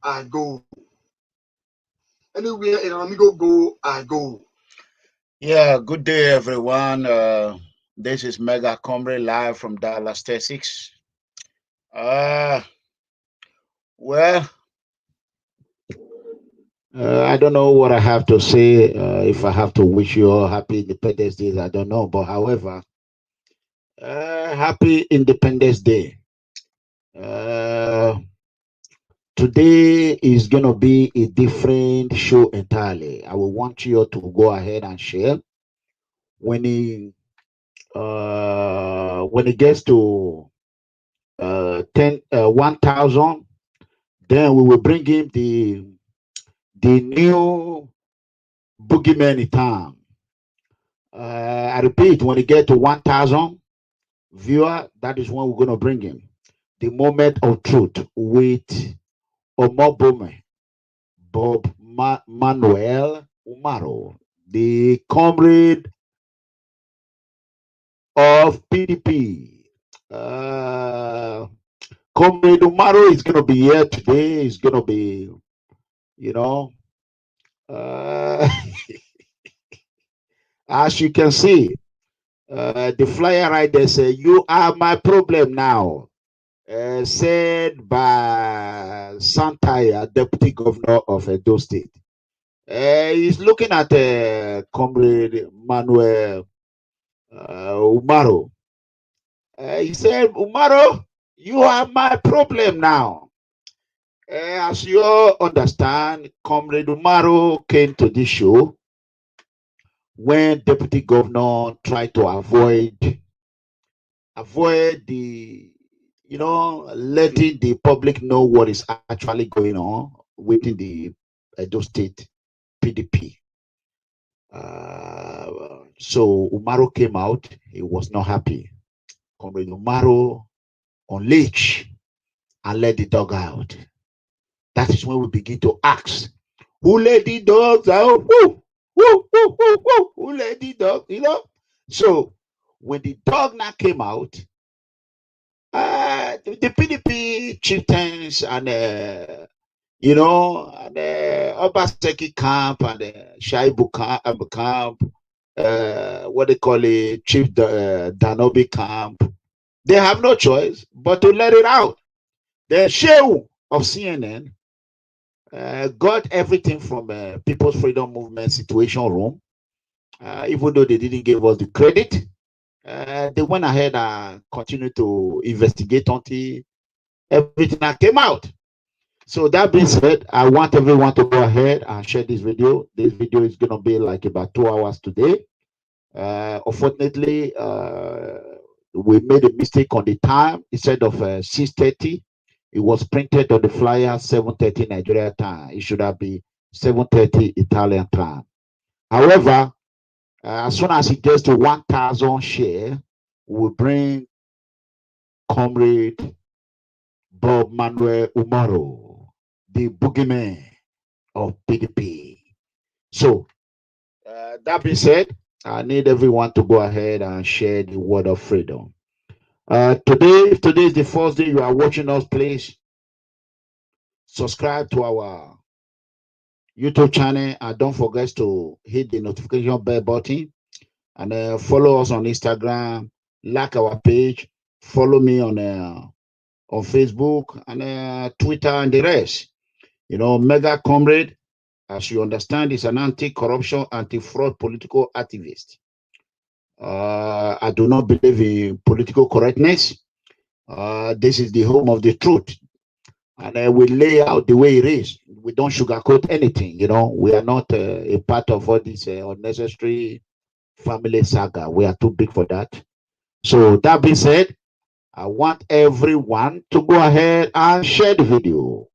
I go. Anywhere ERANOMIGHO go, I go. Yeah, good day, everyone. This is MEGACOMRADE live from Dallas, Texas. Well, I don't know what I have to say. If I have to wish you all happy Independence Day, I don't know. But however, happy Independence Day. Today is going to be a different show entirely. I will want you all to go ahead and share. When it gets to 1,000, then we will bring him the new boogeyman in town. I repeat, when it gets to 1,000 viewer, that is when we're going to bring him. The moment of truth with Omobumhe Bob-Manuel Umoru, the comrade of PDP. Comrade Umoru is going to be here today. He's going to be, as you can see, the flyer right there says, "You are my problem now," said by Santaya, Deputy Governor of Edo State. He's looking at Comrade Manuel Umoru. He said, "Umoru, you are my problem now." As you all understand, Comrade Umoru came to this show when Deputy Governor tried to avoid the, letting the public know what is actually going on within the Edo State PDP. So Umoru came out. He was not happy. Comrade Umoru unleashed and let the dog out. That is when we begin to ask, who let the dogs out? Who let the dog? So when the dog now came out, the PDP chieftains and Obaseki camp and Shaibu camp, what they call it, Chief Danobi camp, they have no choice but to let it out. The Shehu of CNN got everything from People's Freedom Movement Situation Room, even though they didn't give us the credit. They went ahead and continued to investigate until everything that came out. So that being said, I want everyone to go ahead and share this video. This video is going to be like about 2 hours today. Unfortunately, we made a mistake on the time. Instead of 6:30, it was printed on the flyer 7:30 Nigeria time. It should have been 7:30 Italian time. However, as soon as it gets to 1,000 share, we'll bring Comrade Bob-Manuel Umoru, the boogeyman of PDP. So, that being said, I need everyone to go ahead and share the word of freedom. Today is the first day you are watching us, please subscribe to our YouTube channel and don't forget to hit the notification bell button and follow us on Instagram, like our page, follow me on Facebook and Twitter and the rest. MEGACOMRADE, as you understand, is an anti-corruption, anti-fraud political activist. I do not believe in political correctness. This is the home of the truth. And we lay out the way it is. We don't sugarcoat anything, We are not a part of all this unnecessary family saga. We are too big for that. So that being said, I want everyone to go ahead and share the video.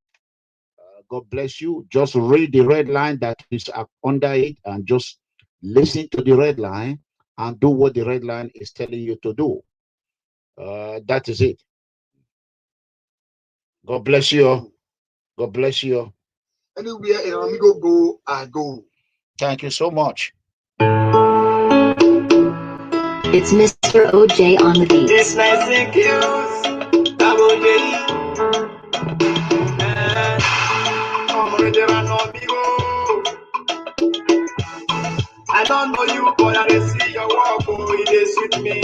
God bless you. Just read the red line that is under it and just listen to the red line and do what the red line is telling you to do. That is it. God bless you. God bless you. Anywhere ERANOMIGHO go, I go. Thank you so much. It's Mr. OJ on the beat. It's nice and cute. Comrade ERANOMIGHO. I don't know you, but I see your work, oh, it is with me.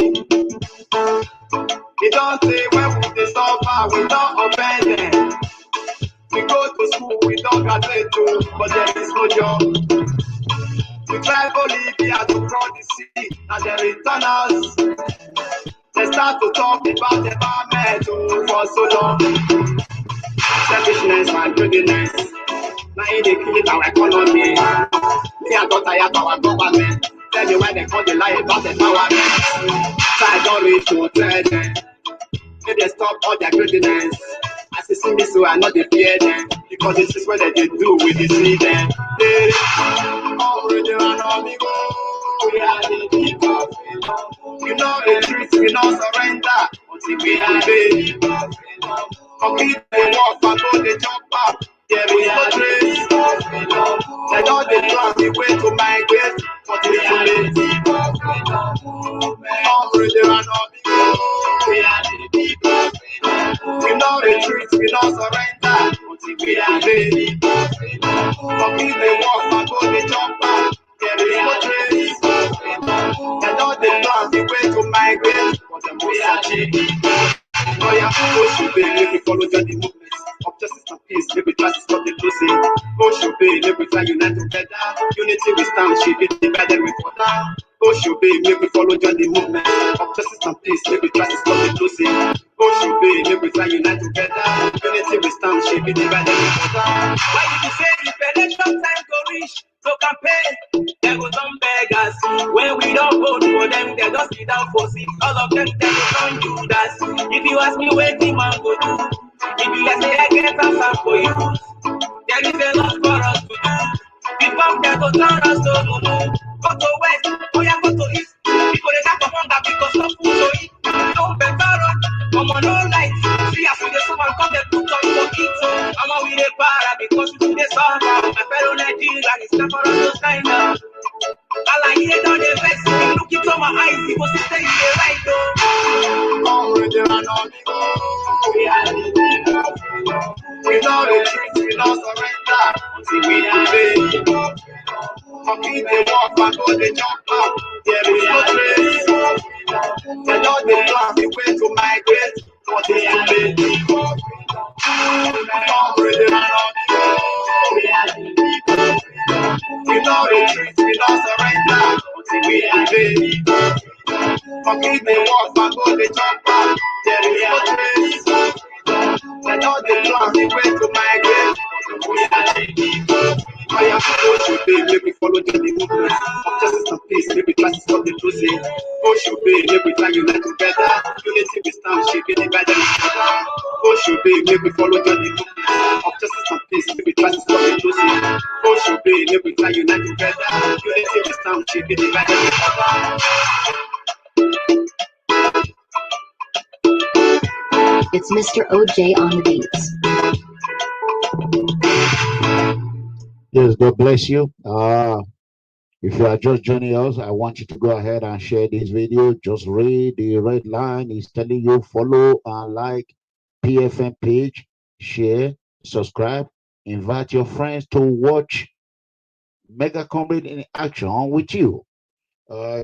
They don't say when we they suffer, we don't offend them. We go to school, we don't graduate too, but there is no job. We try to Libya to cross the sea, and they return us. They start to talk about the environment for so long. Selfishness and greediness, now they kill our economy. Me and got tired of our government. Tell me why they call the lie about the empowerment. So I don't reach to tell them. Maybe they stop all their greediness. As you see me, so I know they fear them. Because this is what they do, we deceive them. Hey, Comrade ERANOMIGHO, we are the people. We know retreat, we not surrender until we are the complete the work, but go the jump up. There is no trace. They know they plan the way to migrate, but it's too late. Comrade ERANOMIGHO, we are the people. We no retreat, we no surrender until we are ready. Complete the work, but go the jump up. There is no trace. They know they plan the way to migrate, but the most are cheap. Oh yeah, oh should be, make we follow the movement of justice and peace, make we try to stop the losing. Oh should be, make we try unite together. Unity we stand, should be divided with order. Oh should be, make we follow the movement of justice and peace, make we try to stop the losing. Oh should be, make we try unite together. Unity we stand, should be divided with order. Why did you say if election time go reach to campaign? There go some beggars. When we don't vote for them, they just sit down for seat. All of them, they don't do that. If you ask me where the man go do, if you let say I get answer for you, there is a lot for us to do. Before they go turn us to mumu, go to west, oh yeah, go to east. People they got to hunger because of food to eat. Don't better run, come on, no light. See as we the someone come they put us for it. I'm a with a para because we do the suffer. My fellow Nigerian is time for us to stand up. I like it on the vest, look into my eyes, people say they right though. Comrade ERANOMIGHO, we are the people. We know the truth, we don't surrender until we are ready. Complete the work, but go the jump up. There is no trace. They know the plan, the way to migrate, but it's too late. Comrade ERANOMIGHO, we are the people. We know the truth, we don't surrender until we are ready. Complete the work, but go the jump up. There is no trace. They know the plan, the way to migrate, but we are ready. I am so should be, make we follow the movement of justice and peace, make we try to stop the losing. Oh should be, make we try unite together. Unity we stand, should be divided with order. Oh should be, make we follow the movement of justice and peace, make we try to stop the losing. Oh should be, make we try unite together. Unity we stand, should be divided with order. It's Mr. OJ on the beats. Yes, God bless you. If you are just joining us, I want you to go ahead and share this video. Just read the red line. It's telling you follow and like PFM page, share, subscribe, invite your friends to watch MEGACOMRADE in action with you.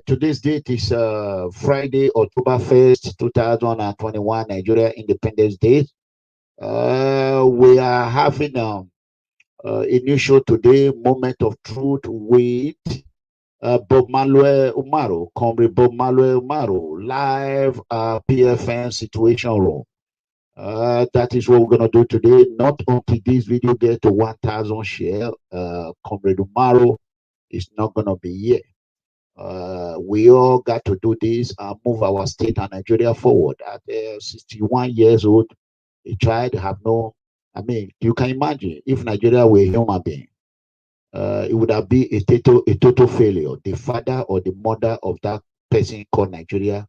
Today's date is Friday, October 1st, 2021, Nigeria Independence Day. We are having a new show today, Moment of Truth with Bob-Manuel Umoru, Comrade Bob-Manuel Umoru, live PFN Situation Room. That is what we're going to do today. Not until this video gets to 1,000 share, Comrade Umoru is not going to be here. We all got to do this and move our state and Nigeria forward. At 61 years old, a child have no, I mean, you can imagine if Nigeria were a human being, it would have been a total failure. The father or the mother of that person called Nigeria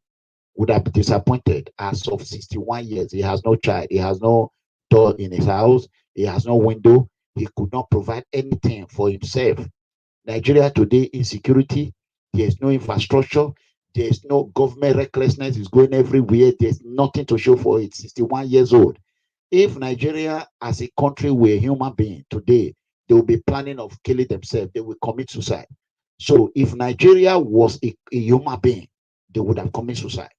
would have been disappointed. As of 61 years, he has no child, he has no door in his house, he has no window, he could not provide anything for himself. Nigeria today, insecurity, there's no infrastructure, there's no government recklessness, is going everywhere, there's nothing to show for it. 61 years old. If Nigeria as a country were a human being today, they will be planning of killing themselves. They will commit suicide. So if Nigeria was a human being, they would have committed suicide.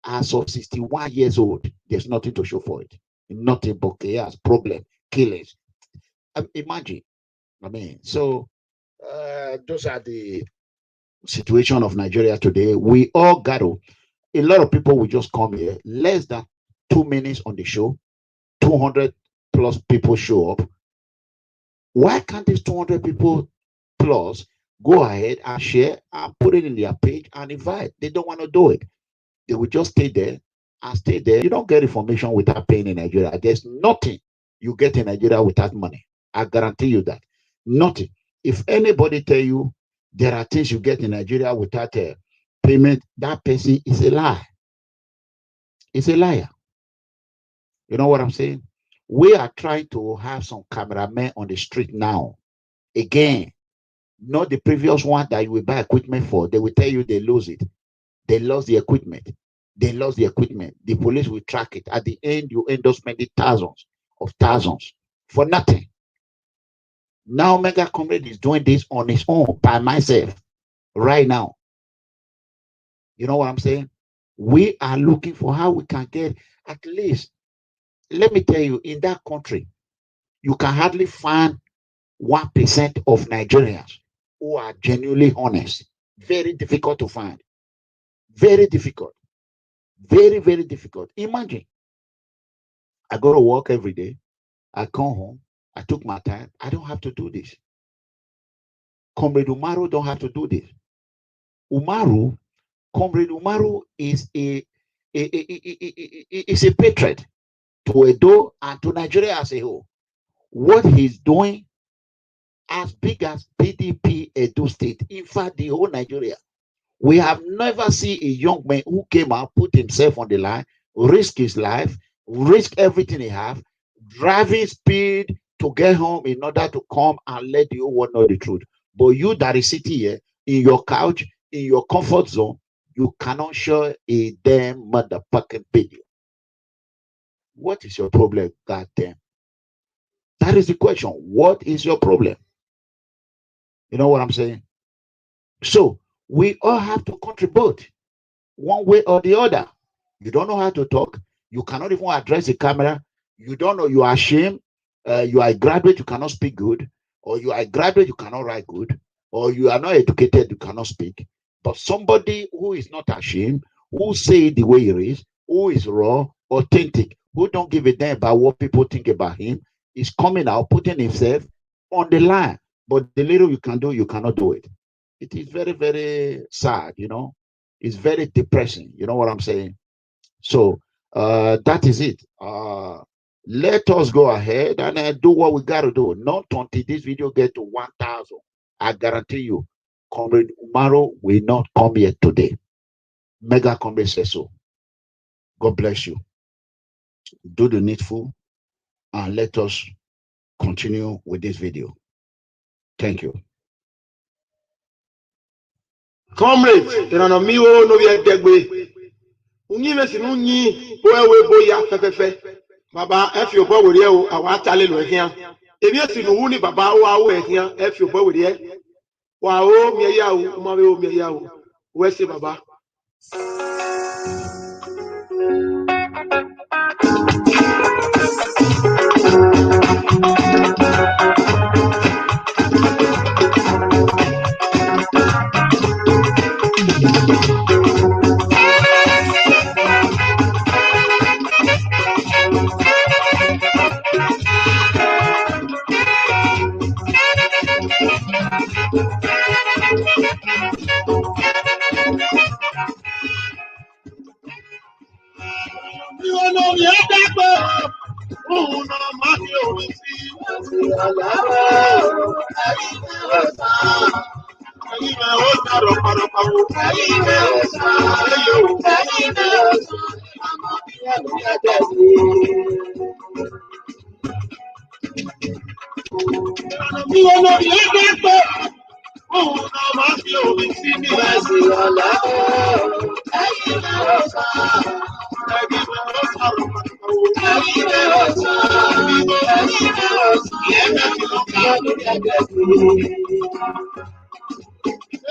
As of 61 years old, there's nothing to show for it. Nothing but chaos, problem, killings. Imagine. I mean, so those are the situation of Nigeria today. We all got to, a lot of people will just come here, less than 2 minutes on the show, 200 plus people show up. Why can't these 200 people plus go ahead and share and put it in their page and invite? They don't want to do it. They will just stay there and stay there. You don't get information without paying in Nigeria. There's nothing you get in Nigeria without money. I guarantee you that. Nothing. If anybody tell you there are things you get in Nigeria without payment, that person is a lie. It's a liar. You know what I'm saying? We are trying to have some cameramen on the street now. Again, not the previous one that you will buy equipment for. They will tell you they lose it. They lost the equipment. They lost the equipment. The police will track it. At the end, you end up spending thousands for nothing. Now, MEGACOMRADE is doing this on his own, by myself, right now. You know what I'm saying? We are looking for how we can get at least, let me tell you, in that country, you can hardly find 1% of Nigerians who are genuinely honest. Very difficult to find. Very difficult. Very, very difficult. Imagine, I go to work every day. I come home. I took my time. I don't have to do this. Comrade Umoru don't have to do this. Comrade Umoru is a patriot to Edo and to Nigeria as a whole. What he's doing, as big as PDP Edo State, in fact, the whole Nigeria, we have never seen a young man who came out, put himself on the line, risk his life, risk everything he have, driving speed to get home in order to come and let the whole world know the truth. But you that is sitting here in your couch, in your comfort zone, you cannot show a damn motherfucking video. What is your problem, goddamn? That is the question. What is your problem? You know what I'm saying? So we all have to contribute one way or the other. You don't know how to talk. You cannot even address the camera. You don't know, you are ashamed. You are a graduate, you cannot speak good. Or you are a graduate, you cannot write good. Or you are not educated, you cannot speak. But somebody who is not ashamed, who say it the way it is, who is raw, authentic, who don't give a damn about what people think about him, is coming out, putting himself on the line. But the little you can do, you cannot do it. It is very, very sad, you know. It's very depressing, you know what I'm saying? So that is it. Let us go ahead and do what we got to do. Not until this video get to 1,000. I guarantee you, Comrade Umoru will not come here today. MEGACOMRADE says so. God bless you. Do the needful and let us continue with this video. Thank you. Comrade ERANOMIGHO no be EDEGBE. Unyi mesi nunyi wewe boya fefefe. Baba efi obo wori o awa tale lo ehia. Ebi esi no wu ni baba wa wo ehia efi obo wori e. Wa o mi ya o ma we o mi ya o. We se baba.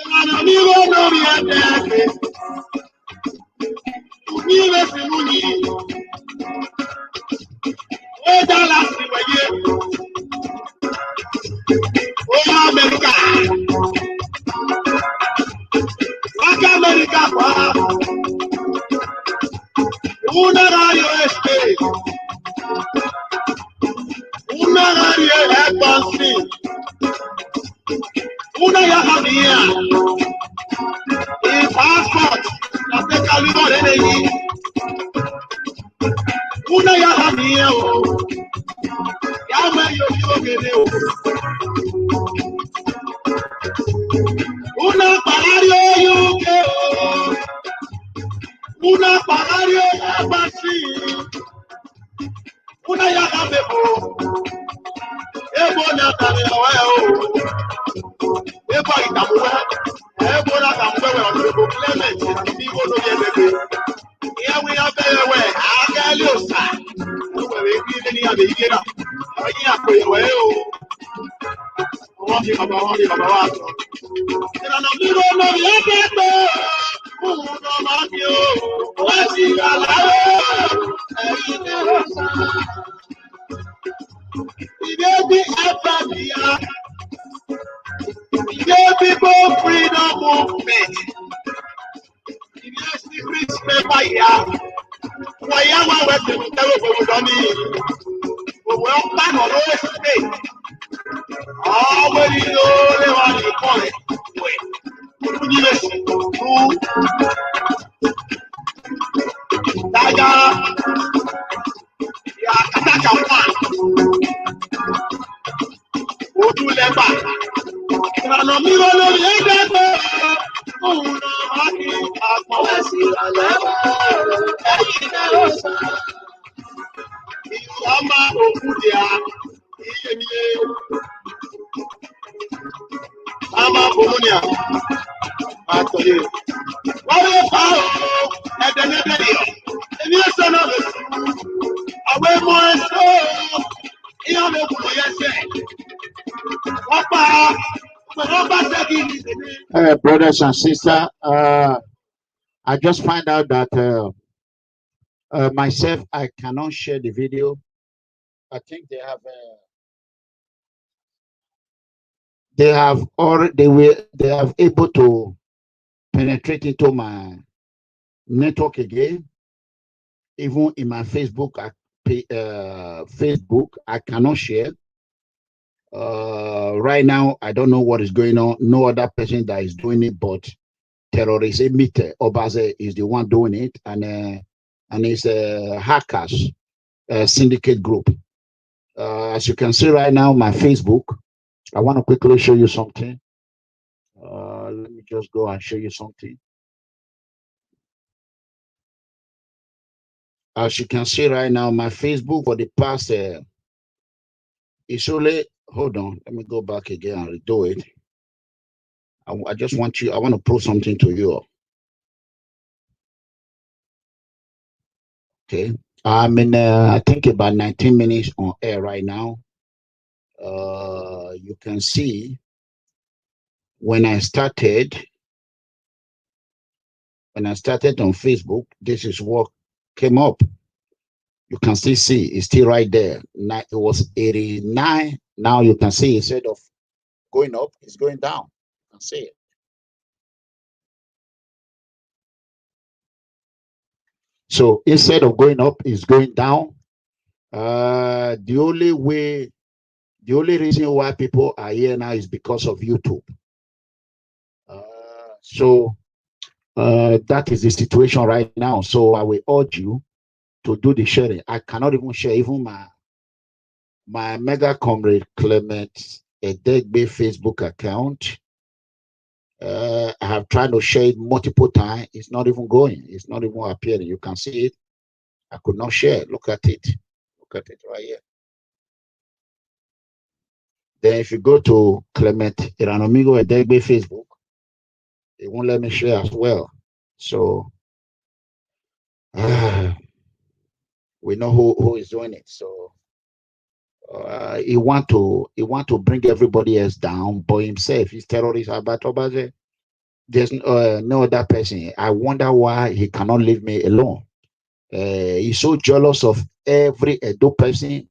ERANOMIGHO no be EDEGBE. Unyiwe si munyi. Oja lasi weye. Oya America. Waka America kwa. Una radio este. Una radio expansi. Una ya hamia. In passport. Na teka libo rene yi. Una ya hamia o. Ya me yo gene o. Una pagario UK o. Una pagario embassy. Una ya hamebo. Ebo na tani awa o. Ebo itamuwe. Ebo na tamuwe we Honorable Clement. Ibi wo no ye bebe. Iya we abewe. Agali osa. Uwe we bi ni abe igera. Oyin akoyewe o. Wọ́n ní bàbá wa sọ. ERANOMIGHO no be EDEGBE. Òun náà máa ní o. Wọ́n ti yà láyé. Ẹ̀yin ni ó sá. Ìdébí ẹ̀fẹ̀ nìyà. Ìdébí People Freedom Movement. Ìdí secret paper yà. Wọ́n yá wá wẹ̀sẹ̀ ní tẹ́wọ̀ gbogbo dání. Òwe ọ̀pá náà ló wẹ̀ sí. Already know they want to call it. Wait, you listen to Daga. Ya Kataka one. Odu Leba. ERANOMIGHO no be EDEGBE. Oh no, Haki. Akwasi Leba. Ẹyin náà ó sá. Ìyáma Okudia. Iyemiye. Ama Bomonia. Atoye. Wale pa o. Edenebe yo. Emi eso na be. Awe mo eso. Iya me kuno yese. Wapa. Wapa seki ni. Brothers and sisters, I just find out that myself, I cannot share the video. I think they have able to penetrate into my network again. Even in my Facebook, I cannot share. Right now, I don't know what is going on. No other person that is doing it, but Terrorism Obaze is the one doing it, and it's a hackers syndicate group. As you can see right now, my Facebook. I want to quickly show you something. Let me just go and show you something. As you can see right now, my Facebook for the past, it's only, hold on, let me go back again and redo it. I just want you, I want to prove something to you. Okay, I'm in, I think about 19 minutes on air right now. You can see when I started on Facebook, this is what came up. You can still see it's still right there. Now it was 89. Now you can see instead of going up, it's going down. You can see it. So instead of going up, it's going down. The only reason why people are here now is because of YouTube. So that is the situation right now. So I will urge you to do the sharing. I cannot even share even my mega comrade Clement EDEGBE Facebook account. I have tried to share it multiple times. It's not even going. It's not even appearing. You can see it. I could not share. Look at it. Look at it right here. Then if you go to Clement ERANOMIGHO EDEGBE Facebook, it won't let me share as well. So we know who is doing it. So he want to bring everybody else down, but himself he's terrorist. Abatobaze, there's no other person. I wonder why he cannot leave me alone. He's so jealous of every Edo person.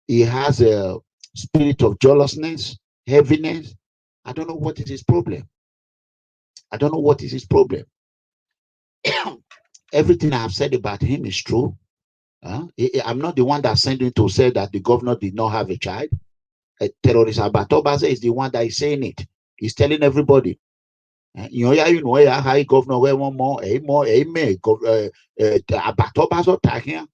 He has a spirit of jealousness, heaviness. I don't know what is his problem. I don't know what is his problem. Everything I have said about him is true. I'm not the one that sent him to say that the governor did not have a child. A terrorist Abatobaze is the one that is saying it. He's telling everybody. High governor where one more Abatobazo takia.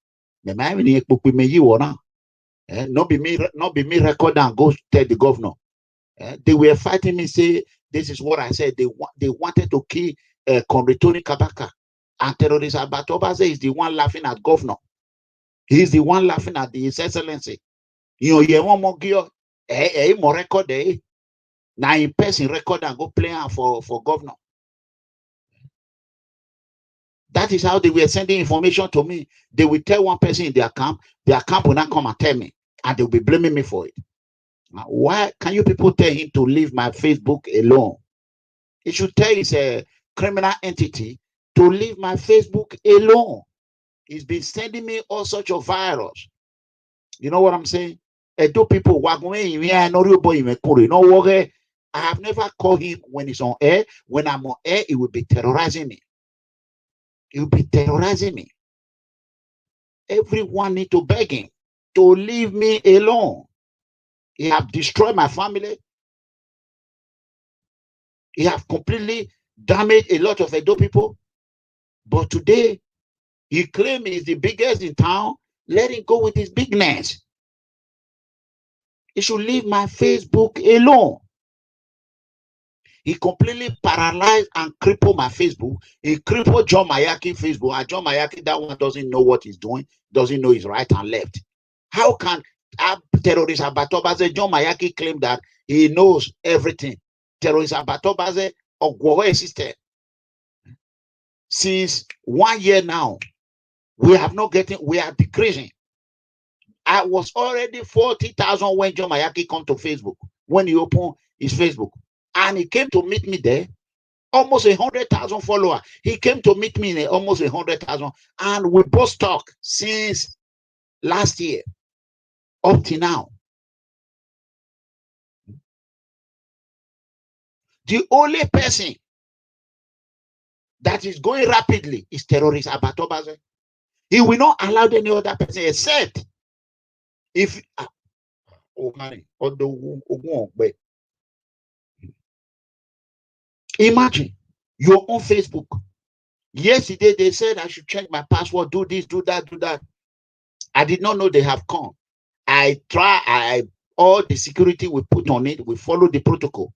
Not be me record and go tell the governor. They were fighting me, say this is what I said. They wanted to kill Comrade Kabaka. And terrorist Abatobaze is the one laughing at governor. He's the one laughing at His Excellency. You want more gear? More record now in person record and go play for governor. That is how they were sending information to me. They will tell one person in their camp will not come and tell me, and they'll be blaming me for it. Now, why can you people tell him to leave my Facebook alone? He should tell his criminal entity to leave my Facebook alone. He's been sending me all sorts of virus. You know what I'm saying? Edo people, I have never called him when he's on air. When I'm on air, he will be terrorizing me. He will be terrorizing me. Everyone need to beg him to leave me alone. He have destroyed my family. He have completely damaged a lot of Edo people. But today, he claims he's the biggest in town. Let him go with his bigness. He should leave my Facebook alone. He completely paralyzed and crippled my Facebook. He crippled John Mayaki Facebook. And John Mayaki, that one doesn't know what he's doing, doesn't know his right and left. How can terrorist Abatobaze John Mayaki claim that he knows everything? Terrorist Abatobaze Ogwowe system. Since 1 year now, we are decreasing. I was already 40,000 when John Mayaki come to Facebook, when he opened his Facebook. And he came to meet me there, almost 100,000 followers. He came to meet me in almost 100,000. And we both talk since last year up to now. The only person that is going rapidly is terrorist Abatobaze. He will not allow any other person except if imagine you're on Facebook. Yesterday they said I should check my password, do this, do that, do that. I did not know they have come. All the security we put on it, we follow the protocol.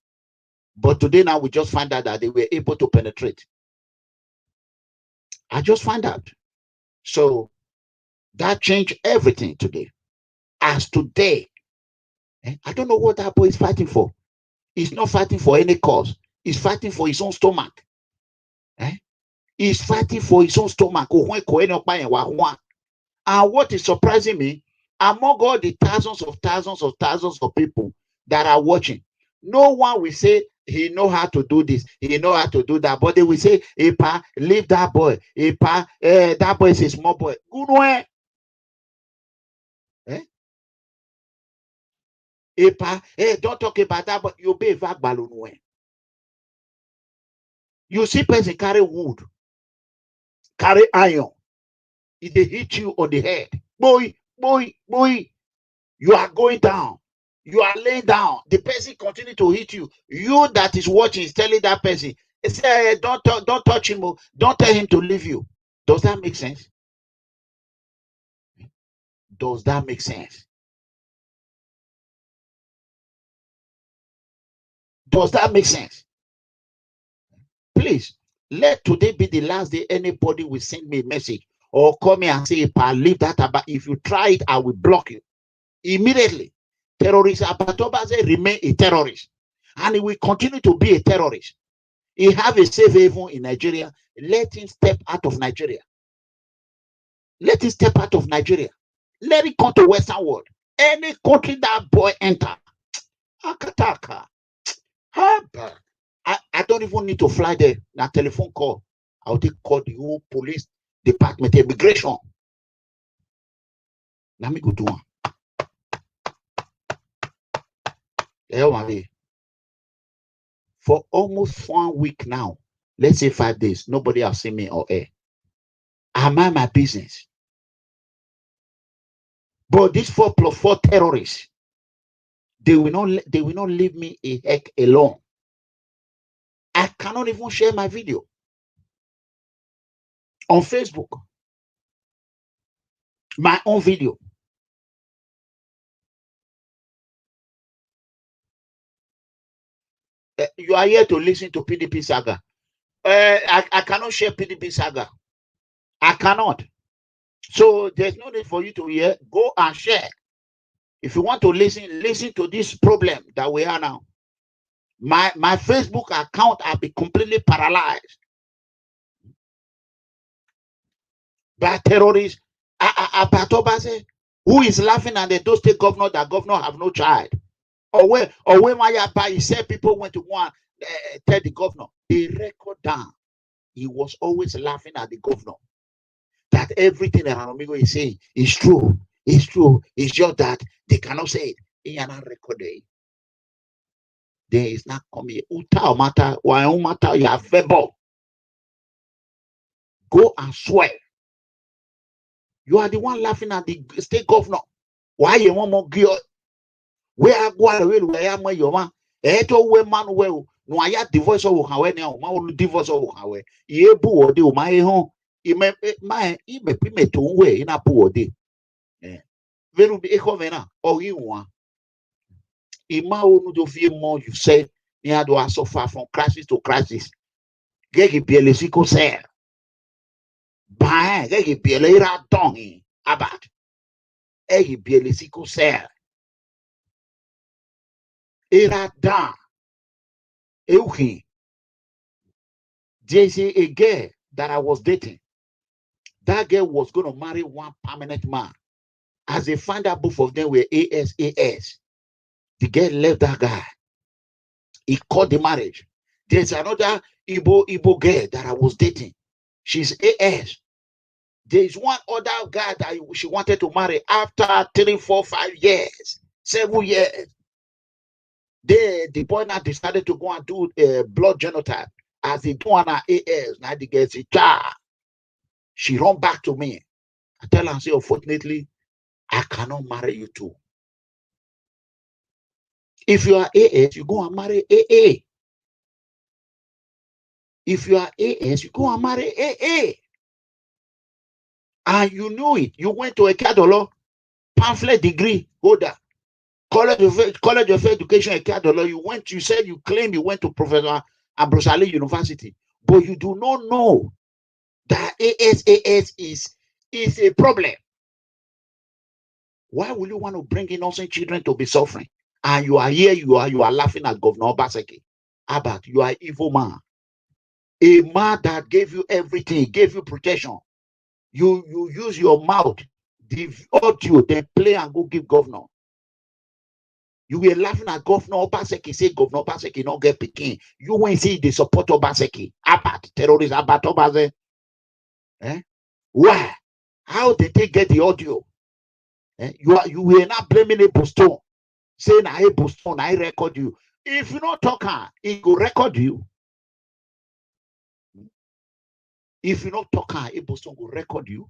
But today now we just find out that they were able to penetrate. I just find out. So that changed everything today. As today, I don't know what that boy is fighting for. He's not fighting for any cause. He's fighting for his own stomach. He's fighting for his own stomach. And what is surprising me, among all the thousands of people that are watching, no one will say he know how to do this, he know how to do that. But they will say, Epa, leave that boy. Epa, that boy is a small boy. Epa, don't talk about that, but you be vac balloon. You see person carry wood, carry iron. If they hit you on the head, boy, you are going down. You are laying down. The person continue to hit you. You that is watching is telling that person, say, don't touch him. Don't tell him to leave you. Does that make sense? Does that make sense? Does that make sense? Please, let today be the last day anybody will send me a message or call me and say, if I leave that about, if you try it, I will block you. Immediately. Terrorist Abatobaze remain a terrorist. And he will continue to be a terrorist. He have a safe haven in Nigeria. Let him step out of Nigeria. Let him step out of Nigeria. Let him come to Western world. Any country that boy enter, akataka. I don't even need to fly there. Na telephone call. I'll take call the whole police department, immigration. Let me go do one. For almost 1 week now, let's say 5 days, nobody has seen me or air. I mind my business. But these 4+4 terrorists, they will not leave me a heck alone. I cannot even share my video on Facebook. My own video. You are here to listen to PDP saga. I cannot share PDP saga. I cannot. So there's no need for you to hear. Go and share. If you want to listen to this problem that we are now. My Facebook account will be completely paralyzed by terrorists. Who is laughing at the Those State governor that governor have no child? Or when he said people went to go and tell the governor, they record down. He was always laughing at the governor. That everything ERANOMIGHO is saying is true. It's true. It's just that they cannot say it. He cannot record it. There is not coming. Uta matter. Why matter? You have verbal. Go and swear. You are the one laughing at the state governor. Why you want more girl? Where I go away? Where am I? Your man. Eto we man well. No, I have divorce over how now. My divorce over how. Ye bu ode o my home. Ime pime to we ina bu ode. Venu be ekovena. Or you want. Ima onu do vie more. You say. You had to suffer from crisis to crisis. Gegi biele siko ser. Bah, gegi biele ira tongi. Abat. Egi biele siko ser. Ira dan. Euki. There's a girl that I was dating. That girl was going to marry one permanent man. As they find out both of them were ASAS, the girl left that guy. He caught the marriage. There's another Igbo girl that I was dating. She's AS. There's one other guy that she wanted to marry after 3, 4, 5 years, 7 years. The boy now decided to go and do blood genotype. As he do on her AS, now the girl say, she run back to me. I tell her, say, unfortunately, I cannot marry you too. If you are AS, you go and marry AA. If you are AS, you go and marry AA. And you know it. You went to a Ekadolo, pamphlet degree holder, College of Education Ekadolo. You said you claim you went to Professor Ambrosali University, but you do not know that ASAS is a problem. Why will you want to bring innocent children to be suffering? And you are here, you are laughing at Governor Obaseki. Abat, you are an evil man. A man that gave you everything, gave you protection. You use your mouth, the audio, then play and go give governor. You were laughing at Governor Obaseki, say Governor Obaseki not get picking. You won't see the support of Obaseki. Abat, terrorist Abat Obase. Why? How did they get the audio? You were not blaming a Boston, saying I Boston, I record you. If you not talk, he go record you. If you not talk, a Boston go record you.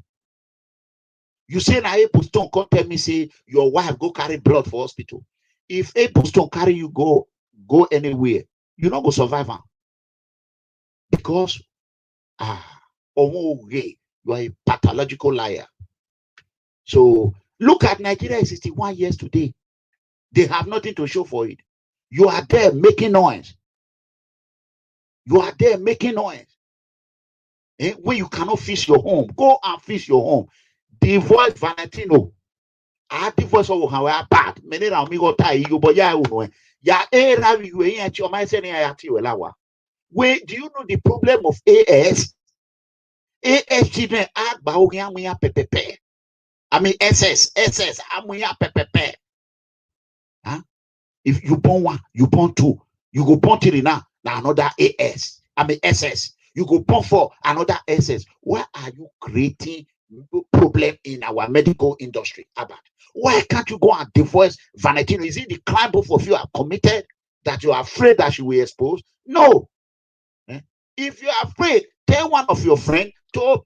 You say na a Boston come tell me say your wife go carry blood for hospital. If a Boston carry you go anywhere, you not go survive. Because you are a pathological liar. So look at Nigeria 61 years today. They have nothing to show for it. You are there making noise. You are there making noise. When you cannot fix your home, go and fix your home. Divorce Valentino. I divorce over how bad. Many amigo tie you, but ya you ain't your mind saying wait, do you know the problem of AS? AS children act by pepepe. I mean, SS. Amuya pepepe. Huh? If you born one, you born two, you go born three now another AS. I mean SS. You go born four, another SS. Why are you creating problem in our medical industry, Abad? Why can't you go and divorce Valentino? Is it the crime both of you are committed that you are afraid that you will expose? No. If you are afraid, tell one of your friends to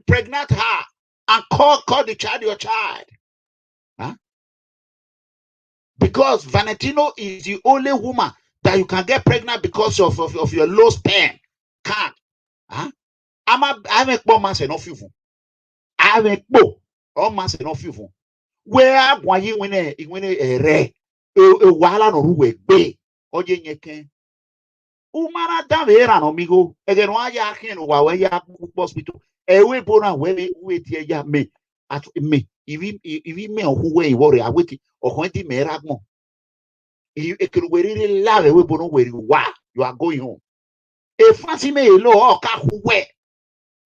pregnant her and call the child your child. Huh? Because Valentino is the only woman that you can get pregnant because of your low sperm count. Huh? I'm a poor man, enough you. I'm a poor man, enough you. Where why you when a re wala no we be oje nyeke umara da vera no migo again why ya kin wa we ya hospital e we bona we tie ya me at me if me who we worry aweti ohon me ragmo you really love we bona where you are going home if fancy me lo ka who we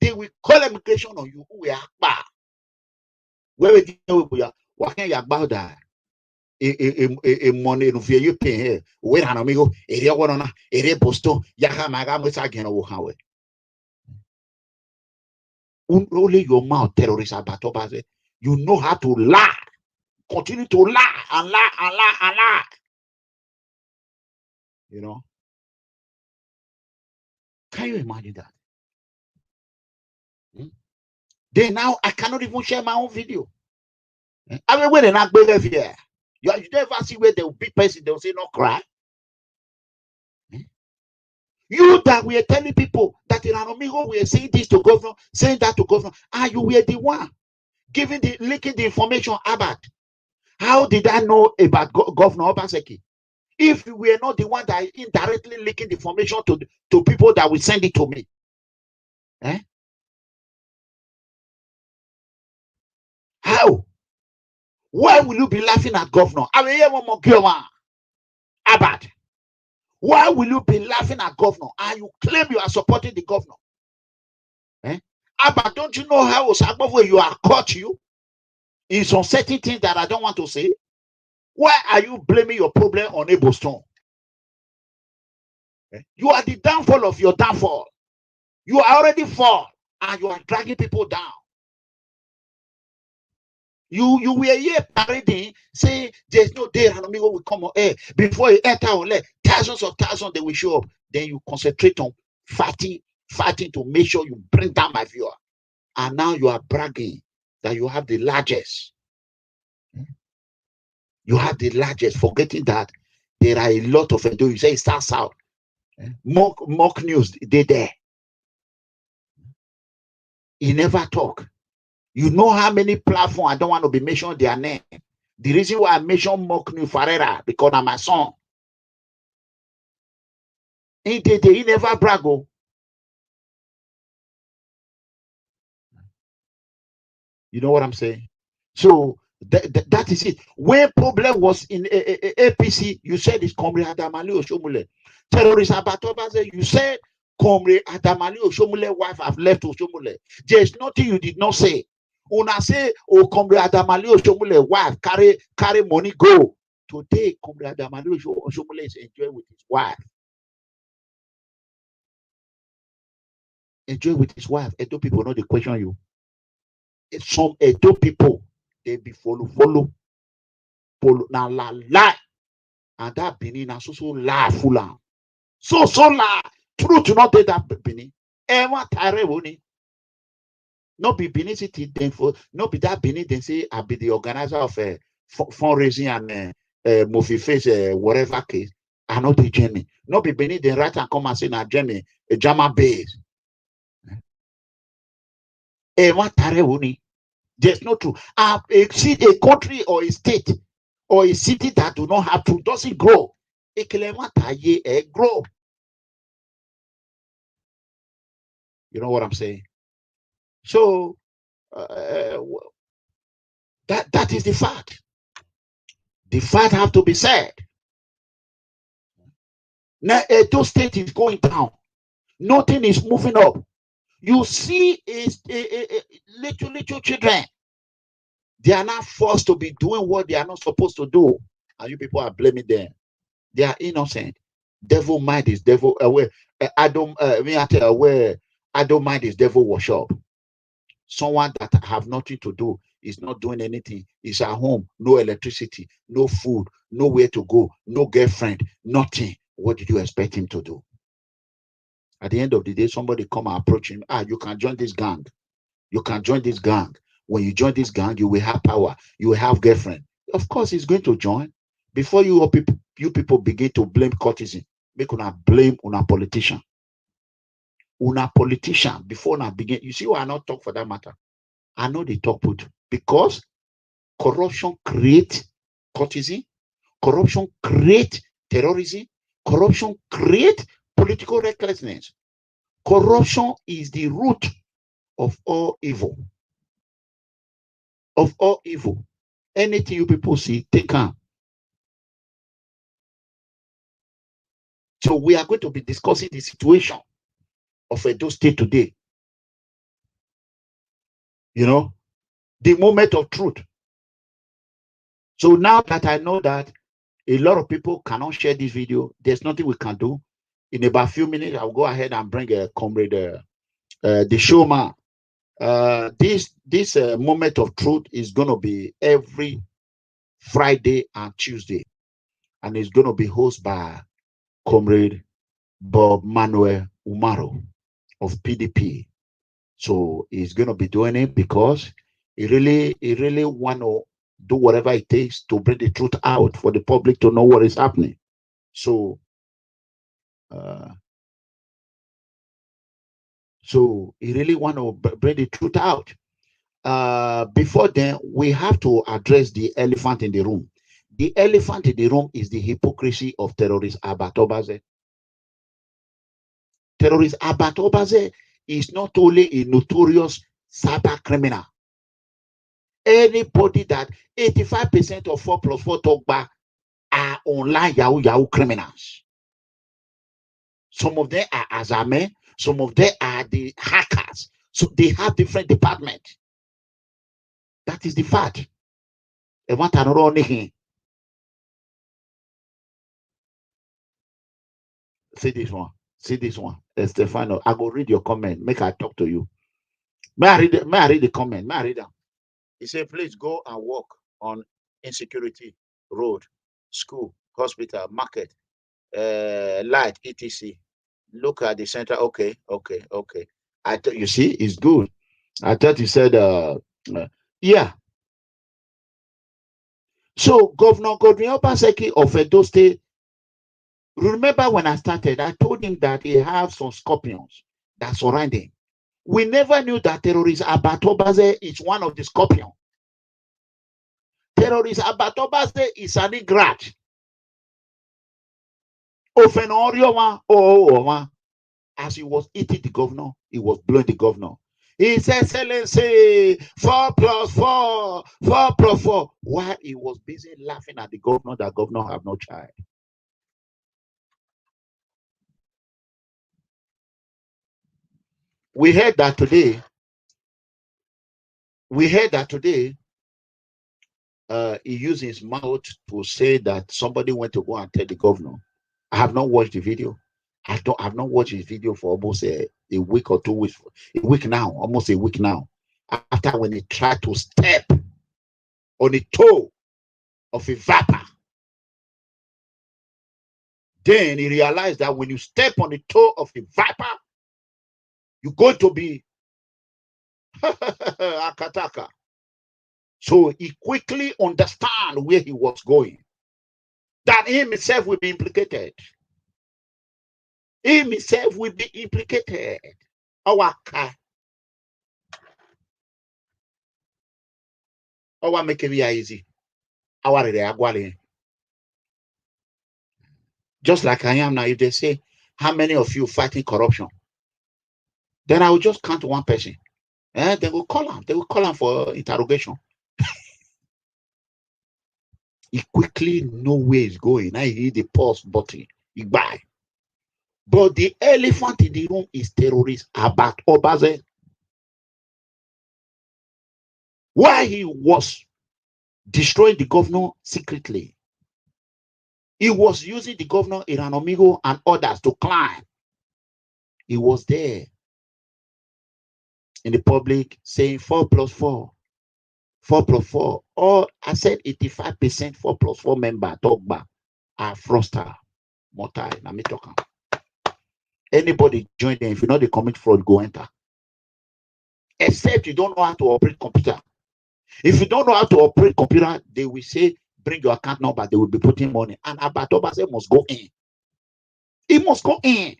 they will call immigration on you who we are ba where we what can you about that money no fear you pay here we ERANOMIGHO ere wono na ere posto ya ha maga mo sa gena wo ha we only your mouth terrorist abatoba say you know how to lie, continue to lie and lie. You know, can you imagine that? Then now I cannot even share my own video. I mean, when not believe here, you never see where there will be person they will say no cry. You that we are telling people that ERANOMIGHO we are saying this to governor, saying that to governor, you were the one giving leaking the information about. How did I know about Governor Obaseki? If we are not the one that is indirectly leaking the information to people that will send it to me. How? Why will you be laughing at governor? I mean, Abad. Why will you be laughing at governor and you claim you are supporting the governor? Abad, don't you know how Osagbovo you are caught you in some certain things that I don't want to say? Why are you blaming your problem on Ebostone? You are the downfall of your downfall. You are already fall and you are dragging people down. You were here parading, say there's no day ERANOMIGHO will come on air. Before you enter on air, thousands of thousands they will show up. Then you concentrate on fighting to make sure you bring down my viewer. And now you are bragging that you have the largest. You have the largest, forgetting that there are a lot of it. You say it starts out. Mock news, they there. He never talk. You know how many platforms I don't want to be mentioned their name. The reason why I mention Mock News Farera because I'm my son. He never brag. You know what I'm saying? So that is it. When problem was in APC, you said it's Comrade Adamali Oshomule. Terrorist Abatoba said you said Comrade Adamali Oshomule wife have left Oshomule. There's nothing you did not say. Una say, oh, Comrade Adamali Oshomule wife carry money go. Today, Comrade Adamali Oshomule is enjoying with his wife. Enjoy with his wife. Edo people know they question you. Some Edo people, they be follow. Now lie. And that Benin na so lie full on. So lie. Truth not take that Benin. Ever tire woni. No be Benin City then for no be that Benin then say I be the organizer of a fundraising and movie face whatever case. I know the journey. No be Benin then right and come and say na journey a German base. Ever tire woni. There's no truth. A country or a state or a city that do not have truth doesn't grow. Grow. You know what I'm saying? So that is the fact. The fact have to be said. Now Edo State is going down. Nothing is moving up. You see is little children. They are not forced to be doing what they are not supposed to do. And you people are blaming them. They are innocent. Devil mind is devil aware. I don't mind is devil worship. Someone that have nothing to do, is not doing anything, is at home, no electricity, no food, nowhere to go, no girlfriend, nothing. What did you expect him to do? At the end of the day, somebody come and approach him. You can join this gang. You can join this gang. When you join this gang, you will have power. You will have girlfriend. Of course, he's going to join. Before you people begin to blame courtesan, make una blame una politician. Una politician before una begin. You see why I not talk for that matter? I know they talk put because corruption create courtesan, corruption create terrorism, corruption create political recklessness. Corruption is the root of all evil. Of all evil. Anything you people see, take on. So we are going to be discussing the situation of Edo State today. You know, the moment of truth. So now that I know that a lot of people cannot share this video, there's nothing we can do. In about a few minutes, I'll go ahead and bring a comrade, the showman. This moment of truth is going to be every Friday and Tuesday, and it's going to be hosted by Comrade Bob-Manuel Umoru of PDP. So he's going to be doing it because he really want to do whatever it takes to bring the truth out for the public to know what is happening. So he really want to bring the truth out. Before then, we have to address the elephant in the room. The elephant in the room is the hypocrisy of terrorist Abat Obaze. Terrorist Abat Obaze is not only a notorious cyber criminal. Anybody that 85% of 4+4 Togba are online Yahoo criminals. Some of them are Azame, some of them are the hackers. So they have different departments. That is the fact. I want to run here. See this one. See this one. Stefano, I go read your comment. Make I talk to you. May I read the comment? May I read them? He said, please go and walk on insecurity, road, school, hospital, market, light, etc. Look at the center. Okay. I thought, you see, it's good. I thought you said, yeah. So Governor Godwin Obaseki of Edo State, remember when I started, I told him that he has some scorpions that surround him. We never knew that terrorist Abat Obaze is one of the scorpions. Terrorist Abat Obaze is an ingrat. As he was eating the governor, he was blowing the governor. His Excellency, 4+4, 4+4. While he was busy laughing at the governor, that governor have no child. We heard that today. He used his mouth to say that somebody went to go and tell the governor. I have not watched the video. I've not watched his video for almost a week or 2 weeks. A week now, almost a week now. After when he tried to step on the toe of a viper. Then he realized that when you step on the toe of a viper, you're going to be akataka. So he quickly understand where he was going. That he himself will be implicated. He himself will be implicated. Our make it easy. Just like I am now, if they say, how many of you fighting corruption? Then I will just count one person. They will call him. They will call him for interrogation. He quickly know where he's going. I hit the pause button. He buy. But the elephant in the room is terrorist Abat Obaze. Why he was destroying the governor secretly. He was using the governor, ERANOMIGHO, and others to climb. He was there in the public saying 4 plus 4, 4 plus 4. Or I said 85% 4 plus 4 member talk back are fraudster. Mortal. Now me talking. Anybody join them, if you know they commit fraud, go enter. Except you don't know how to operate computer. If you don't know how to operate computer, they will say, bring your account number, they will be putting money. And Abatobase must go in. He must go in.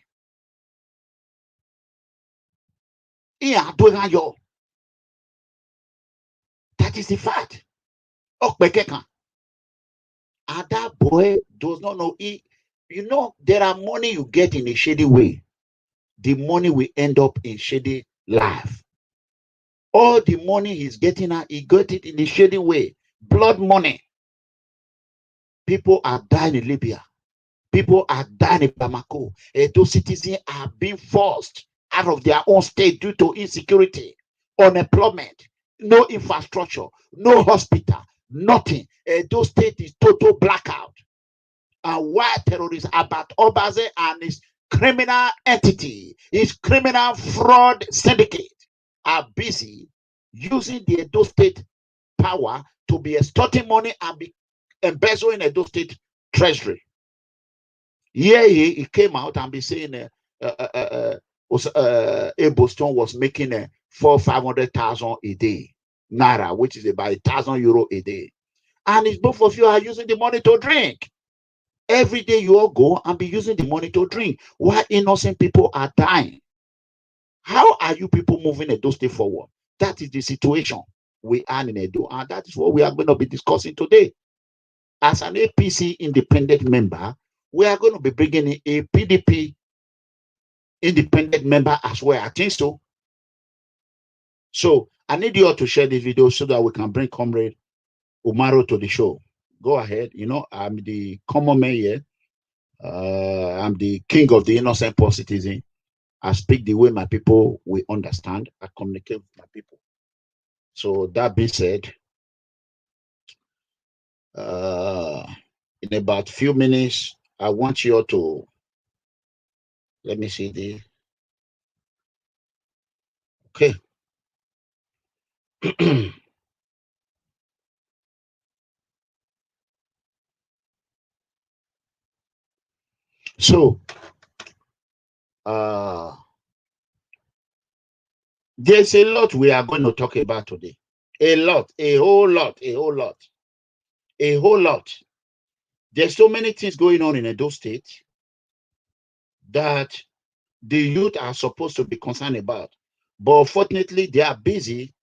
That is the fact. And that boy does not know. You know, there are money you get in a shady way. The money will end up in shady life. All the money he's getting out, he got it in a shady way. Blood money. People are dying in Libya. People are dying in Bamako. Those citizens are being forced out of their own state due to insecurity, unemployment, no infrastructure, no hospital, nothing. Those state is total blackout. And why terrorists about Obaze and his criminal entity, his criminal fraud syndicate are busy using the Edo State power to be extorting money and be embezzling Edo State treasury. Yeah, he came out and be saying Boston was making 400,000 a day naira, which is about €1,000 a day, and it's both of you are using the money to drink. Every day you all go and be using the money to drink while innocent people are dying. How are you people moving Edo State forward? That is the situation we are in Edo, and that is what we are going to be discussing today. As an APC independent member, we are going to be bringing in a PDP independent member as well. I think so. So I need you all to share this video so that we can bring Comrade Umoru to the show. Go ahead. You know, I'm the common man here. I'm the king of the innocent poor citizen. I speak the way my people will understand. I communicate with my people. So that being said, in about few minutes, I want you all to, let me see the, okay. So, there's a lot we are going to talk about today. A lot, a whole lot, a whole lot, a whole lot. There's so many things going on in Edo State that the youth are supposed to be concerned about. But unfortunately, they are busy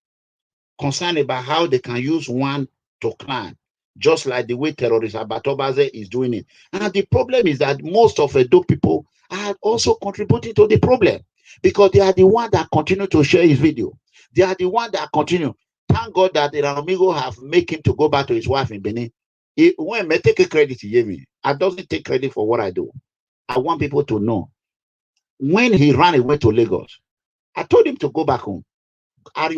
concerned about how they can use one to climb, just like the way terrorist Abatobaze is doing it. And the problem is that most of Edo people are also contributing to the problem because they are the one that continue to share his video. They are the one that continue. Thank God that ERANOMIGHO have make him to go back to his wife in Benin. When I take a credit, he gave me. I doesn't take credit for what I do. I want people to know. When he ran away to Lagos, I told him to go back home. And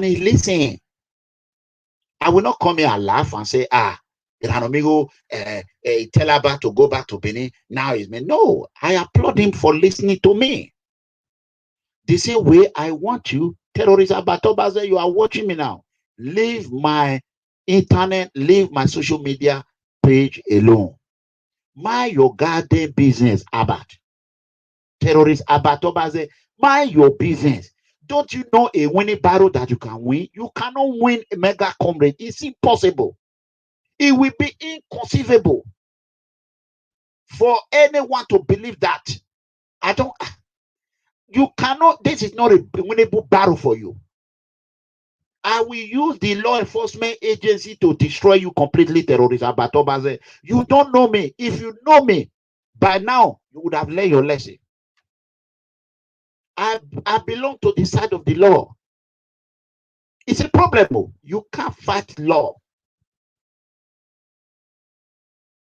he listened. I will not come here and laugh and say, ERANOMIGHO tell Abba to go back to Benin. Now he's me. No, I applaud him for listening to me. The same way I want you, terrorist Abatobaze, you are watching me now. Leave my internet, leave my social media page alone. Mind your goddamn business, Abbat. Terrorist Abatobaze, mind your business. Don't you know a winning battle that you can win? You cannot win a mega comrade. It's impossible. It will be inconceivable for anyone to believe that. You cannot, this is not a winnable battle for you. I will use the law enforcement agency to destroy you completely, terrorist Abatobaze. You don't know me. If you know me, by now, you would have learned your lesson. I belong to the side of the law. It's a problem. You can't fight law.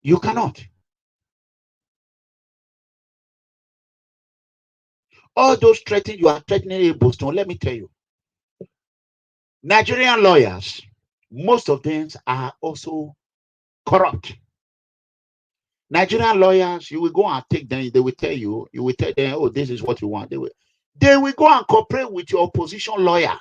You cannot. All those threatening, you are threatening a Boston. Let me tell you. Nigerian lawyers, most of them are also corrupt. Nigerian lawyers, you will go and take them, they will tell you, will tell them, oh, this is what you want. They will go and cooperate with your opposition lawyer.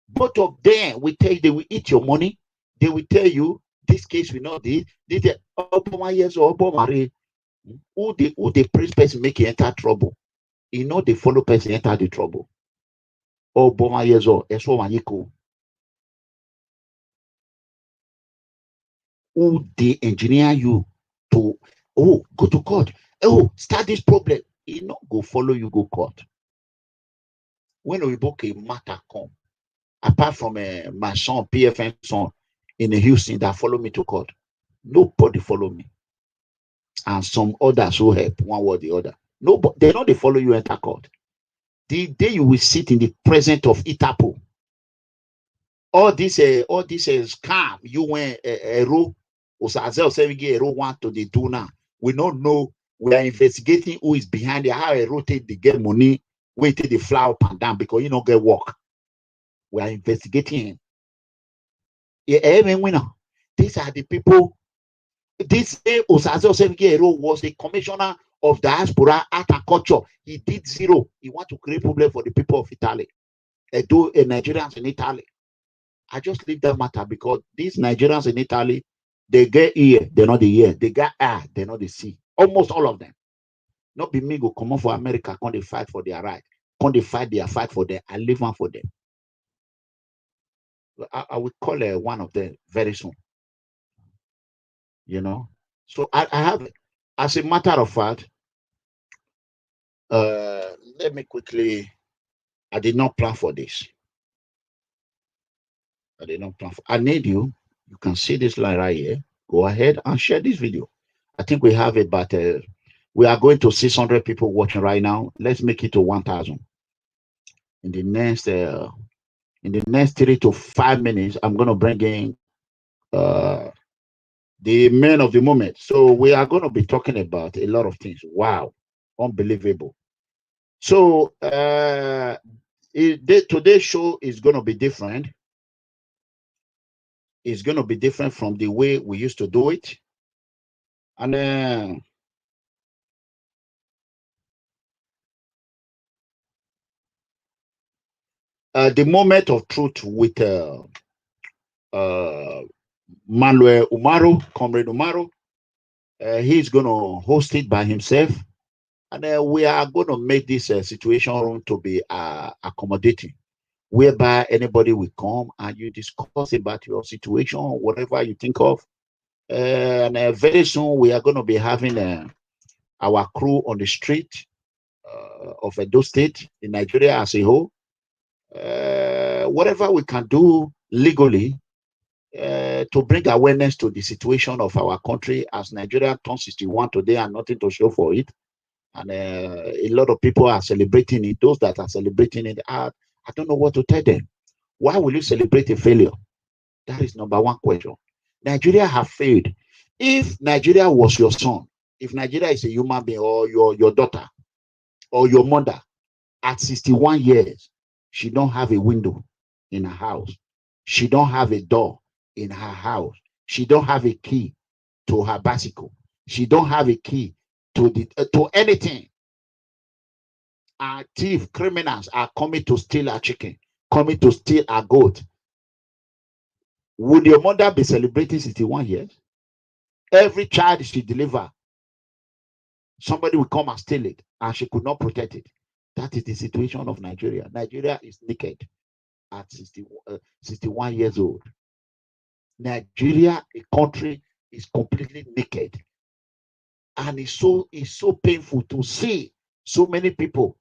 Both of them will tell you, they will eat your money. They will tell you, this case will not this years or who the praise person make you enter trouble. You know, they follow person enter the trouble. Obama years old, that's what you who they engineer you to go to court, start this problem. He not go follow you go court. When we book a matter come, apart from my son, PFN son in Houston that follow me to court, nobody follow me. And some others who help one way or the other. Nobody, they know they follow you enter court. The day you will sit in the presence of Itapo, all this scam you went a row or a row want to the do now. We don't know. We are investigating who is behind it, how I rotate the get money, waited the flower pan down because you don't get work. We are investigating him. Yeah, winner. These are the people. This Osaze was a commissioner of diaspora, art and culture. He did zero. He want to create problem for the people of Italy. Nigerians in Italy. I just leave that matter because these Nigerians in Italy, they get ear, they're not the ear. They got eye, they're not the see. Almost all of them. Not be me go come on for America, can they fight for their right? Can they fight their fight for them? I leave one for them. I will call one of them very soon. You know, so I have, as a matter of fact, let me quickly, I did not plan for this. I did not plan for, I need you can see this line right here. Go ahead and share this video. I think we have about, we are going to 600 people watching right now. Let's make it to 1,000. In the next 3 to 5 minutes, I'm going to bring in the men of the moment. So we are going to be talking about a lot of things. Wow, unbelievable. So today's show is going to be different. It's going to be different from the way we used to do it. And the moment of truth with Manuel Umoru, Comrade Umoru, he's going to host it by himself. And we are going to make this situation room to be accommodating, whereby anybody will come and you discuss about your situation, whatever you think of. And very soon we are going to be having our crew on the street of Edo State in Nigeria as a whole. Whatever we can do legally to bring awareness to the situation of our country, as Nigeria turns 61 today and nothing to show for it. And a lot of people are celebrating it. Those that are celebrating it, I don't know what to tell them. Why will you celebrate a failure? That is number one question. Nigeria have failed. If Nigeria was your son, if Nigeria is a human being, or your daughter, or your mother, at 61 years, she don't have a window in her house. She don't have a door in her house. She don't have a key to her bicycle. She don't have a key to anything. Our thief criminals are coming to steal our chicken, coming to steal our goat. Would your mother be celebrating 61 years? Every child she deliver, somebody will come and steal it, and she could not protect it. That is the situation of Nigeria. Nigeria is naked at 61 years old. Nigeria, a country, is completely naked. And it's so painful to see so many people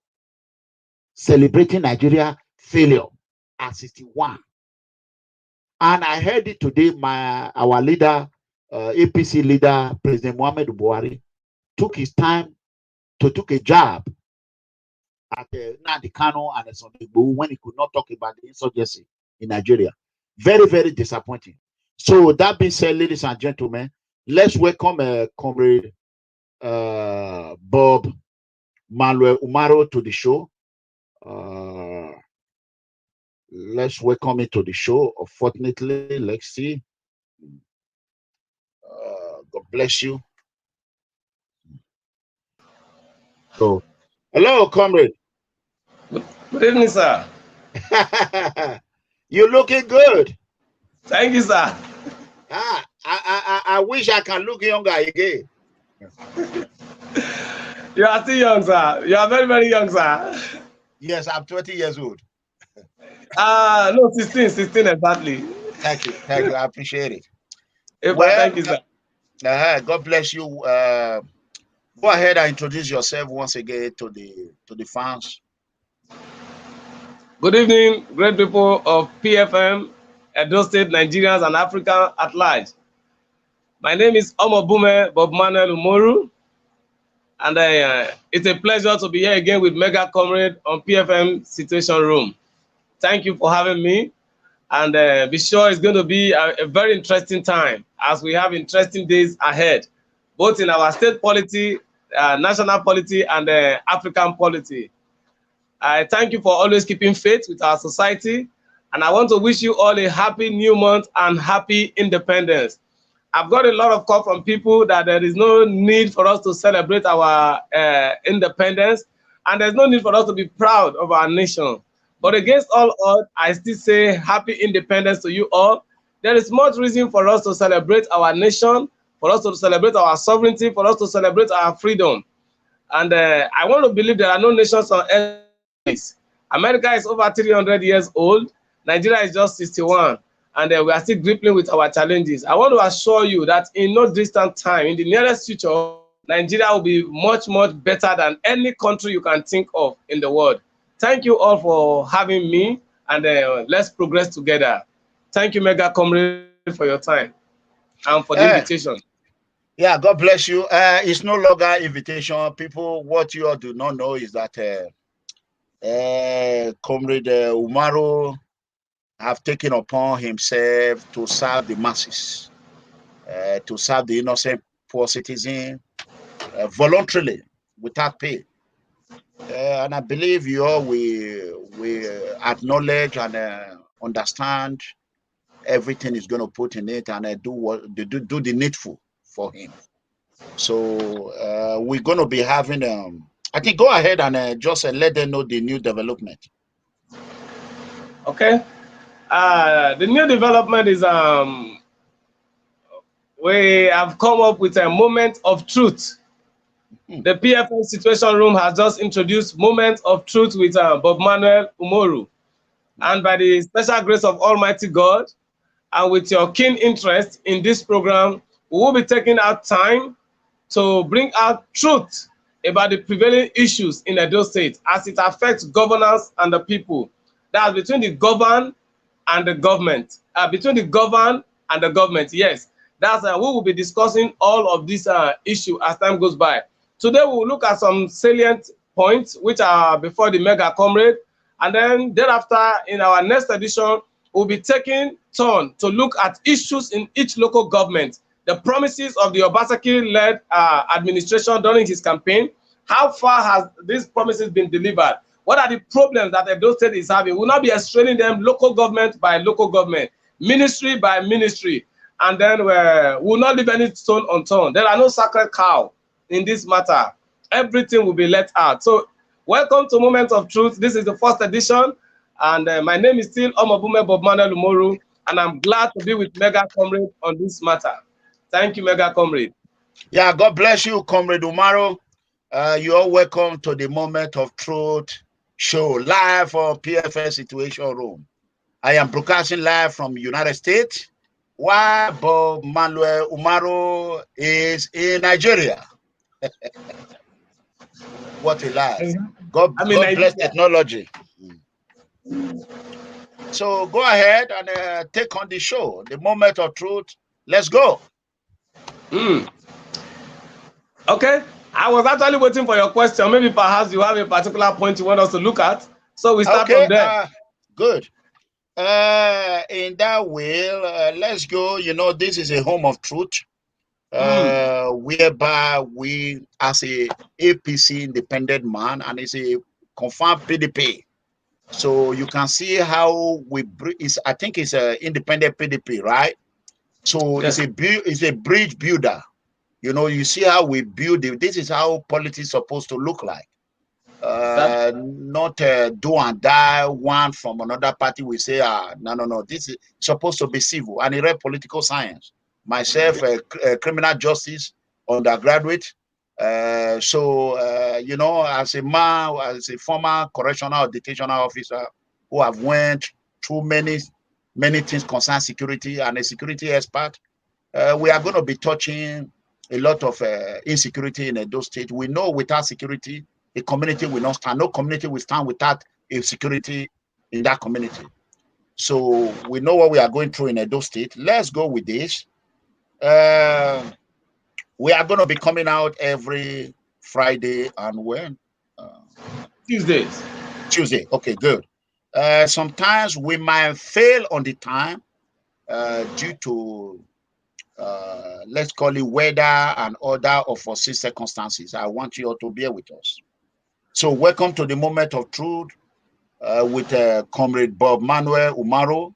celebrating Nigeria failure at 61. And I heard it today, our leader, APC leader, President Muhammadu Buhari, took his time to take a jab at Nnamdi Kanu and Igboho when he could not talk about the insurgency in Nigeria. Very, very disappointing. So that being said, ladies and gentlemen, let's welcome Comrade Bob-Manuel Umoru to the show. let's welcome it to the show. Unfortunately, let's see. God bless you. So, hello, comrade. Good evening, sir. You're looking good. Thank you, sir. I wish I can look younger again. You are still young, sir. You are very, very young, sir. Yes, I'm 20 years old. No, 16 exactly. Thank you. I appreciate it. Well, thank you, sir. God bless you. Go ahead and introduce yourself once again to the fans. Good evening, great people of PFM, Edo State, Nigerians, and Africa at large. My name is Omobumhe Bob-Manuel Umoru, and it's a pleasure to be here again with Mega Comrade on PFM Situation Room. Thank you for having me, and be sure it's going to be a very interesting time as we have interesting days ahead, both in our state polity, national polity, and African polity. I thank you for always keeping faith with our society, and I want to wish you all a happy new month and happy independence. I've got a lot of calls from people that there is no need for us to celebrate our independence, and there's no need for us to be proud of our nation. But against all odds, I still say happy independence to you all. There is much reason for us to celebrate our nation, for us to celebrate our sovereignty, for us to celebrate our freedom. And I want to believe there are no nations on earth. America is over 300 years old. Nigeria is just 61. And we are still grappling with our challenges. I want to assure you that in no distant time, in the nearest future, Nigeria will be much, much better than any country you can think of in the world. Thank you all for having me, and let's progress together. Thank you, Mega Comrade, for your time and for the invitation. Yeah, God bless you. It's no longer invitation. People, what you all do not know is that Comrade Umoru have taken upon himself to serve the masses, to serve the innocent poor citizen voluntarily, without pay. And I believe you all we acknowledge and understand everything is going to put in it, and do the needful for him. So we're going to be having I think go ahead and just let them know the new development. Okay. The new development is we have come up with a moment of truth. The PFM Situation Room has just introduced Moment of Truth with Bob-Manuel Umoru. And by the special grace of Almighty God, and with your keen interest in this program, we will be taking out time to bring out truth about the prevailing issues in Edo State as it affects governance and the people. That's between the governed and the government. Between the governed and the government, yes. That's we will be discussing all of these issues as time goes by. Today we will look at some salient points which are before the Mega Comrade, and then thereafter in our next edition we'll be taking turn to look at issues in each local government, the promises of the Obaseki-led administration during his campaign. How far has these promises been delivered? What are the problems that Edo State is having? We'll not be explaining them local government by local government, ministry by ministry, and then we'll not leave any stone unturned. There are no sacred cow in this matter. Everything will be let out. So welcome to Moment of Truth. This is the first edition, and my name is still Omobumhe Bob-Manuel Umoru, and I'm glad to be with Mega Comrade on this matter. Thank you, Mega Comrade. Yeah, God bless you, Comrade Umoru. You are welcome to the Moment of Truth show live on PFS Situation Room. I am broadcasting live from United States, while Bob-Manuel Umoru is in Nigeria. What a life. God bless technology. So go ahead and take on the show, the Moment of Truth. Let's go. Okay. I was actually waiting for your question. Maybe perhaps you have a particular point you want us to look at. So we start from there. Good. In that way, let's go. You know, this is a home of truth, whereby we, as a APC independent man, and it's a confirmed PDP, So you can see how I think it's an independent PDP, right? So Yes. it's a bridge builder. You know, you see how we build it. This is how politics is supposed to look like. Not do and die one from another party. We say, no. This is supposed to be civil. And I read political science. Myself, criminal justice undergraduate. You know, as a man, as a former correctional or detention officer who have went through many things concerning security and a security expert, we are going to be touching a lot of insecurity in Edo State. We know without security, a community will not stand. No community will stand without insecurity in that community. So we know what we are going through in Edo State. Let's go with this. We are going to be coming out every Friday and when? Tuesdays. Tuesday. Okay, good. Sometimes we might fail on the time due to let's call it weather and other unforeseen circumstances. I want you all to bear with us. So welcome to the moment of truth with Comrade Bob-Manuel Umoru,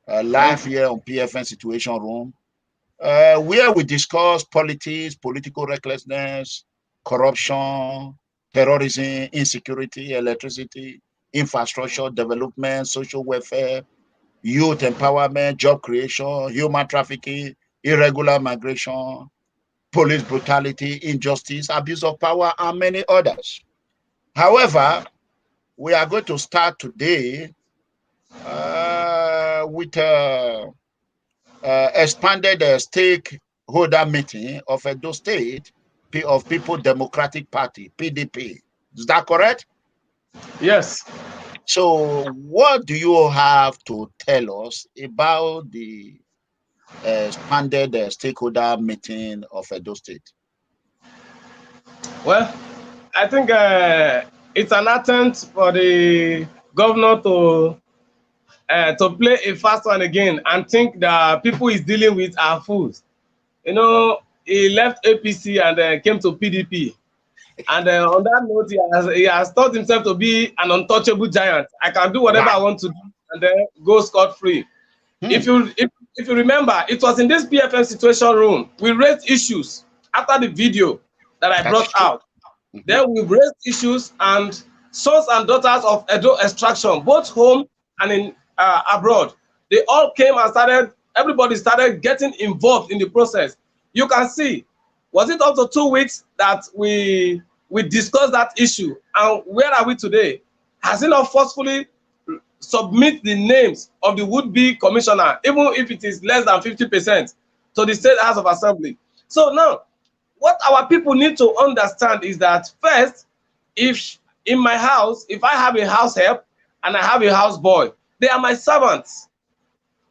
live here on PFN Situation Room, where we discuss politics, political recklessness, corruption, terrorism, insecurity, electricity, infrastructure, development, social welfare, youth empowerment, job creation, human trafficking, irregular migration, police brutality, injustice, abuse of power, and many others. However, we are going to start today with expanded stakeholder meeting of Edo State of People Democratic Party, PDP. Is that correct? Yes. So what do you have to tell us about the expanded stakeholder meeting of Edo State? Well, I think it's an attempt for the governor to play a fast one again and think that people he's dealing with are fools. You know, he left APC and came to PDP. And on that note, he has taught himself to be an untouchable giant. I can do whatever I want to do and then go scot-free. If you remember, it was in this PFM Situation Room, we raised issues after the video that I brought out. Then we raised issues, and sons and daughters of Edo extraction, both home and in abroad, they all came and everybody started getting involved in the process. You can see, was it up to 2 weeks that we discussed that issue? And where are we today? Has he not forcefully submit the names of the would-be commissioner, even if it is less than 50%, to the State House of Assembly? So now, what our people need to understand is that first, if in my house, if I have a house help and I have a house boy, they are my servants.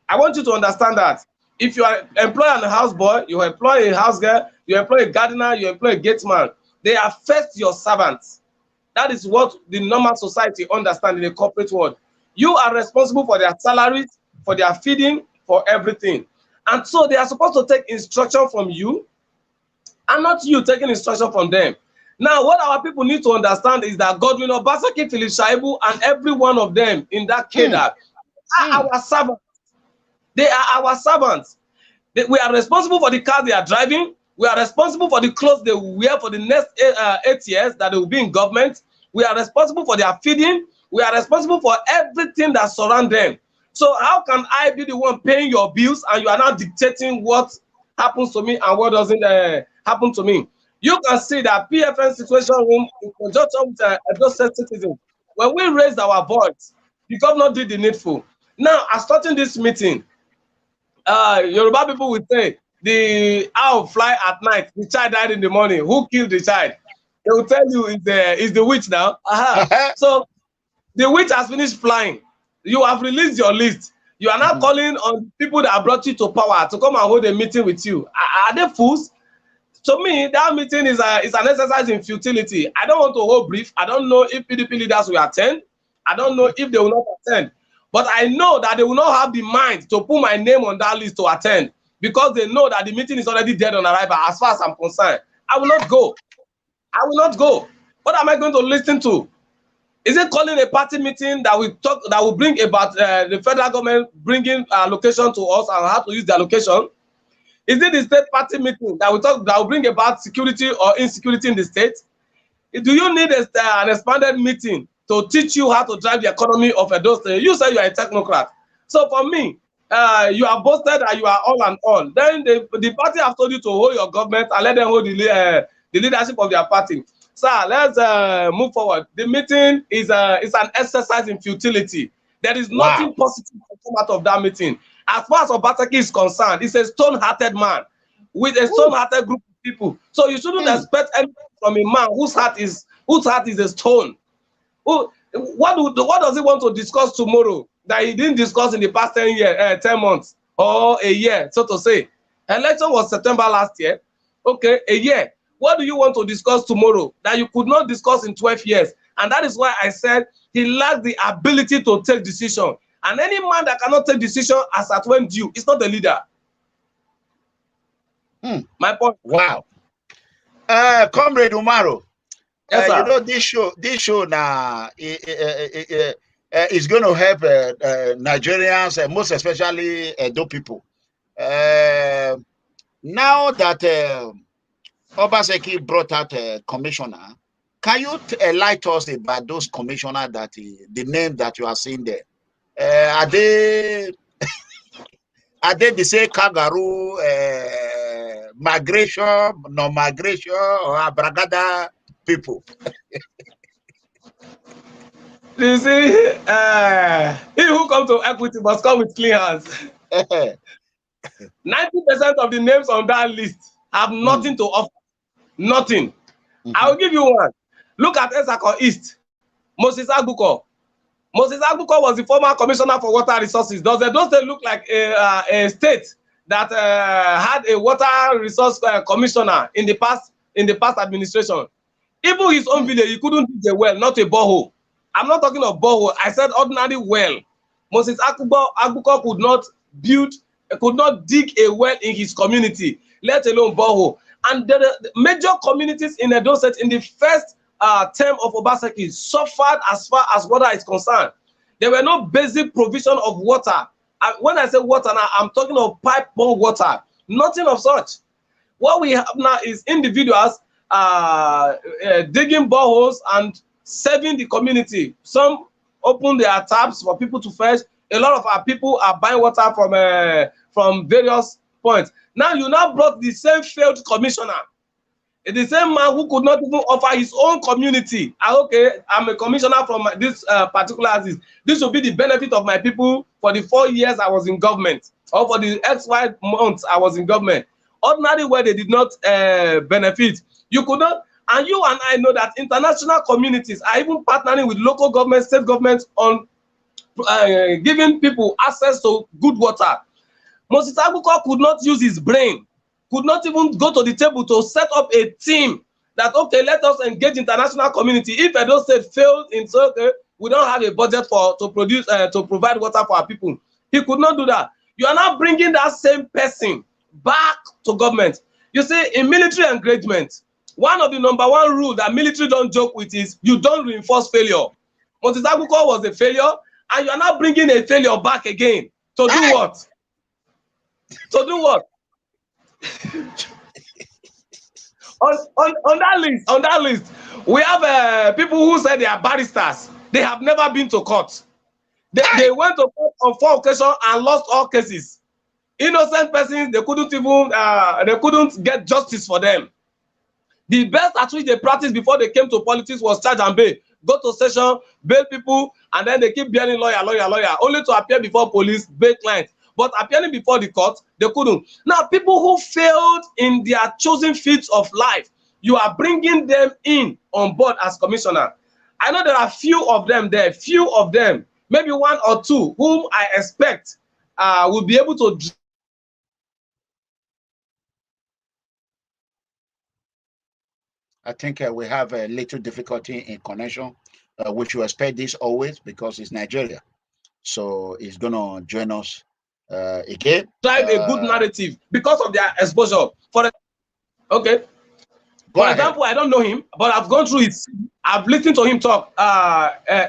I want you to understand that. If you are employing a house boy, you employ a house girl, you employ a gardener, you employ a gateman, they are first your servants. That is what the normal society understands in the corporate world. You are responsible for their salaries, for their feeding, for everything. And so they are supposed to take instruction from you and not you taking instruction from them. Now, what our people need to understand is that Godwin Obaseki, Philip Shaibu, and every one of them in that cadre are our servants. They are our servants. We are responsible for the car they are driving. We are responsible for the clothes they wear for the next 8 years that they will be in government. We are responsible for their feeding. We are responsible for everything that surrounds them. So how can I be the one paying your bills and you are not dictating what happens to me and what doesn't happen to me? You can see that PFN Situation Room in conjunction with Edo State citizens, when we raised our voice, the governor did the needful. Now, as starting this meeting, Yoruba people will say, the owl fly at night, the child died in the morning. Who killed the child? They will tell you it's the witch now. So the witch has finished flying. You have released your list. You are now calling on people that brought you to power to come and hold a meeting with you. Are they fools? To me, that meeting is an exercise in futility. I don't want to hold brief. I don't know if PDP leaders will attend. I don't know if they will not attend. But I know that they will not have the mind to put my name on that list to attend, because they know that the meeting is already dead on arrival as far as I'm concerned. I will not go. I will not go. What am I going to listen to? Is it calling a party meeting that will talk, that will bring about the federal government bringing allocation to us and how to use the allocation? Is it the state party meeting that will talk, that will bring about security or insecurity in the state? Do you need an expanded meeting to teach you how to drive the economy of Edo State? You say you are a technocrat. So for me, you are boasted that you are all and all. Then the party have told you to hold your government and let them hold the leadership of their party. Sir, let's move forward. The meeting is an exercise in futility. There is nothing positive to come out of that meeting. As far as Obaseki is concerned, he's a stone-hearted man with a stone-hearted group of people. So you shouldn't expect anything from a man whose heart is a stone. What does he want to discuss tomorrow that he didn't discuss in the past 10 months or a year, so to say? Election was September last year. Okay, a year. What do you want to discuss tomorrow that you could not discuss in 12 years? And that is why I said he lacks the ability to take decision. And any man that cannot take decision as at when due is not a leader. My point. Wow. Comrade Umoru, yes, you know, this show now is going to help Nigerians, most especially Edo people. Now that Obaseki brought out a commissioner, can you enlighten us about those commissioners that the name that you are seeing there? Are they the same kangaroo, migration, non-migration, or Abragada people? You see, he who comes to equity must come with clean hands. 90% of the names on that list have nothing to offer. Nothing. I will give you one. Look at Esako East. Moses Agbuko. Moses Agbuko was the former commissioner for water resources. Does Edo State look like a state that had a water resource commissioner in the past administration? Even his own village, he couldn't dig a well, not a borehole. I'm not talking of borehole. I said ordinary well. Moses Agbuko could not dig a well in his community, let alone borehole. And the major communities in Edo State in the first term of Obaseki suffered as far as water is concerned. There were no basic provision of water. When I say water now, I'm talking of pipe-borne water. Nothing of such. What we have now is individuals digging boreholes and serving the community. Some open their taps for people to fetch. A lot of our people are buying water from various points. Now you now brought the same failed commissioner, the same man who could not even offer his own community. Okay, I'm a commissioner from this particular axis. This will be the benefit of my people for the 4 years I was in government, or for the XY months I was in government. Ordinary where they did not benefit. You could not, and you and I know that international communities are even partnering with local governments, state governments on giving people access to good water. Moses Agbuko could not use his brain, could not even go to the table to set up a team that, okay, let us engage international community. If Edo State failed in so, okay, we don't have a budget to provide water for our people. He could not do that. You are now bringing that same person back to government. You see, in military engagement, one of the #1 rule that military don't joke with is you don't reinforce failure. Moses Agbuko was a failure, and you are now bringing a failure back again. To do what? To do what? on that list, we have people who say they are barristers. They have never been to court. They went to court on 4 occasions and lost all cases. Innocent persons, they couldn't get justice for them. The best at which they practiced before they came to politics was charge and bail. Go to session, bail people, and then they keep bearing lawyer, only to appear before police, bail clients. But appearing before the court, they couldn't. Now, people who failed in their chosen fields of life, you are bringing them in on board as commissioner. I know there are few of them there, maybe 1 or 2, whom I expect will be able to. I think we have a little difficulty in connection, which you expect this always because it's Nigeria. So it's going to join us again. Drive a good narrative because of their exposure. Okay. For example, I don't know him, but I've gone through it. I've listened to him talk.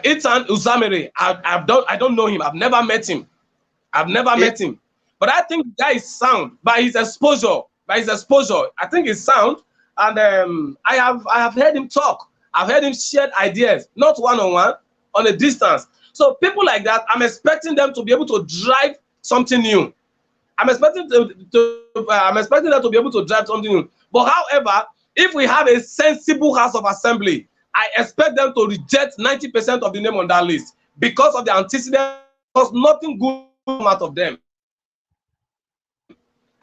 Ethan Uzamere, I don't know him. I've never met him. Met him. But I think the guy is sound by his exposure. I think he's sound. And I have heard him talk. I've heard him share ideas, not one-on-one, on a distance. So people like that, I'm expecting them to be able to drive something new. I'm expecting them to be able to drive something new. But however, if we have a sensible House of Assembly, I expect them to reject 90% of the name on that list because of the antecedents. Because nothing good come out of them.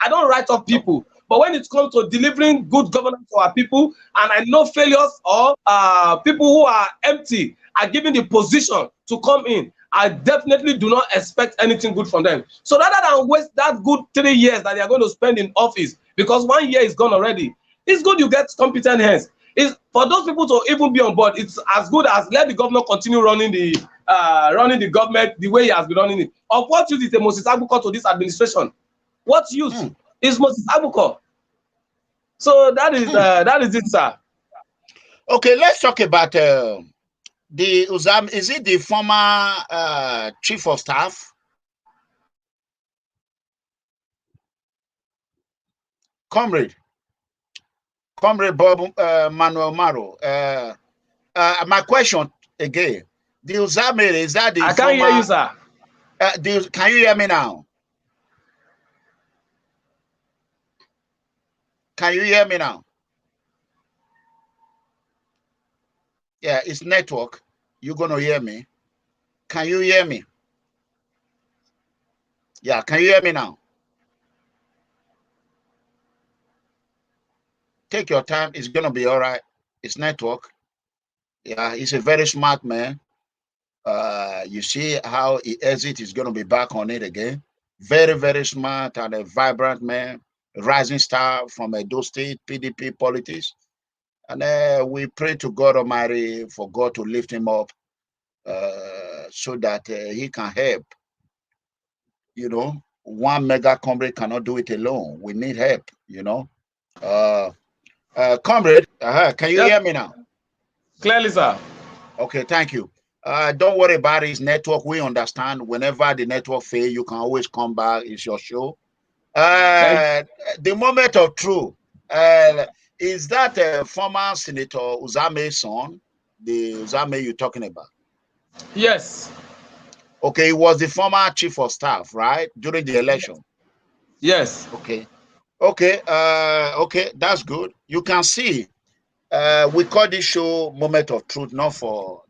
I don't write off people, but when it comes to delivering good governance for our people, and I know failures or people who are empty are given the position to come in, I definitely do not expect anything good from them. So rather than waste that good 3 years that they are going to spend in office, because 1 year is gone already, it's good you get competent hands. It's for those people to even be on board. It's as good as let the governor continue running the government the way he has been running it. Of what use is the Moses Abuko to this administration? What use is Moses Abuko? So that is it, sir. Okay, let's talk about the Uzam. Is it the former chief of staff? Comrade Bob-Manuel Umoru. My question again: the Uzamere, is that the? I can't hear you, sir. Can you hear me now? Can you hear me now? Yeah, it's network. You're gonna hear me. Can you hear me? Yeah, can you hear me now? Take your time. It's gonna be all right. It's network. Yeah, he's a very smart man. You see how he exits, he's gonna be back on it again. Very, very smart and a vibrant man, a rising star from Edo State, PDP politics. And we pray to God Almighty for God to lift him up so that he can help. You know, one mega comrade cannot do it alone. We need help, you know. Comrade, can you hear me now? Clearly, sir. Okay, thank you. Don't worry about his network. We understand. Whenever the network fails, you can always come back. It's your show. The moment of truth. Is that former Senator Uzame's son, the Uzame you're talking about? Yes. Okay, he was the former chief of staff, right, during the election? Yes. Okay. Okay, that's good. You can see, we call this show Moment of Truth, not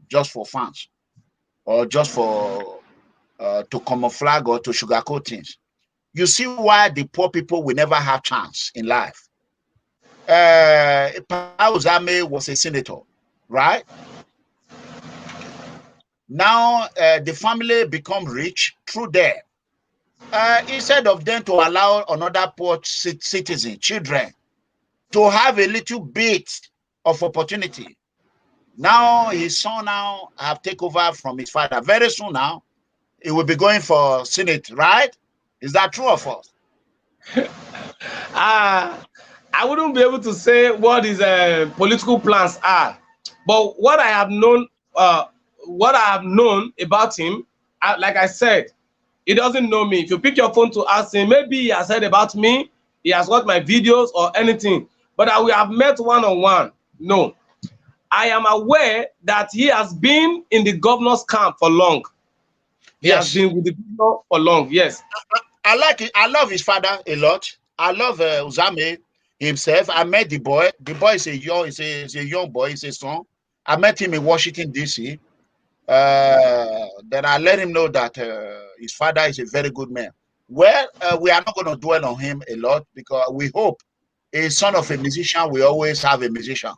just for fans or just for to camouflage or to sugarcoat things. You see why the poor people will never have chance in life. Uzame was a senator, right? Now the family become rich through them. Instead of them to allow another poor citizen, children, to have a little bit of opportunity. Now his son now have taken over from his father. Very soon now, he will be going for Senate, right? Is that true or false? I wouldn't be able to say what his political plans are, but what I have known about him, like I said, he doesn't know me. If you pick your phone to ask him, maybe he has heard about me, he has watched my videos or anything, but we have met one-on-one. No. I am aware that he has been in the governor's camp for long. He has been with the governor for long, yes. I like it. I love his father a lot. I love Uzame himself. I met the boy. The boy is a young boy. He's a son. I met him in Washington, D.C. Then I let him know that his father is a very good man. Well, we are not going to dwell on him a lot because we hope a son of a musician will always have a musician.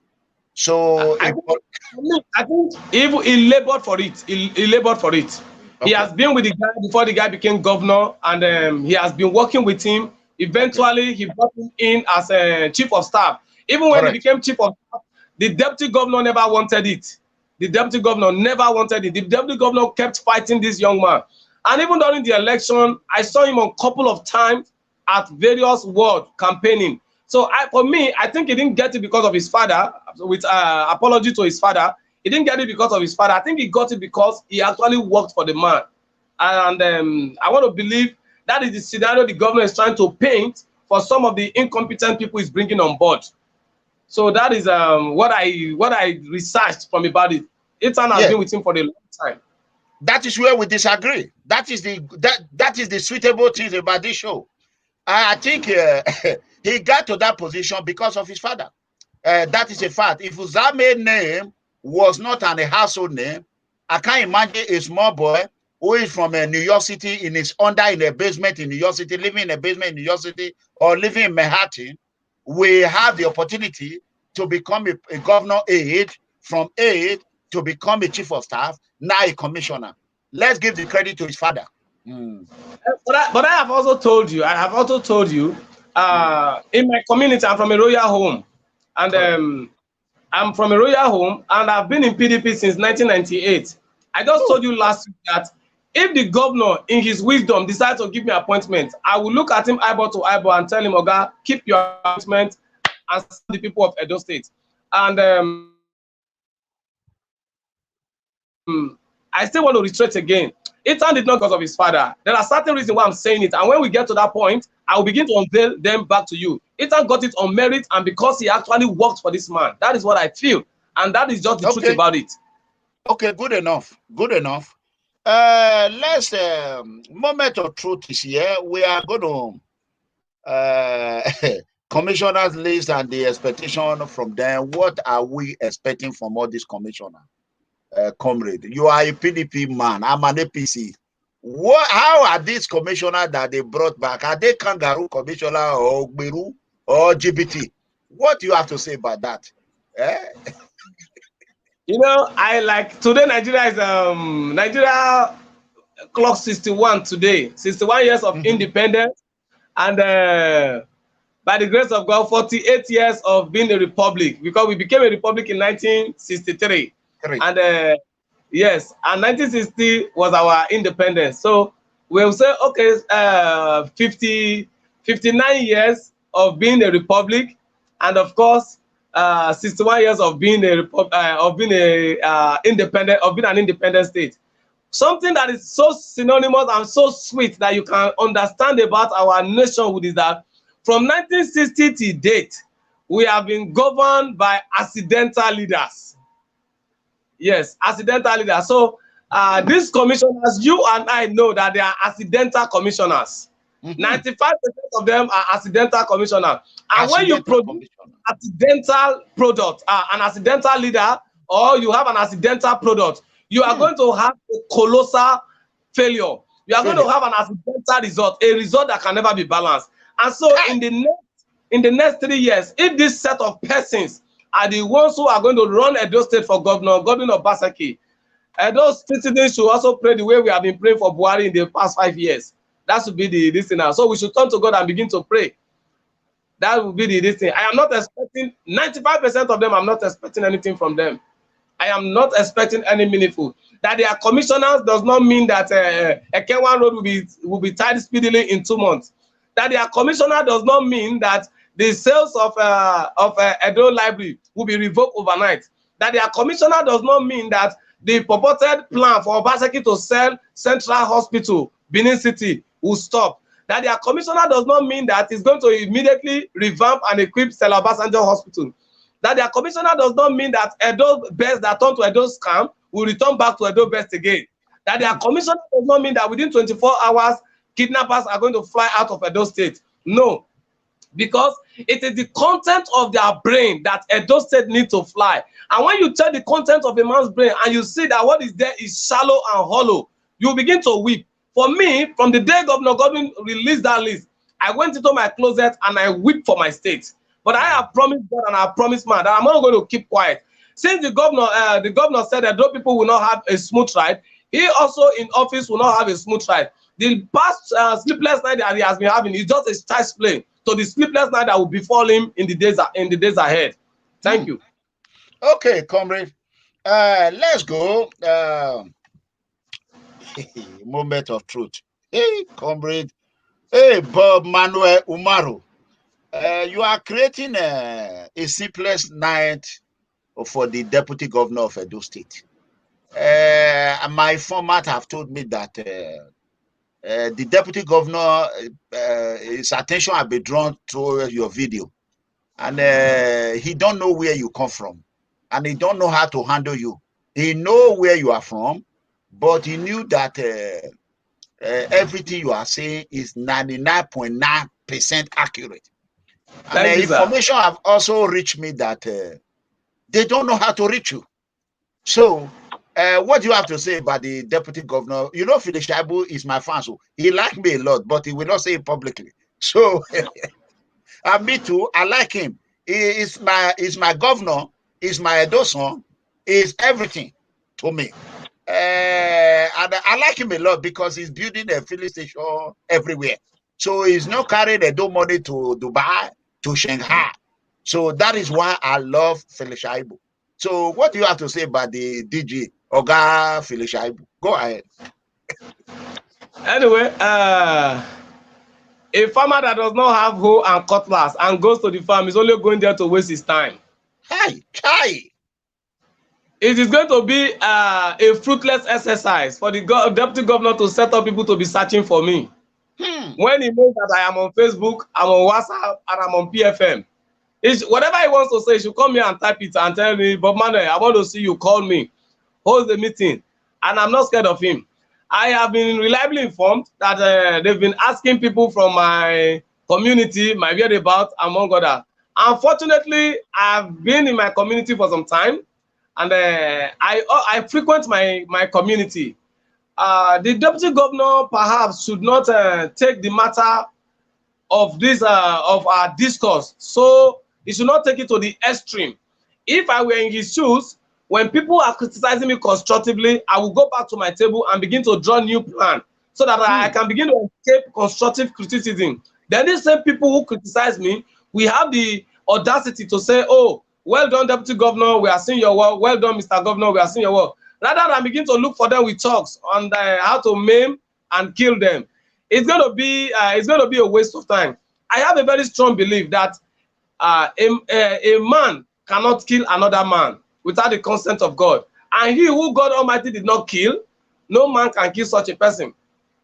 So I think he labored for it. He labored for it. Okay. He has been with the guy before the guy became governor, and he has been working with him. Eventually, he brought him in as a chief of staff. Even when he became chief of staff, the deputy governor never wanted it. The deputy governor never wanted it. The deputy governor kept fighting this young man. And even during the election, I saw him a couple of times at various wards campaigning. So for me, I think he didn't get it because of his father, with apology to his father. He didn't get it because of his father. I think he got it because he actually worked for the man. And I want to believe that is the scenario the government is trying to paint for some of the incompetent people he's bringing on board. So that is what I researched from about it. Ethan has been with him for a long time. That is where we disagree. That is the suitable thing about this show. I think he got to that position because of his father. That is a fact. If Uzame's name was not a household name, I can't imagine a small boy who is from New York City in a basement in New York City, living in a basement in New York City, or living in Manhattan, we have the opportunity to become a governor aide, from aide to become a chief of staff, now a commissioner. Let's give the credit to his father. But I have also told you, in my community, I'm from a royal home. And I'm from a royal home, and I've been in PDP since 1998. I just told you last week that if the governor, in his wisdom, decides to give me an appointment, I will look at him eyeball to eyeball and tell him, Oga, keep your appointment and serve the people of Edo State. And I still want to reiterate again. Ethan did not because of his father. There are certain reasons why I'm saying it. And when we get to that point, I will begin to unveil them back to you. Ethan got it on merit and because he actually worked for this man. That is what I feel. And that is just the truth about it. Okay, good enough. Good enough. Let's moment of truth is here. We are going to commissioners list and the expectation from them. What are we expecting from all these commissioners? Comrade, you are a PDP man. I'm an APC. How are these commissioners that they brought back? Are they kangaroo commissioner or Gberu or GBT? What do you have to say about that? You know, I like today. Nigeria is Nigeria clock 61 today. 61 years of independence, and by the grace of God, 48 years of being a republic. Because we became a republic in 1963. And yes, and 1960 was our independence. So we'll say, okay, 59 years of being a republic, and of course, 61 years of being an independent state. Something that is so synonymous and so sweet that you can understand about our nationhood is that from 1960 to date, we have been governed by accidental leaders. Yes, accidental leaders. So these commissioners, you and I know that they are accidental commissioners. 95% of them are accidental commissioners. And when you produce accidental product, an accidental leader, or you have an accidental product, you are going to have a colossal failure. You are going to have an accidental result, a result that can never be balanced. And so in the next 3 years, if this set of persons are the ones who are going to run Edo State for Governor Obaseki, those citizens should also pray the way we have been praying for Buhari in the past 5 years. That should be the listener. So we should turn to God and begin to pray. That will be the listening. I am not expecting 95% of them. I'm not expecting anything from them. I am not expecting any meaningful. That they are commissioners does not mean that Ekenwan Road will be tied speedily in 2 months. That they are commissioner does not mean that the sales of Edo Library will be revoked overnight. That they are commissioner does not mean that the purported plan for Obaseki to sell Central Hospital, Benin City, will stop. That they are commissioner does not mean that it's going to immediately revamp and equip Stella Obasanjo Hospital. That their commissioner does not mean that Edo Best that turned to Edo scam will return back to Edo Best again. That their commissioner does not mean that within 24 hours, kidnappers are going to fly out of Edo State. No, because it is the content of their brain that Edo State needs to fly. And when you tell the content of a man's brain and you see that what is there is shallow and hollow, you begin to weep. For me, from the day Governor Godwin released that list, I went into my closet and I wept for my state. But I have promised God and I have promised man that I'm not going to keep quiet. Since the governor said that those people will not have a smooth ride, he also in office will not have a smooth ride. The past sleepless night that he has been having is just a child's play to the sleepless night that will befall him in the days ahead. Thank you. Okay, comrade. Let's go. Moment of truth. Hey, comrade. Hey, Bob-Manuel Umoru. You are creating a sleepless night for the deputy governor of Edo State. My format have told me that the deputy governor, his attention has been drawn to your video, and he don't know where you come from, and he don't know how to handle you. He know where you are from, but he knew that everything you are saying is 99.9% accurate. And the information have also reached me that they don't know how to reach you. So, what do you have to say about the deputy governor? You know, Philip Shaibu is my fan, so he likes me a lot, but he will not say it publicly. So, and me too, I like him. He is my governor, he's my Edoson, is everything to me. And I like him a lot because he's building a filling station everywhere. So he's not carrying Edo money to Dubai, to Shanghai. So that is why I love Philip Shaibu. So what do you have to say about the DG, Oga Philip Shaibu? Go ahead. Anyway, a farmer that does not have hoe and cutlass and goes to the farm is only going there to waste his time. Hi, hi. It is going to be a fruitless exercise for the deputy governor to set up people to be searching for me. When he knows that I am on Facebook, I'm on WhatsApp, and I'm on PFM. Whatever he wants to say, he should come here and type it and tell me, Bob-Manuel, I want to see you, call me, hold the meeting. And I'm not scared of him. I have been reliably informed that they've been asking people from my community, my whereabouts, among others. Unfortunately, I've been in my community for some time, and I frequent my community. The deputy governor perhaps should not take the matter of this of our discourse, so he should not take it to the extreme. If I were in his shoes, when people are criticizing me constructively, I will go back to my table and begin to draw new plan so that I can begin to escape constructive criticism. Then these same people who criticize me, we have the audacity to say, oh, well done, Deputy Governor, we are seeing your work. Well done, Mr. Governor, we are seeing your work. Rather than begin to look for them with talks on how to maim and kill them, it's going to be a waste of time. I have a very strong belief that a man cannot kill another man without the consent of God. And he who God Almighty did not kill, no man can kill such a person.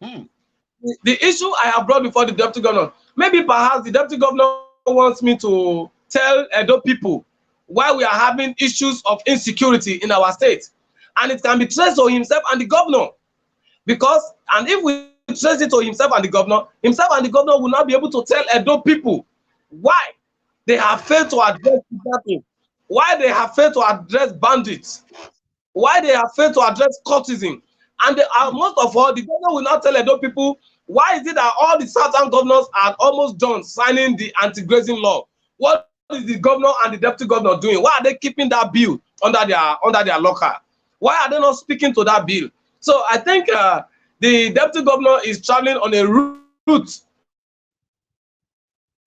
The issue I have brought before the Deputy Governor, maybe perhaps the Deputy Governor wants me to tell Edo people why we are having issues of insecurity in our state. And it can be traced to himself and the governor. Because, and if we trace it to himself and the governor will not be able to tell Edo people why they have failed to address kidnapping, why they have failed to address bandits, why they have failed to address cultism. And most of all, the governor will not tell Edo people why is it that all the southern governors are almost done signing the anti-grazing law. What is the governor and the deputy governor doing? Why are they keeping that bill under their locker? Why are they not speaking to that bill? So I think the deputy governor is traveling on a route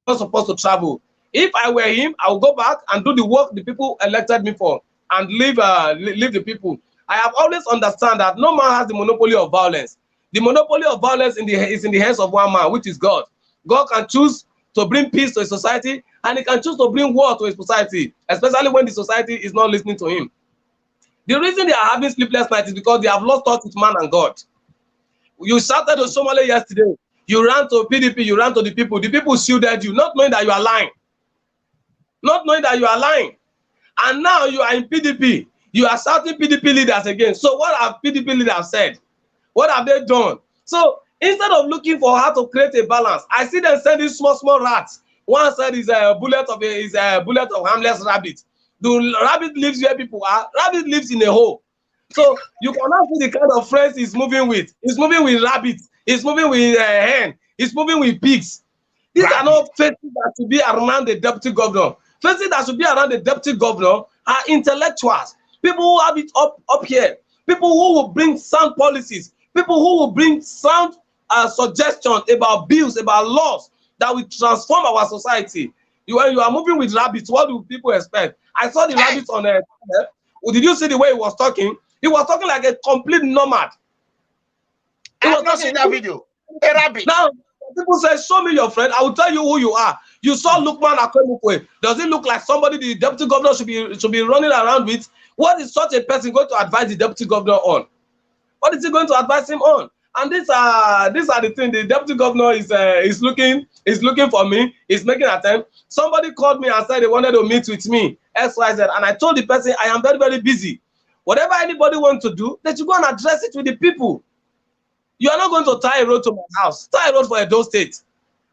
not supposed to travel. If I were him, I would go back and do the work the people elected me for and leave the people. I have always understood that no man has the monopoly of violence. The monopoly of violence is in the hands of one man, which is God. God can choose to bring peace to a society, and he can choose to bring war to a society, especially when the society is not listening to him. The reason they are having sleepless nights is because they have lost touch with man and God. You shouted to Somali yesterday. You ran to PDP, you ran to the people shielded you, not knowing that you are lying. Not knowing that you are lying. And now you are in PDP. You are shouting PDP leaders again. So what have PDP leaders said? What have they done? So instead of looking for how to create a balance, I see them sending small rats. One said is a bullet of harmless rabbit. The rabbit lives where people are. Rabbit lives in a hole. So you cannot see the kind of friends he's moving with. He's moving with rabbits. He's moving with hen. He's moving with pigs. These are not faces that should be around the deputy governor. Faces that should be around the deputy governor are intellectuals. People who have it up here. People who will bring sound policies. People who will bring sound suggestions about bills, about laws that will transform our society. When you are moving with rabbits, what do people expect? I saw the rabbits on the. Did you see the way he was talking? He was talking like a complete nomad. I was not seeing that video. A rabbit. Now, People say, show me your friend. I will tell you who you are. You saw Lukman Akwemukwe. Does it look like somebody the deputy governor should be running around with? What is such a person going to advise the deputy governor on? What is he going to advise him on? And these are the things. The deputy governor is looking for me. He's making an attempt. Somebody called me and said they wanted to meet with me, XYZ, and I told the person I am very, very busy. Whatever anybody wants to do, they should go and address it with the people. You are not going to tie a road to my house. Tie a road for Edo State.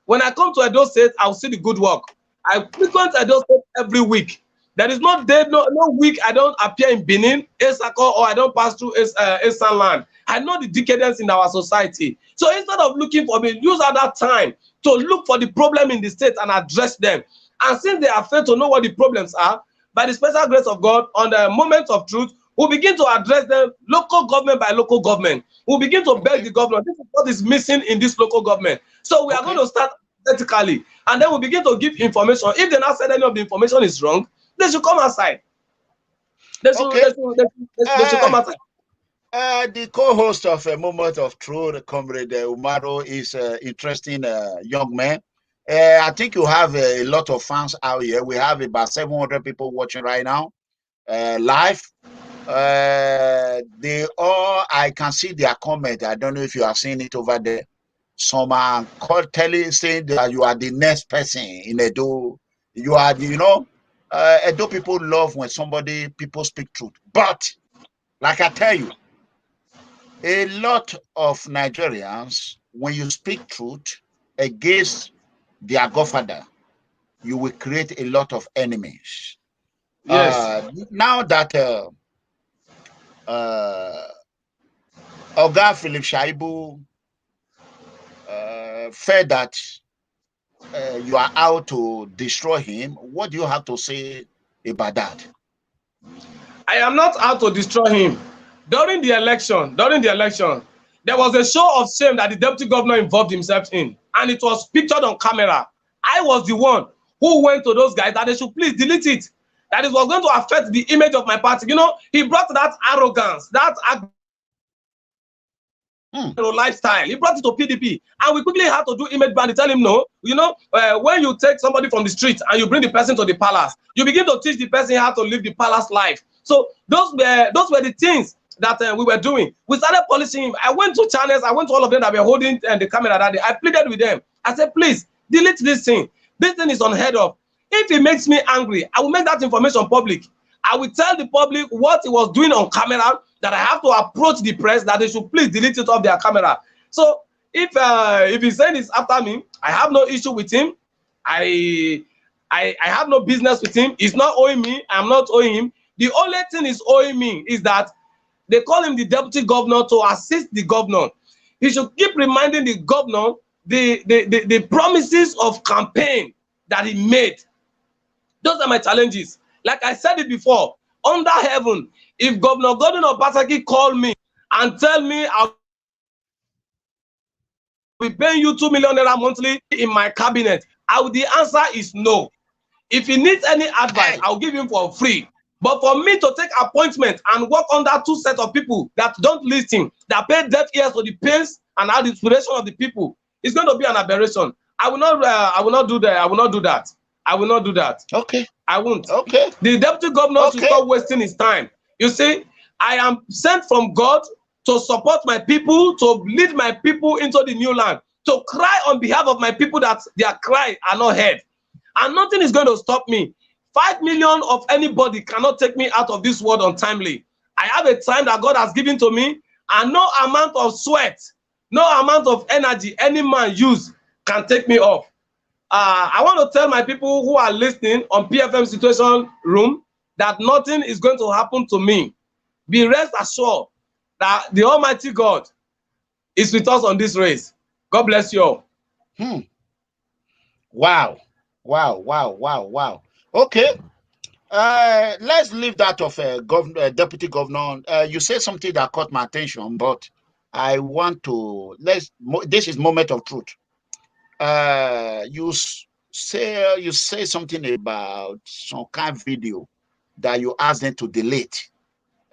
When I come to Edo State, I will see the good work. I frequent Edo State every week. There is no day, no week I don't appear in Benin, Esako, or I don't pass through Eastern land. I know the decadence in our society. So instead of looking for me, use at that time to look for the problem in the state and address them. And since they are failed to know what the problems are, by the special grace of God, on the moment of truth, we'll begin to address them local government by local government. We'll begin to beg the governor. This is what is missing in this local government. So we are going to start vertically, and then we'll begin to give information. If they not said any of the information is wrong, they should come outside. They should come outside. The co-host of A Moment of Truth, Comrade Umoru, is an interesting young man. I think you have a lot of fans out here. We have about 700 people watching right now, live. They all, I can see their comment. I don't know if you are seeing it over there. Some are saying that you are the next person in Edo. You are, Edo people love when people speak truth. But, like I tell you, a lot of Nigerians, when you speak truth against their godfather, you will create a lot of enemies. Yes. Now that Oga Philip Shaibu felt that you are out to destroy him, what do you have to say about that? I am not out to destroy him. During the election, there was a show of shame that the deputy governor involved himself in, and it was pictured on camera. I was the one who went to those guys that they should please delete it. That it was going to affect the image of my party. He brought that arrogance, that lifestyle. He brought it to PDP, and we quickly had to do image ban to tell him no. When you take somebody from the street and you bring the person to the palace, you begin to teach the person how to live the palace life. So those were the things that we were doing. We started polishing him. I went to channels. I went to all of them that were holding the camera that day. I pleaded with them. I said, please delete this thing. This thing is unheard of. If it makes me angry, I will make that information public. I will tell the public what he was doing on camera, that I have to approach the press, that they should please delete it off their camera. So if he's saying it's after me, I have no issue with him. I have no business with him. He's not owing me. I'm not owing him. The only thing he's owing me is that they call him the deputy governor to assist the governor. He should keep reminding the governor the promises of campaign that he made. Those are my challenges. Like I said it before, under heaven, if Governor Gordon Obaseki call me and tell me I'll be paying you 2 million naira monthly in my cabinet, the answer is no. If he needs any advice, I'll give him for free. But for me to take appointment and work under two sets of people that don't listen, that pay deaf ears to the pains and the inspiration of the people, it's going to be an aberration. I will not do that. I will not do that. I will not do that. Okay. I won't. Okay. The deputy governor should stop wasting his time. You see, I am sent from God to support my people, to lead my people into the new land, to cry on behalf of my people that their cry are not heard. And nothing is going to stop me. 5 million of anybody cannot take me out of this world untimely. I have a time that God has given to me, and no amount of sweat, no amount of energy any man use can take me off. I want to tell my people who are listening on PFM Situation Room that nothing is going to happen to me. Be rest assured that the Almighty God is with us on this race. God bless you all. Wow. Okay. Let's leave that of deputy governor. You said something that caught my attention, but I want to this is moment of truth. You say something about some kind of video that you asked them to delete.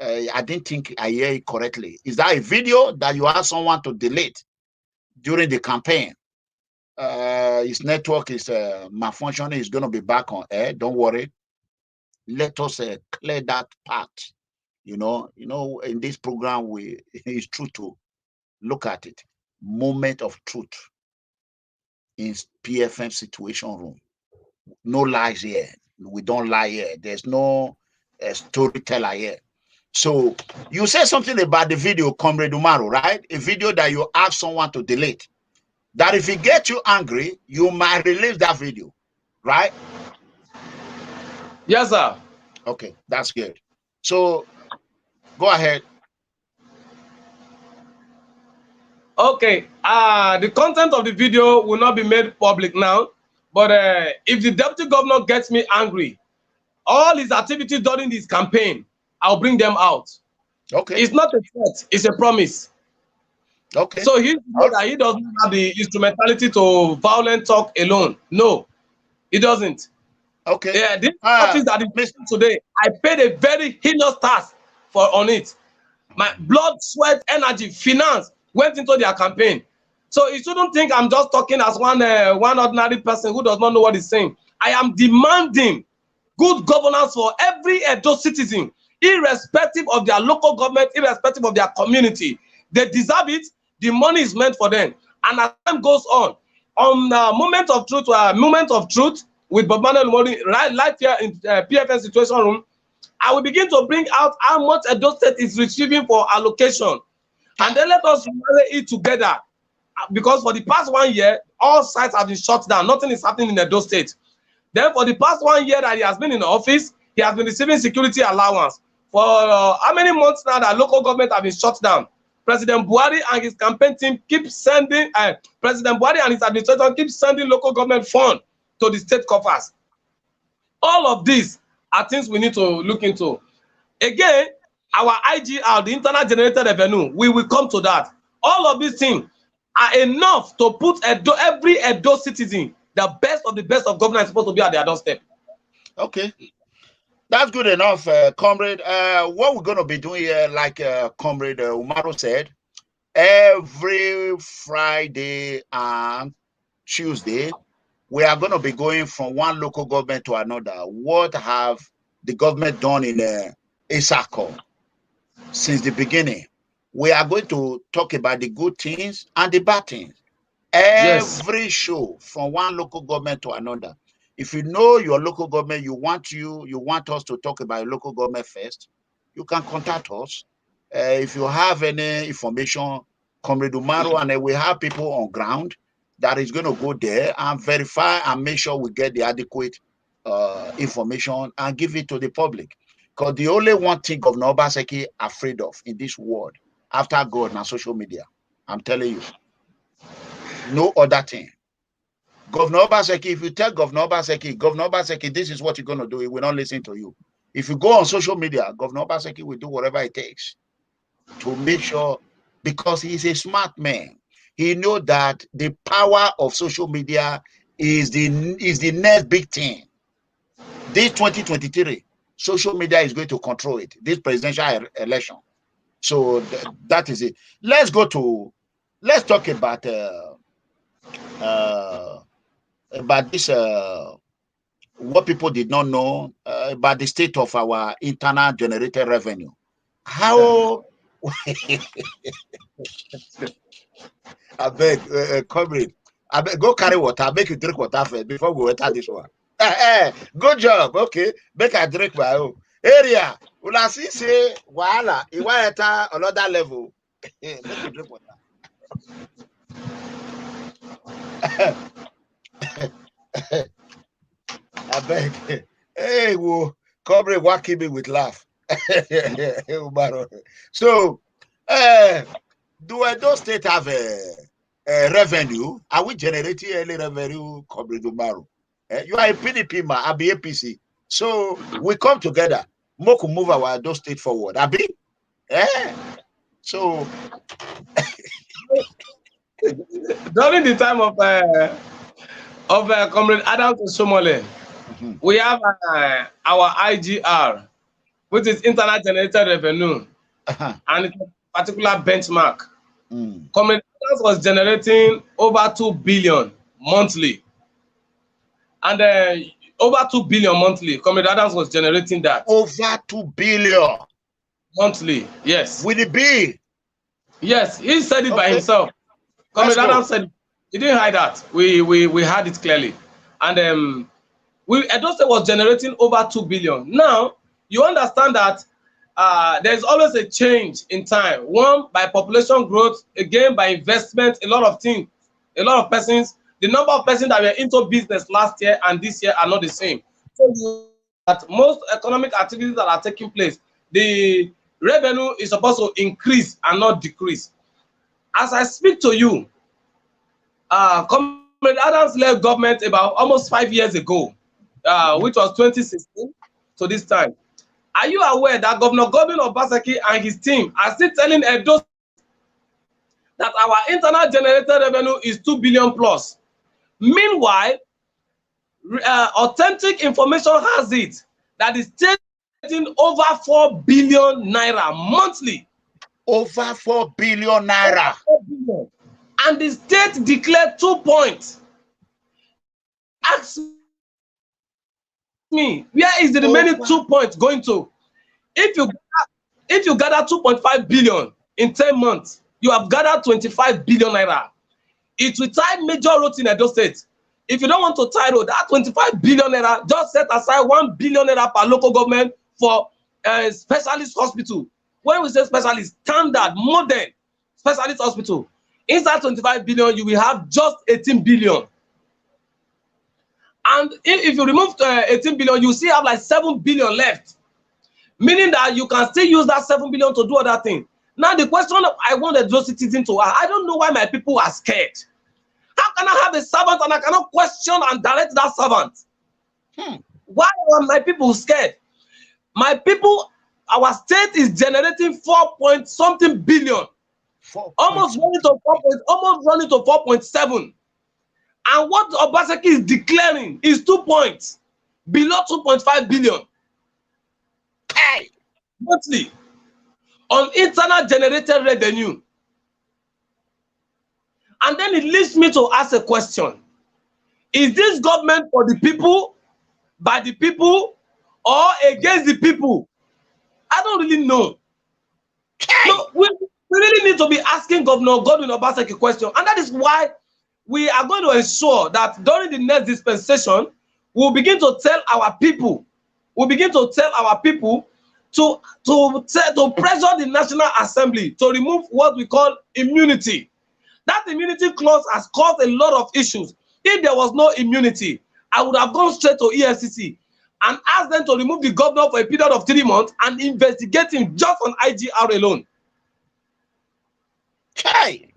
I didn't think I hear it correctly. Is that a video that you asked someone to delete during the campaign? his network is malfunctioning. He's going to be back on air. Don't worry. Let us clear that part. You know, in this program, it's true to look at it. Moment of truth in PFM situation room. No lies here. We don't lie here. There's no storyteller here. So you said something about the video, Comrade Umoru, right? A video that you ask someone to delete. That if it gets you angry, you might release that video, right? Yes, sir. Okay, that's good. So go ahead. Okay. The content of the video will not be made public now, but if the deputy governor gets me angry, all his activities during this campaign, I'll bring them out. Okay. It's not a threat, it's a promise. Okay. So he doesn't have the instrumentality to violent talk alone. No, he doesn't. Okay. Yeah, this office that is missing today, I paid a very heinous tax on it. My blood, sweat, energy, finance went into their campaign. So you shouldn't think I'm just talking as one ordinary person who does not know what he's saying. I am demanding good governance for every Edo citizen, irrespective of their local government, irrespective of their community. They deserve it. The money is meant for them. And as time goes on Moment of Truth with Bob-Manuel Umoru, right here in PFN Situation Room, I will begin to bring out how much Edo State is receiving for allocation. And then let us marry it together. Because for the past 1 year, all sites have been shut down. Nothing is happening in Edo State. Then for the past 1 year that he has been in office, he has been receiving security allowance. For how many months now that local government have been shut down? President Buhari and his campaign team keep sending, President Buhari and his administration keep sending local government funds to the state coffers. All of these are things we need to look into. Again, our IGR, the internal generated revenue, we will come to that. All of these things are enough to put every Edo citizen, the best of government is supposed to be at their doorstep. Okay. That's good enough, Comrade. What we're going to be doing here, like Comrade Umoru said, every Friday and Tuesday, we are going to be going from one local government to another. What have the government done in ISACO since the beginning? We are going to talk about the good things and the bad things. Every show from one local government to another. If you know your local government, you want us to talk about your local government first, you can contact us. If you have any information, Comrade Umoru, and we have people on ground that is going to go there and verify and make sure we get the adequate information and give it to the public. Because the only one thing Governor Obaseki afraid of in this world, after God and social media, I'm telling you, no other thing. Governor Obaseki, if you tell Governor Obaseki, this is what you're going to do, he will not listen to you. If you go on social media, Governor Obaseki will do whatever it takes to make sure, because he's a smart man. He knows that the power of social media is the next big thing. This 2023, social media is going to control it, this presidential election. So that is it. Let's talk about this, what people did not know about the state of our internal generated revenue. How I beg, Comrade, I beg, go carry water. I beg you drink water first before we enter this one. Good job. Okay, make I drink my own area. Will I see say wala? You want enter another level? Make you drink water. I beg. Hey, whoa, Comrade, whacking me with laugh. So, do Edo State have a revenue? Are we generating any revenue, Comrade Umoru? You are a PDP man, I be APC. So we come together, more to move our Edo State forward. I be, so during the time of Comrade Adams Somole, we have our IGR, which is internal generated revenue, and it's a particular benchmark. Comrade Adams was generating over 2 billion monthly. And over 2 billion monthly. Comrade Adams was generating that. Over 2 billion. Monthly, yes. Will it be? Yes, he said it by himself. Comrade Adams said he didn't hide that. We had it clearly. And Edo State was generating over 2 billion. Now, you understand that there's always a change in time. One, by population growth, again, by investment, a lot of things, a lot of persons. The number of persons that were into business last year and this year are not the same. So that most economic activities that are taking place, the revenue is supposed to increase and not decrease. As I speak to you, Comrade Adams left government about almost 5 years ago, which was 2016 to this time. Are you aware that Governor Godwin Obaseki and his team are still telling Edo that our internal generated revenue is 2 billion plus? Meanwhile, authentic information has it that the state is getting over 4 billion naira monthly. Over 4 billion naira. 4 billion. And the state declared 2 points. Ask me, where is the remaining 2 points going to? If you gather 2.5 billion in 10 months, you have gathered 25 billion naira. It will tie major roads in Edo State. If you don't want to tie road, that 25 billion naira, just set aside 1 billion naira per local government for specialist hospital. When we say specialist, standard, modern specialist hospital. Inside 25 billion, you will have just 18 billion. And if you remove 18 billion, you still have like 7 billion left. Meaning that you can still use that 7 billion to do other things. Now, the question I wanted those citizens to ask, I don't know why my people are scared. How can I have a servant and I cannot question and direct that servant? Why are my people scared? My people, our state is generating 4-point-something billion. Almost running to 4.7. And what Obaseki is declaring is 2 points, below 2.5 billion. Hey. Monthly on internal generated revenue. And then it leads me to ask a question. Is this government for the people, by the people, or against the people? I don't really know. So we really need to be asking Governor Godwin Obaseki a question. And that is why we are going to ensure that during the next dispensation, we'll begin to tell our people, to pressure the National Assembly to remove what we call immunity. That immunity clause has caused a lot of issues. If there was no immunity, I would have gone straight to EFCC and asked them to remove the governor for a period of 3 months and investigate him just on IGR alone. Okay.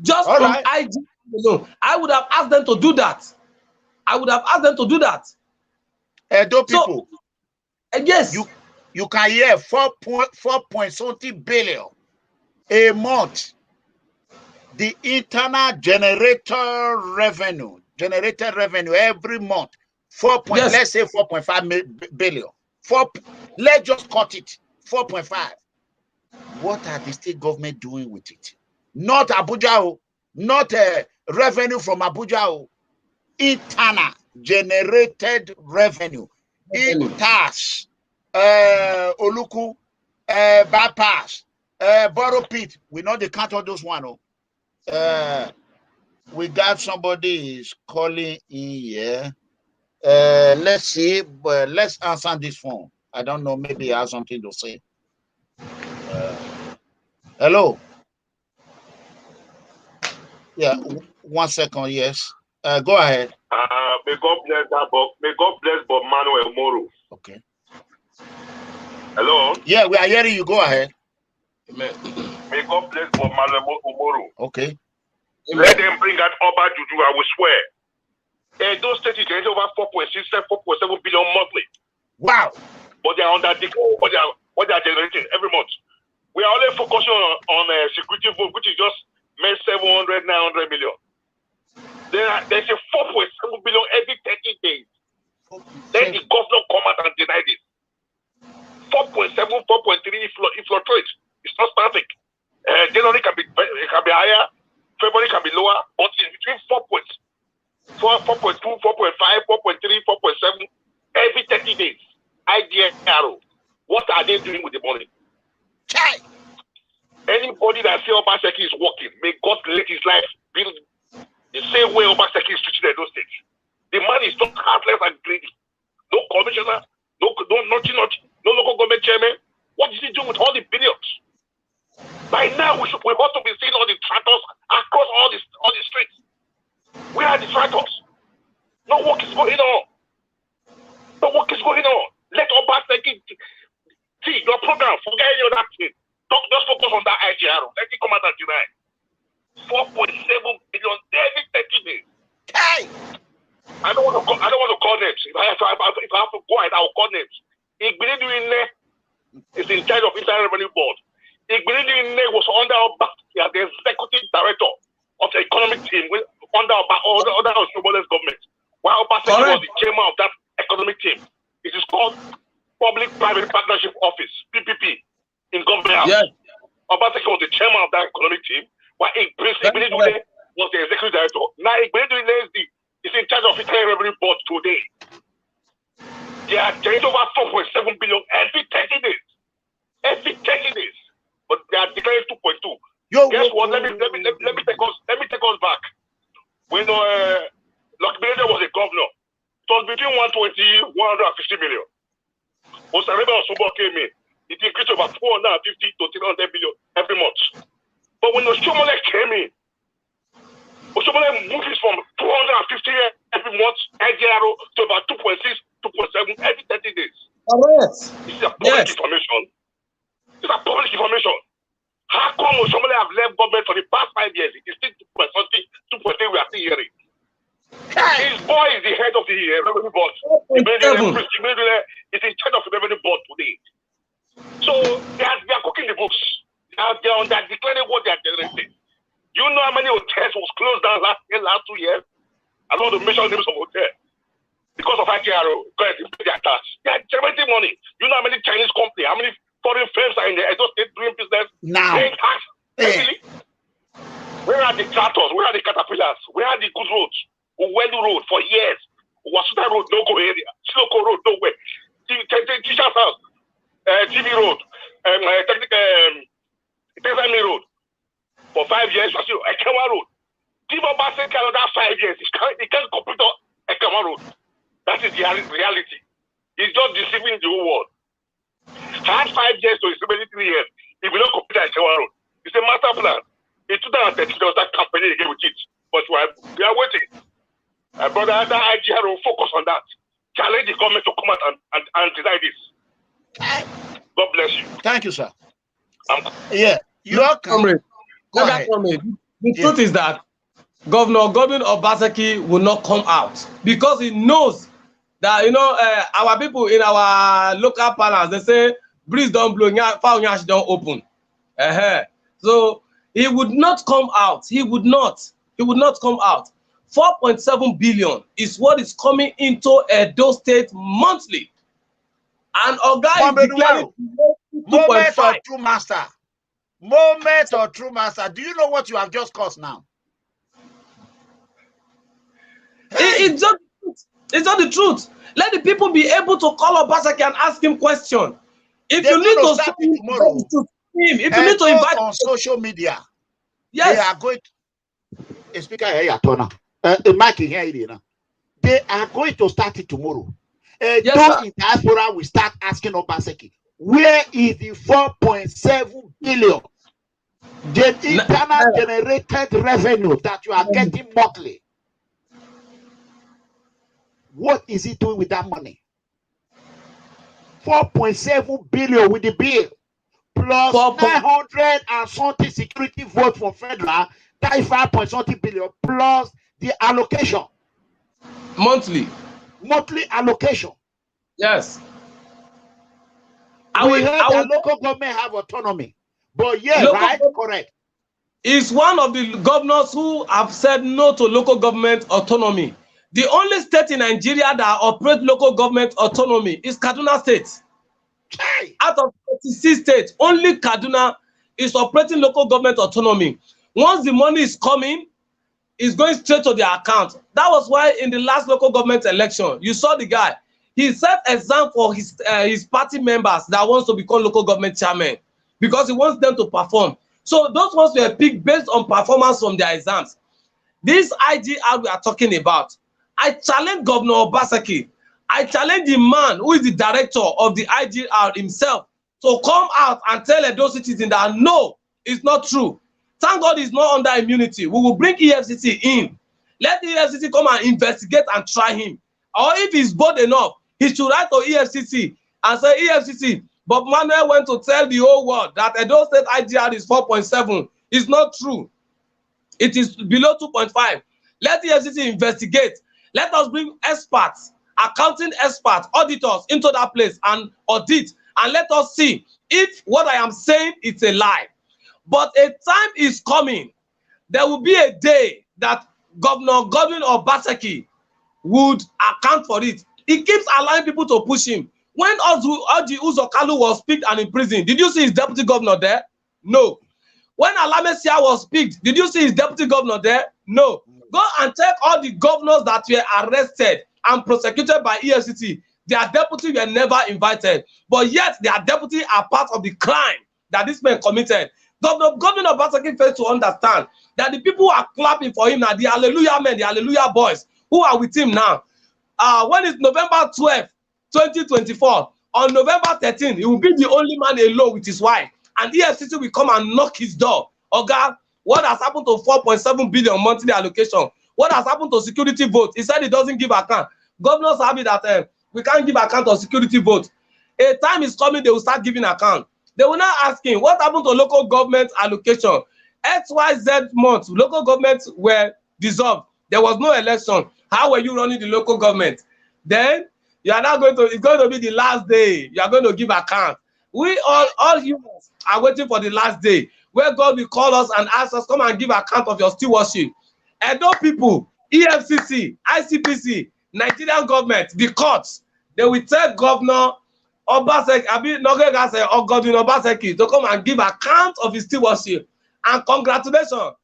Just on IGR alone. I would have asked them to do that. Edo people. So, yes. You can hear 4.something billion a month. The internal generated revenue every month, let's say 4.5 billion. Let's just cut it, 4.5. What are the state government doing with it? Not Abuja, not revenue from Abuja. Internal generated revenue. Itas, Oluku, bypass, Borough Pit. We know they count all those one. We got somebody is calling in here. Let's see, but let's answer this phone. I don't know, maybe he has something to say. Hello. Yeah, 1 second, yes. Go ahead. May God bless Bob-Manuel Umoru. Okay. Hello? Yeah, we are hearing you. Go ahead. Amen. May God bless Bob-Manuel Umoru. Okay. Let them bring out Oba Juju, I will swear. Those states is generating over 4.7 billion monthly. Wow. But they are under what they are generating every month. We are only focusing on security vote, which is just 700, 900 million. There's a 4.7 billion every 30 days. Then the governor come out and deny this. 4.7, 4.3, it fluctuates. It's not static. January can be higher, February can be lower, but it's between 4.2, 4.5, 4.3, 4.7 every 30 days. IDRO. What are they doing with the money? Chai. Anybody that say Obaseki is working, may God let his life build the same way Obaseki is treating those states. The man is not heartless and greedy. No commissioner, no local government chairman. What is he doing with all the billions? By now, we ought to be seeing all the tractors across all the streets. Where are the tractors? No work is going on. No work is going on. Let Obaseki see your program. Forget any other thing. Just focus on that IGR. Let it come out and deny. 4.7 billion every 30 days. Hey! I don't want to call names. If I have to go ahead, I will call names. Igbinidine is in charge of Internal Revenue Board. Igbinidine was under the executive director of the economic team under Oshobole's government. While Obaseki was the chairman of that economic team. It is called Public-Private Partnership Office, PPP, in government. Yes. Obaseki was the chairman of that economic team, while Igbinidine was the executive director. Now Igbinidine is in charge of Internal Revenue Board today. They are generating over 4.7 billion every 30 days. Every 30 days. But they are declaring 2.2. Guess what? Let me take us back. When Lockbiller was a governor, it was between 120 150 million. When Sareba Osobo came in, it increased to about 450 to 300 billion every month. But when Oshomole came in, Oshomole moved it from 250 every month, IGRO, to about 2.6, 2.7 every 30 days. Correct. This is a public information. It's a public information. How come Oshomole have left government for the past 5 years? It is still 2.3 we are still hearing. His boy is the head of the revenue board. Is in charge of the revenue board today. So they are cooking the books. They are declaring what they are generating. You know how many hotels was closed down last 2 years? I don't want to mention names of hotels. Because of IGRO, because they pay their tax. They are generating money. You know how many Chinese companies, how many foreign firms are in the Edo State doing business? Now. Paying tax. Heavily. Where are the tractors? Where are the caterpillars? Where are the good roads? Uwelu Road for years. Wasuta Road, no go area. Siloko Road, no way. Teacher's house. TV Road. Tesami Road. For 5 years, Ekema Road. Give Obaseki another 5 years. He can't complete Ekema Road. That is the reality. He's just deceiving the whole world. Had 5 years to his 3 years. He will not complete Ekema Road. It's a master plan. In 2013, there was that company again with it. But we are waiting. Brother, that IGR will focus on that. Challenge the government to come out and deny this. God bless you. Thank you, sir. Yeah. You're Comrade. Go ahead. The truth is that Governor Godwin Obaseki will not come out because he knows that, our people in our local parlance, they say, breeze don't blow, foul nyash don't open. So he would not come out. He would not come out. 4.7 billion is what is coming into Edo State monthly. And Oga is declaring 2.5. Moment or true master. Do you know what you have just caused now? It's not the truth. Let the people be able to call Obaseki and ask him questions. If you need to start it tomorrow, if you need to invite on social media, yes, they are going to speaker here, Mike here, they are going to start it tomorrow. Those in diaspora will start asking Obaseki, where is the 4.7 billion? The internal generated revenue that you are getting monthly? What is he doing with that money? 4.7 billion with the bill, plus 900 and something security vote for federal, 35.something billion, plus the allocation. Monthly allocation. Yes. We heard that local government have autonomy. But yeah, right? Correct. Is one of the governors who have said no to local government autonomy. The only state in Nigeria that operates local government autonomy is Kaduna State. Out of 36 states, only Kaduna is operating local government autonomy. Once the money is coming, is going straight to their account. That was why in the last local government election, you saw the guy. He set exam for his party members that wants to become local government chairman because he wants them to perform. So those ones were picked based on performance from their exams. This IGR we are talking about, I challenge Governor Obaseki. I challenge the man who is the director of the IGR himself to come out and tell those citizens that no, it's not true. Thank God he's not under immunity. We will bring EFCC in. Let the EFCC come and investigate and try him. Or if he's bold enough, he should write to EFCC and say, EFCC, Bob-Manuel went to tell the whole world that Edo State IGR is 4.7. It's not true. It is below 2.5. Let the EFCC investigate. Let us bring experts, accounting experts, auditors into that place and audit. And let us see if what I am saying is a lie. But a time is coming. There will be a day that Governor Godwin Obaseki would account for it. He keeps allowing people to push him. When Oji Uzokalu was picked and in prison, did you see his deputy governor there? No. When Alamesia was picked, did you see his deputy governor there? No. Go and check all the governors that were arrested and prosecuted by EFCC. Their deputy were never invited. But yet, their deputy are part of the crime that this man committed. Governor Obaseki fails to understand that the people who are clapping for him now, the Hallelujah men, the Hallelujah boys, who are with him now. When it's November 12, 2024, on November 13, he will be the only man alone with his wife. And EFCC will come and knock his door. Oh God, what has happened to 4.7 billion monthly allocation? What has happened to security vote? He said he doesn't give account. Governors have it that we can't give account of security vote. A time is coming, they will start giving account. They will now ask him, what happened to local government allocation? XYZ months, local governments were dissolved. There was no election. How were you running the local government? Then you are now it's going to be the last day. You are going to give account. We all humans are waiting for the last day where God will call us and ask us, come and give account of your stewardship. Edo people, EFCC, ICPC, Nigerian government, the courts, they will tell Governor Obaseki, or Godwin Obaseki to come and give account of his stewardship. And congratulations,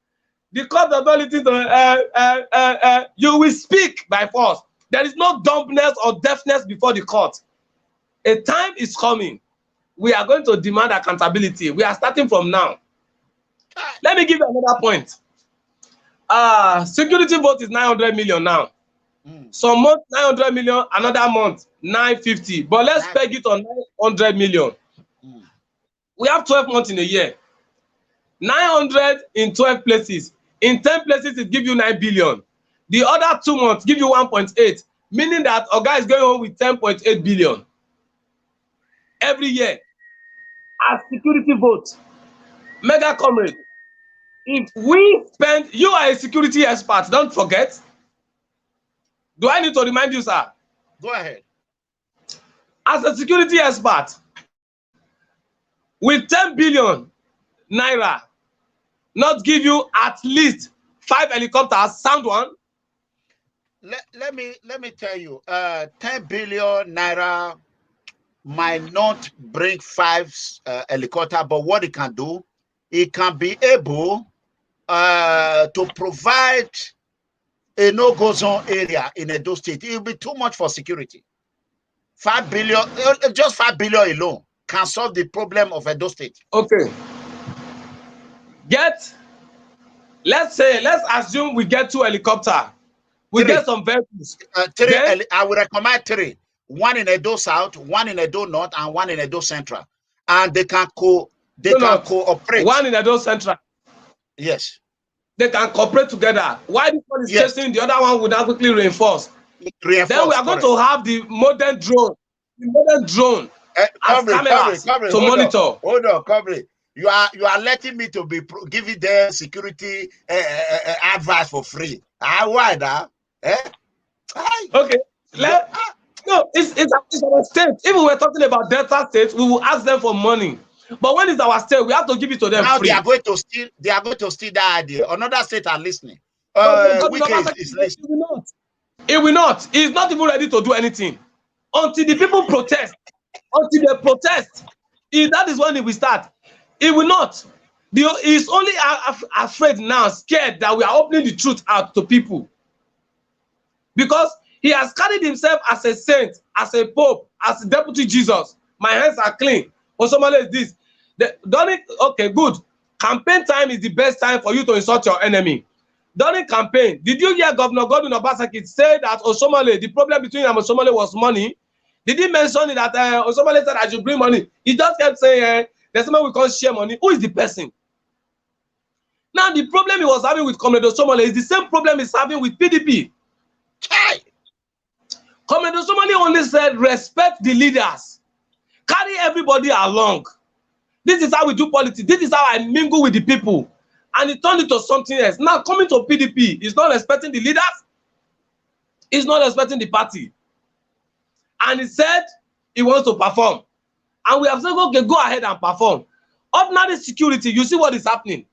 the court ability to you will speak by force. There is no dumbness or deafness before the court. A time is coming. We are going to demand accountability. We are starting from now. Let me give you another point. Security vote is 900 million now. Some month 900 million, another month 950. But let's peg it on 900 million. We have 12 months in a year. 900 in 12 places. In 10 places, it gives you 9 billion. The other 2 months give you 1.8, meaning that a guy is going home with 10.8 billion every year. As security vote, mega comrade. If we spend, you are a security expert, don't forget. Do I need to remind you, sir? Go ahead. As a security expert, with 10 billion naira, not give you at least 5 helicopters, sound one? Let me tell you, 10 billion naira might not bring 5 helicopters, but what it can do, it can be able to provide a no-go zone area in Edo State. It will be too much for security. 5 billion, just 5 billion alone can solve the problem of Edo State. Okay. Let's assume we get 2 helicopters. We get some vehicles. 3, I would recommend 3. 1 in Edo South, 1 in Edo North, and 1 in Edo Central. And they can cooperate. 1 in Edo Central. Yes. They can cooperate together. Why this one is chasing, the other one would not quickly reinforce. Then we are going to have the modern drone. The modern drone as cameras to monitor. Hold on, Comrade. You are letting me to be giving them security advice for free. Why that? Okay. No, it's our state. If we were talking about Delta State, we will ask them for money. But when it's our state, we have to give it to them now free. They are going to steal that idea. Another state are listening. Is listening. It will not. He's not even ready to do anything until the people protest. Until they protest, that is when it will start. It will not. He's only afraid now, scared that we are opening the truth out to people. Because he has carried himself as a saint, as a pope, as a deputy Jesus. My hands are clean. Osomole is this. Okay, good. Campaign time is the best time for you to insult your enemy. During campaign, did you hear Governor Godwin Obaseki say that Osomole, the problem between him and Osomole was money? Did he mention that Osomole said I should bring money? He just kept saying, there's somebody we can't share money. Who is the person? Now, the problem he was having with Comrade Osomole is the same problem he's having with PDP. Comrade Osomole only said, respect the leaders. Carry everybody along. This is how we do politics. This is how I mingle with the people. And he turned it to something else. Now, coming to PDP, he's not respecting the leaders. He's not respecting the party. And he said he wants to perform. And we have said, okay, go ahead and perform. Ordinary security, you see what is happening.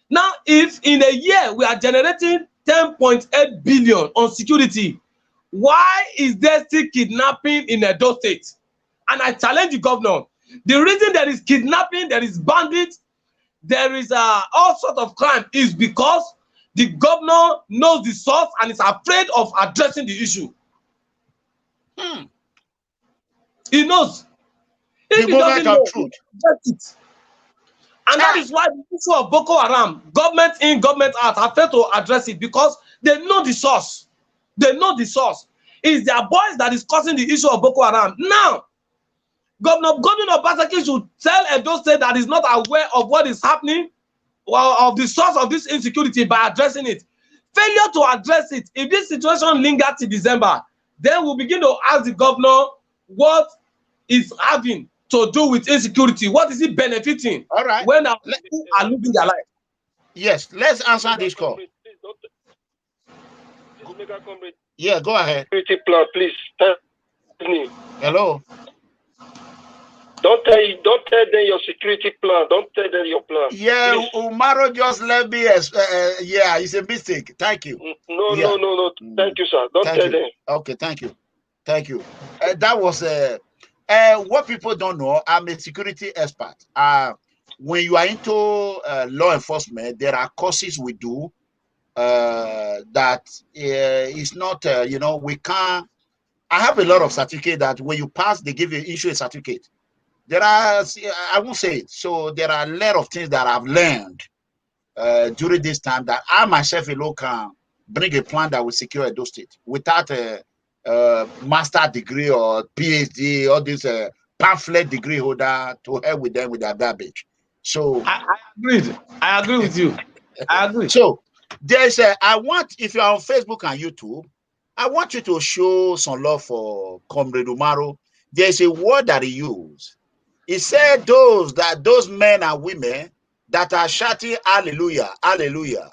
Now, if in a year we are generating 10.8 billion on security, why is there still kidnapping in Edo State? And I challenge the governor. The reason there is kidnapping, there is bandits, there is all sorts of crime is because the governor knows the source and is afraid of addressing the issue. He knows. If he doesn't know, truth. It. And that is why the issue of Boko Haram, government in, government out, have failed to address it because they know the source. They know the source. It's their boys that is causing the issue of Boko Haram. Now, Governor Godwin Obaseki should tell Edo State that is not aware of what is happening, or of the source of this insecurity by addressing it. Failure to address it, if this situation lingers till December, then we'll begin to ask the governor what is having to do with insecurity. What is it benefiting? All right. When our people are losing their life. Yes, let's answer this call. Yeah, go ahead. Please tell me. Hello. Don't tell them your security plan. Don't tell them your plan. Yeah, please. Umaru just let me. Yeah, it's a mistake. Thank you. No. Thank you, sir. Don't tell them. Okay, thank you. That was what people don't know. I'm a security expert. When you are into law enforcement, there are courses we do that is not. We can't. I have a lot of certificate that when you pass, they give you issue a certificate. There are, I won't say it. So there are a lot of things that I've learned during this time that I myself alone can bring a plan that will secure Edo State without a master degree or PhD or this pamphlet degree holder to help with them with their garbage. So I agree with you. I agree. So there's I want, if you're on Facebook and YouTube, I want you to show some love for Comrade Umoru. There's a word that he used. He said those men and women that are shouting hallelujah, hallelujah.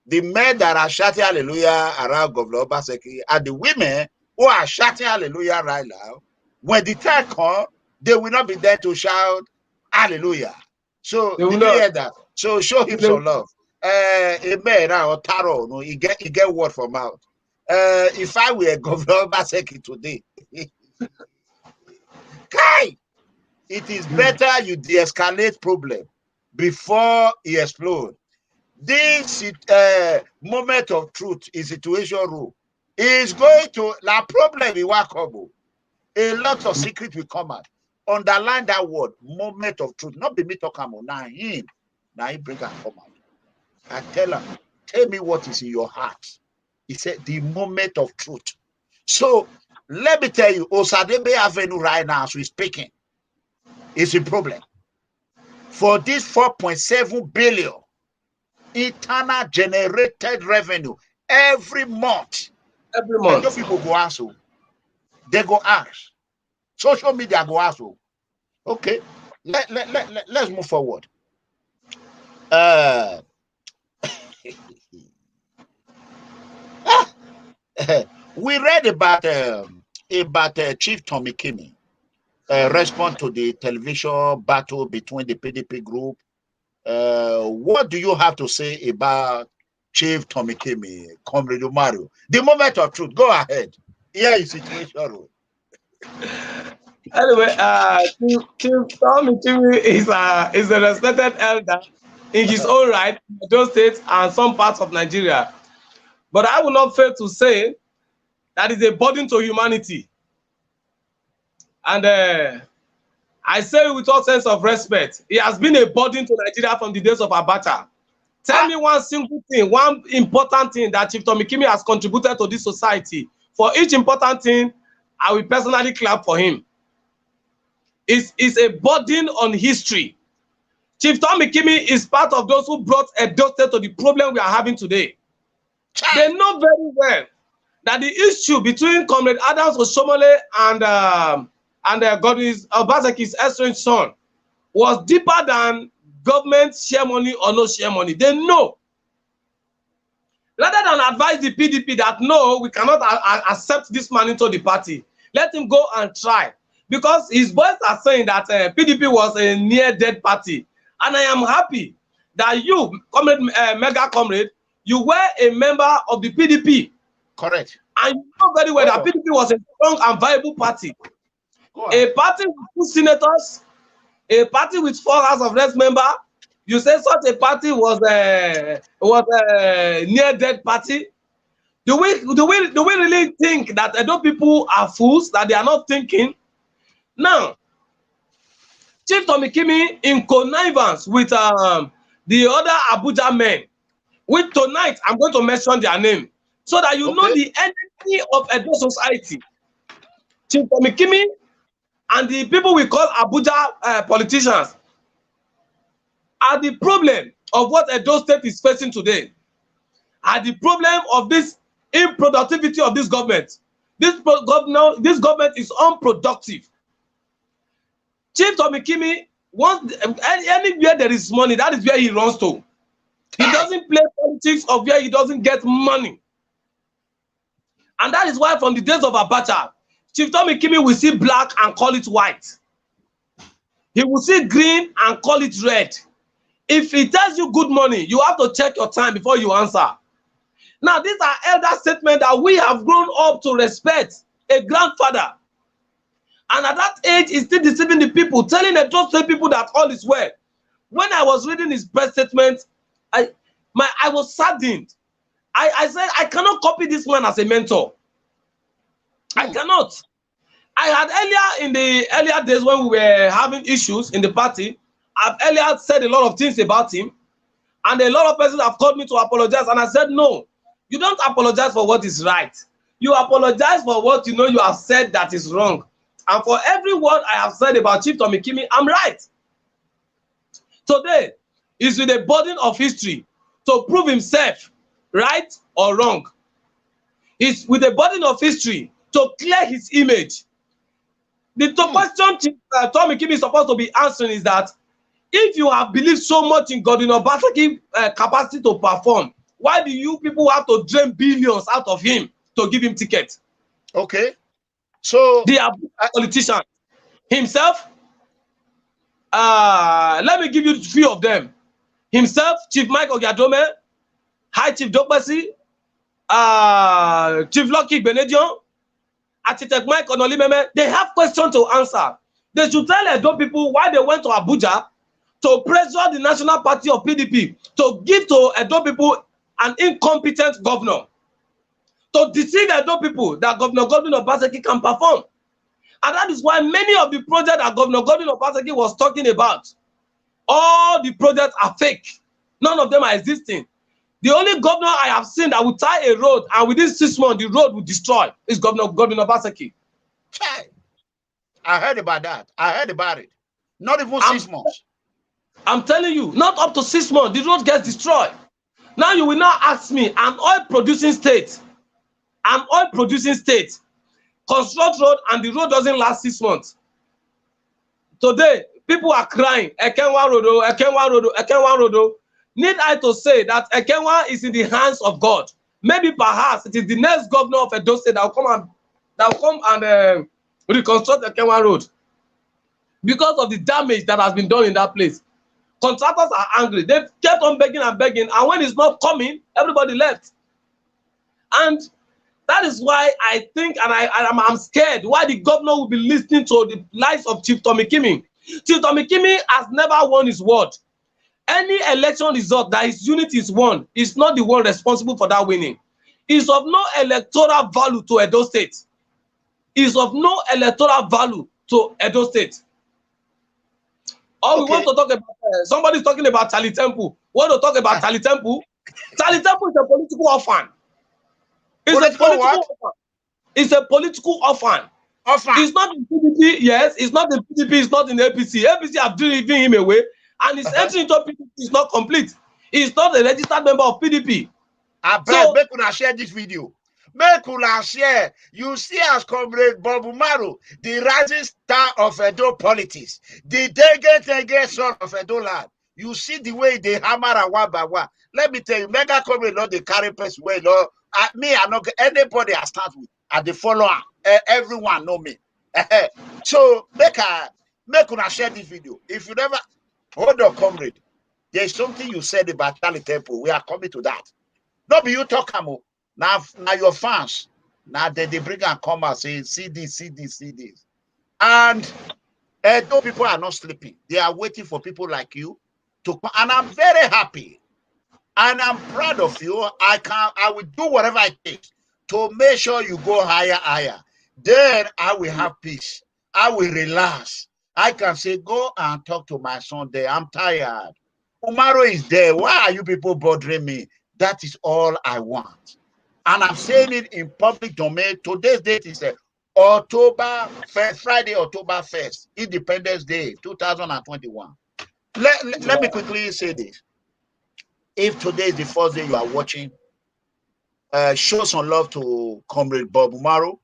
The men that are shouting hallelujah around Governor Obaseki are the women who are shouting hallelujah right now. When the time comes, they will not be there to shout hallelujah. So did you hear that? So show him some love. Amen or tarot, no, he get word from out. If I were Governor Obaseki today, Kai, it is better you de-escalate problem before it explodes. This moment of truth is situation room. Is going to la problem in Wakobo. A lot of secret will come out. Underline that word, moment of truth. Not be me talking about now him bring and come out. I tell him, tell me what is in your heart. He said the moment of truth. So let me tell you, Osadebe Avenue right now, as we're speaking, is a problem. For this 4.7 billion internal generated revenue every month. Every month. And people go ask. They go ask. Social media go ask. Okay. Let's move forward. We read about Chief Tommy Kimmy respond to the television battle between the PDP group. What do you have to say about Chief Tommy Kimmy, Comrade Umoru? The moment of truth. Go ahead. Here is situation. Anyway, Chief Tommy Kimmy is a respected elder in his own right, those states and some parts of Nigeria. But I will not fail to say that is a burden to humanity. And I say with all sense of respect, it has been a burden to Nigeria from the days of Abacha. Tell me one single thing, one important thing that Chief Tomikimi has contributed to this society. For each important thing, I will personally clap for him. It's a burden on history. Chief Tomikimi is part of those who brought Edo State to the problem we are having today. They know very well that the issue between Comrade Adams Oshiomhole and Godwin Obaseki's estranged son was deeper than government share money or no share money. They know. Rather than advise the PDP that no, we cannot accept this man into the party, let him go and try. Because his boys are saying that PDP was a near-dead party. And I am happy that you, Mega Comrade, you were a member of the PDP. Correct. And you know very well that PDP was a strong and viable party. A party with 2 senators, a party with 4 House of Reps members. You say such a party was a near-dead party. Do we really think that Edo people are fools, that they are not thinking? Now, Chief Tomikimi in connivance with the other Abuja men, which tonight I'm going to mention their name, so that you know the enemy of Edo society. Chief Tomikimi and the people we call Abuja politicians are the problem of what Edo State is facing today. Are the problem of this improductivity of this government. This government is unproductive. Chief Tomikimi wants anywhere there is money, that is where he runs to. He doesn't play politics of where he doesn't get money. And that is why from the days of Abacha, Chief Tomikimi will see black and call it white. He will see green and call it red. If he tells you good money, you have to check your time before you answer. Now, these are elder statements that we have grown up to respect. A grandfather. And at that age, he's still deceiving the people, telling the trusted people that all is well. When I was reading his press statement, I was saddened. I said, I cannot copy this man as a mentor. I cannot. I had earlier in the earlier days when we were having issues in the party, I've earlier said a lot of things about him, and a lot of persons have called me to apologize, and I said, no, you don't apologize for what is right. You apologize for what you know you have said that is wrong. And for every word I have said about Chief Tomikimi, I'm right. Today is with the burden of history to prove himself right or wrong. It's with the burden of history to clear his image. The question Chief Tomikimi is supposed to be answering is that if you have believed so much in Godwin Obaseki's capacity to perform, why do you people have to drain billions out of him to give him tickets? Okay. So the politician himself, let me give you 3 of them. Himself, Chief Mike Ogiadome, High Chief Dokbesi, Chief Lucky Benedion, Architect Mike Onolimeme, they have questions to answer. They should tell Edo people why they went to Abuja to pressure the National Party of PDP to give to Edo people an incompetent governor, to deceive Edo people that Governor Godwin Obaseki can perform. And that is why many of the projects that Governor Godwin Obaseki was talking about, all the projects are fake. None of them are existing. The only governor I have seen that will tie a road and within 6 months the road will destroy is Governor Godwin Obaseki. I heard about that. I heard about it. Not even 6 months. I'm telling you, not up to 6 months, the road gets destroyed. Now you will now ask me, an oil-producing state, construct road and the road doesn't last 6 months. Today, people are crying, Ekenwa Rodo, Ekenwa Rodo, Ekenwa Rodo. Need I to say that Ekenwa is in the hands of God? Maybe perhaps it is the next governor of Edo State that will come and reconstruct Ekenwa Road because of the damage that has been done in that place. Contractors are angry. They've kept on begging and begging, and when it's not coming, everybody left. And that is why I think, and I'm scared, why the governor will be listening to the lies of Chief Tomikimi. Chief Tomikimi has never won his word. Any election result that his unit is won is not the one responsible for that winning. Is of no electoral value to Edo State. Is of no electoral value to Edo State. Or we want to talk about, somebody's talking about Charlie Temple. We want to talk about Charlie Temple. Charlie Temple is a political orphan. It's a political orphan. It's not in PDP, yes, it's not in PDP, it's not in APC. APC have driven him away, and his entry into PDP is not complete. He's not a registered member of PDP. I beg, make una share this video. Make una share. You see as Comrade Bob-Manuel, the rising star of Edo politics, the Dege son of Edo land. You see the way they hammer and one by one. Let me tell you, MEGACOMRADE not the carry person way. No, me, I not anybody I start with. At the follower, everyone know me. So make una share this video. If you never hold on, comrade, there's something you said about Charlie Temple. We are coming to that. Not be you talk amo. Now your fans. Now they bring and come and say, see this. And those people are not sleeping. They are waiting for people like you to come. And I'm very happy. And I'm proud of you. I will do whatever it takes to make sure you go higher. Then I will have peace. I will relax. I can say, go and talk to my son there. I'm tired. Umoru is there. Why are you people bothering me? That is all I want. And I'm saying it in public domain. Today's date is October 1st, Friday, October 1st, Independence Day, 2021. Let me quickly say this. If today is the first day you are watching, show some love to Comrade Bob-Manuel,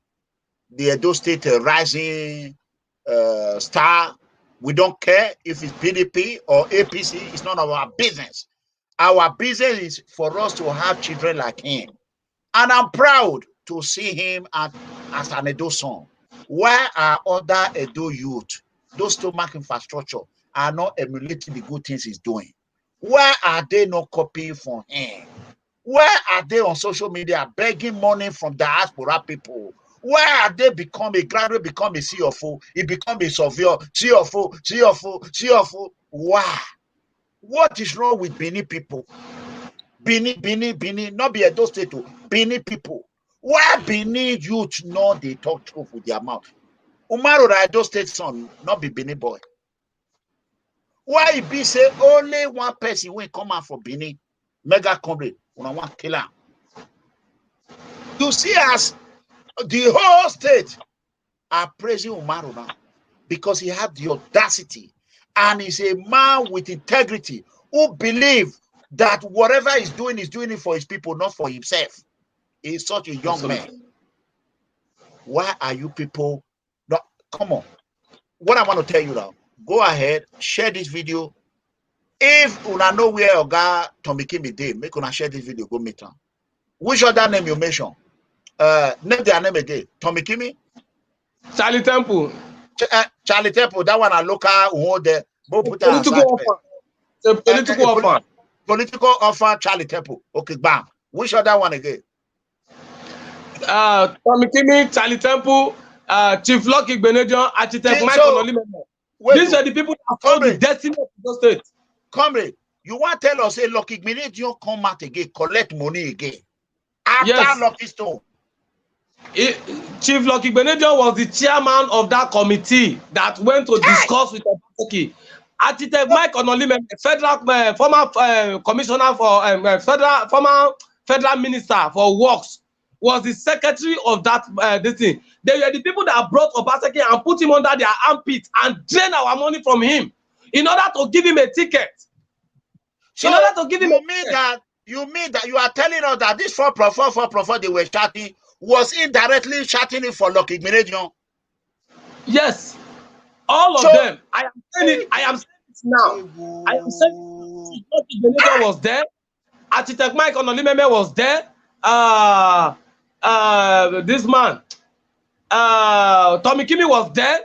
the Edo State rising star. We don't care if it's PDP or APC. It's none of our business. Our business is for us to have children like him. And I'm proud to see him as an Edo son. Why are other Edo youth, those stomach infrastructure, are not emulating the good things he's doing? Why are they not copying from him? Why are they on social media begging money from diaspora people? Why are they become a graduate, become a CFO, he become a surveyor, CFO? Why? What is wrong with Benin people? Benin, not be Edo State, Benin people. Why Benin youth know they talk truth with their mouth? Umoru the Edo State son, not be Benin boy. Why it be say only one person will come out for Benin? MEGACOMRADE, one killer. You see as the whole state are praising Umoru now because he had the audacity and he's a man with integrity who believe that whatever he's doing it for his people, not for himself. He's such a young man. Why are you people not? Come on. What I want to tell you now, go ahead, share this video. If you know where Oga Tommy Kimi did, make una share this video, go meet him. Which other name you mention? Name their name again. Tommy Kimi? Charlie Temple. Charlie Temple, that one a local who there. Political orphan. Political orphan, Charlie Temple. Okay, bam. Which other one again? Tommy Kimi, Charlie Temple, Chief Lucky Benedion, Architect Michael Olimeme. These are the people that found the destiny of the state. Comrade, you want to tell us, say, Lucky Benedion come out again, collect money again. After Lucky Stone. Chief Lucky Benedion was the chairman of that committee that went to discuss with Obaseki. Architect Mike Onolimeme, federal former commissioner for former federal minister for works, was the secretary of that this thing. They were the people that brought Obaseki and put him under their armpit and drain our money from him in order to give him a ticket. So in order to give him you mean that you are telling us that this 4 they were chatting was indirectly chatting it for Lucky Benedion? Yes, all of them. I am saying it. I am saying it now. I am saying Lucky Benedion was there. Architect Mike Onolimeme was there. This man, Tommy Kimi was there.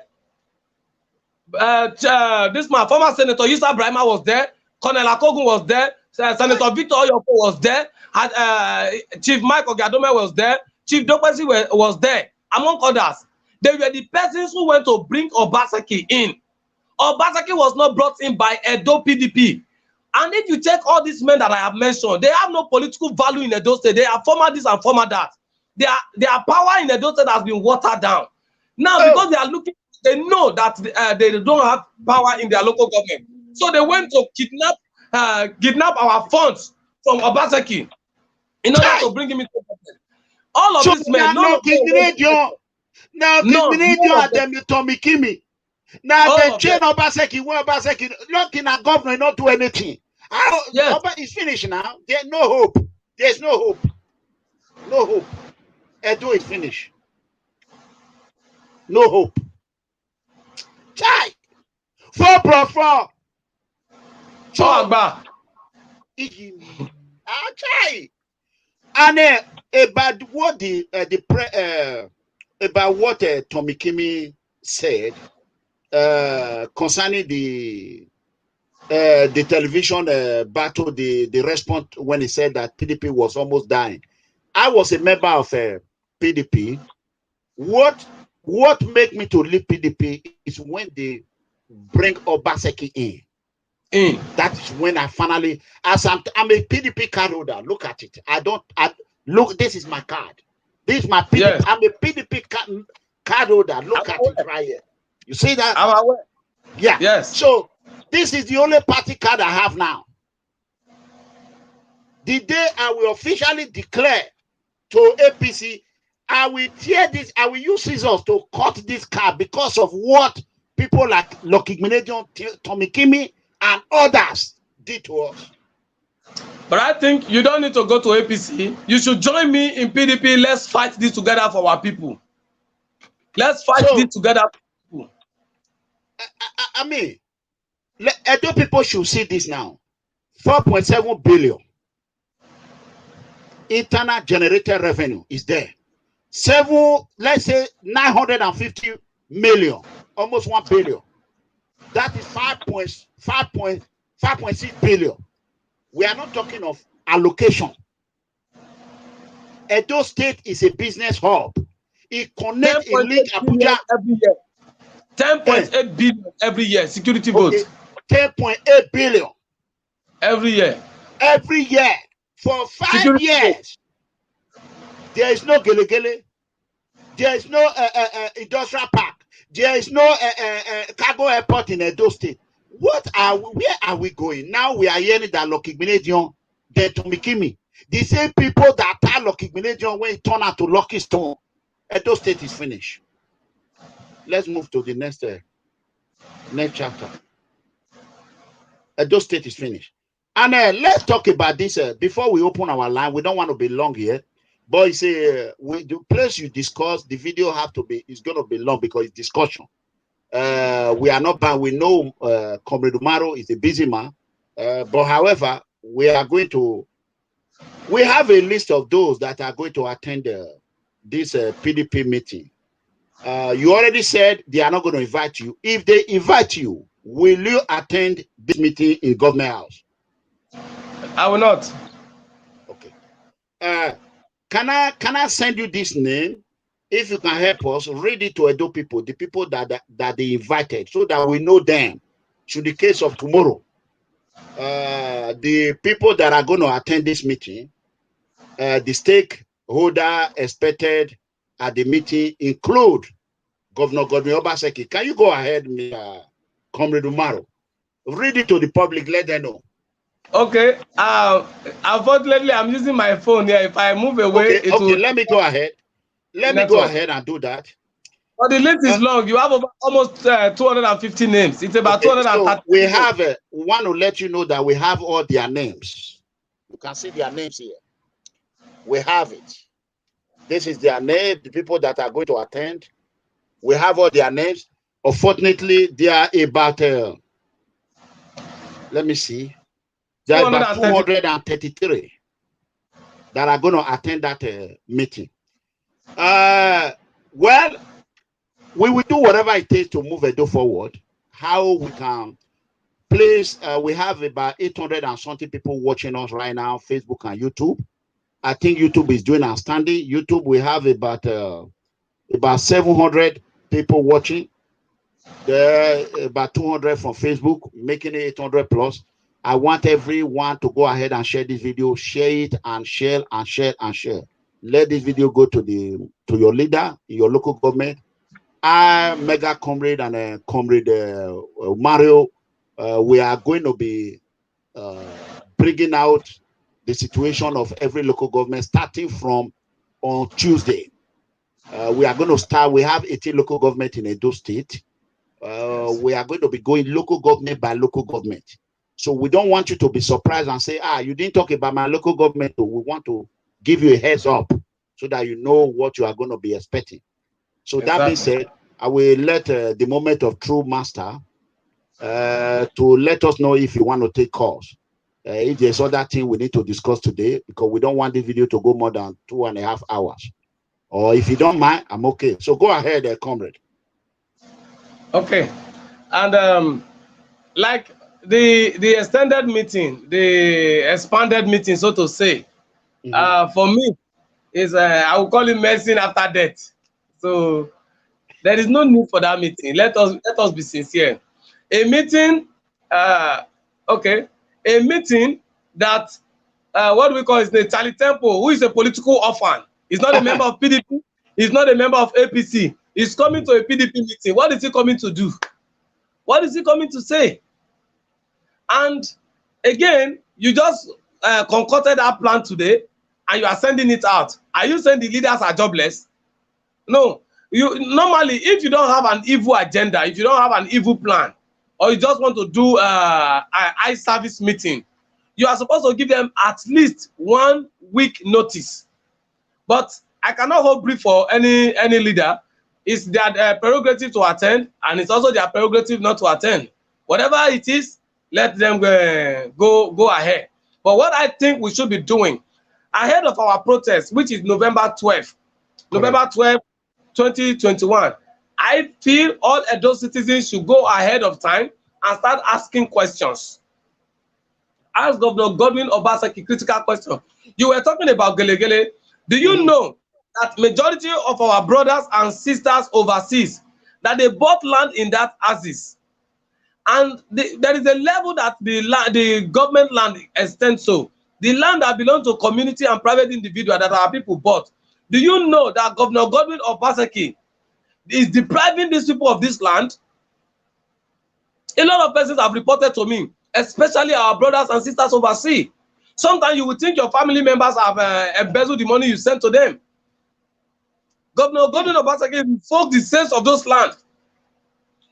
This man, former Senator Yusa Brahima was there. Colonel Akogun was there. Senator Victor Oyoko was there. Chief Mike Ogadome was there. Chief Dokwesi was there, among others. They were the persons who went to bring Obaseki in. Obaseki was not brought in by Edo PDP. And if you check all these men that I have mentioned, they have no political value in Edo State. They are former this and former that. Their power in Edo State has been watered down. Now, because they are looking, they know that they don't have power in their local government. So they went to kidnap our funds from Obaseki in order to bring him into government. All of these men, now them you Tommy Kimi. Now they chain Obaseki, where Obaseki looking at government not do anything. Yes. It's finished now. There's no hope. There's no hope. No hope. Edo is finished. No hope. Chai. 4+4. Chai. And about what Tommy Kimi said concerning the television battle, the response when he said that PDP was almost dying. I was a member of PDP. What made me to leave PDP is when they bring Obaseki in. That is when I finally, as I'm a PDP card holder. Look at it. Look. This is my card. This is my PDP. Yes. I'm a PDP card holder. Look at it right here. You see that? I'm aware. Yeah. Yes. So this is the only party card I have now. The day I will officially declare to APC, I will tear this. I will use scissors to cut this card because of what people like Lucky Gmenedion, Tommy Kimi, and others did to us. But I think you don't need to go to APC. You should join me in PDP. Let's fight this together for our people. Let's fight this together for people. I mean, Edo people should see this now. 4.7 billion internal generated revenue is there. Let's say 950 million, almost 1 billion. That is 5.6 billion. We are not talking of allocation. Edo State is a business hub. It connects in link Abuja every year. 10.8 billion every year. Security votes. 10.8 billion every year. Every year for 5 years. There is no Gelegele. There is no industrial park. There is no cargo airport in Edo State. Where are we going? Now we are hearing that Lucky Gmenedion, then Tommy Kimi. The same people that attacked Lucky Gmenedion when it turned out to Lucky Stone. Edo State is finished. Let's move to the next chapter. Edo State is finished. And let's talk about this before we open our line. We don't want to be long here. But you say the place you discuss, the video is going to be long because it's discussion. We are not bad. We know Comrade Umoru is a busy man. But however, we have a list of those that are going to attend this PDP meeting. You already said they are not going to invite you. If they invite you, will you attend this meeting in Government House? I will not. Okay. Can I send you this name? If you can help us, read it to Edo people, the people that they invited, so that we know them. To the case of tomorrow, the people that are going to attend this meeting, the stakeholder expected at the meeting include Governor Godwin Obaseki. Can you go ahead, Comrade Umoru? Read it to the public, let them know. Okay. Unfortunately, I'm using my phone here. If I move away, let me go ahead. Let me go ahead and do that. But the list is long. You have almost 250 names. It's about 230. So we have want to let you know that we have all their names. You can see their names here. We have it. This is their name, the people that are going to attend. We have all their names. Unfortunately, they are about, let me see. There are about 233 that are going to attend that meeting. Well, we will do whatever it takes to move Edo forward. How we can place, we have about 800 and something people watching us right now, Facebook and YouTube. I think YouTube is doing outstanding. YouTube, we have about 700 people watching. There are about 200 from Facebook, making it 800 plus. I want everyone to go ahead and share this video. Share it and share and share and share. Let this video go to your leader in your local government. Mega Comrade and Comrade Mario, we are going to be bringing out the situation of every local government starting from on Tuesday. We are going to start. We have 18 local government in Edo State. We are going to be going local government by local government. So we don't want you to be surprised and say, you didn't talk about my local government. We want to give you a heads up so that you know what you are going to be expecting. So that being said, I will let the moment of true master to let us know if you want to take calls. If there's other thing we need to discuss today, because we don't want this video to go more than 2.5 hours. Or if you don't mind, I'm okay. So go ahead, comrade. Okay. And like the extended meeting, the expanded meeting, so to say, for me, is I will call it medicine after death. So there is no need for that meeting. Let us be sincere. A meeting, okay, a meeting that what we call is the Charlie Temple, who is a political orphan. He's not a member of PDP. He's not a member of APC. He's coming to a PDP meeting. What is he coming to do? What is he coming to say? And again, you just concocted that plan today, and you are sending it out. Are you saying the leaders are jobless? No. You normally, if you don't have an evil agenda, if you don't have an evil plan, or you just want to do an eye service meeting, you are supposed to give them at least 1 week notice. But I cannot hold brief for any leader. It's their prerogative to attend, and it's also their prerogative not to attend. Whatever it is, let them go ahead. But what I think we should be doing ahead of our protest, which is November 12th, November 12th, 2021, I feel all Edo citizens should go ahead of time and start asking questions. Ask Governor Godwin Obaseki critical question. You were talking about Gele Gele. Do you know that majority of our brothers and sisters overseas, that they bought land in that axis? And there is a level that the government land extends so. The land that belongs to community and private individual that our people bought. Do you know that Governor Godwin Obaseki is depriving these people of this land? A lot of persons have reported to me, especially our brothers and sisters overseas. Sometimes you would think your family members have embezzled the money you sent to them. Governor Godwin Obaseki revoked the sales of those lands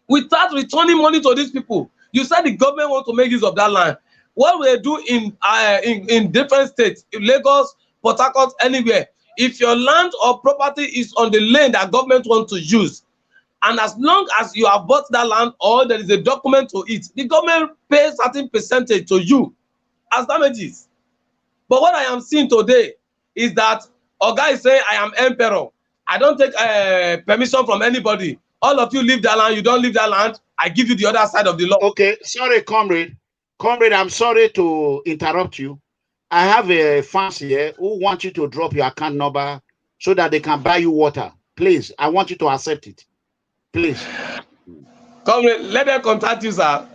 without returning money to these people. You said the government wants to make use of that land. What will they do in different states, in Lagos, Port Harcourt, anywhere? If your land or property is on the lane that government wants to use, and as long as you have bought that land or there is a document to it, the government pays a certain percentage to you as damages. But what I am seeing today is that Oga is saying, I am emperor. I don't take permission from anybody. All of you leave that land, you don't leave that land, I give you the other side of the law. Okay, sorry, comrade. Comrade, I'm sorry to interrupt you. I have a fans here who want you to drop your account number so that they can buy you water. Please, I want you to accept it. Please. Comrade, let them contact you, sir.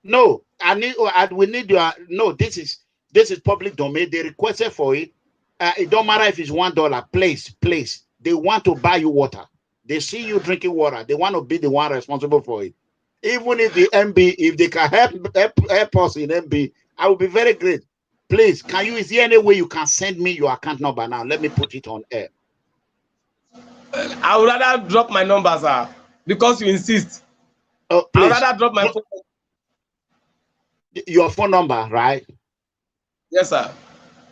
No, we need your, no, this is public domain. They requested for it. It don't matter if it's $1. Please. They want to buy you water. They see you drinking water. They want to be the one responsible for it. Even if the MB, if they can help us in MB, I will be very great. Please, is there any way you can send me your account number now? Let me put it on air. I would rather drop my number, sir, because you insist. Oh, I please. would rather drop my phone. Your phone number, right? Yes, sir.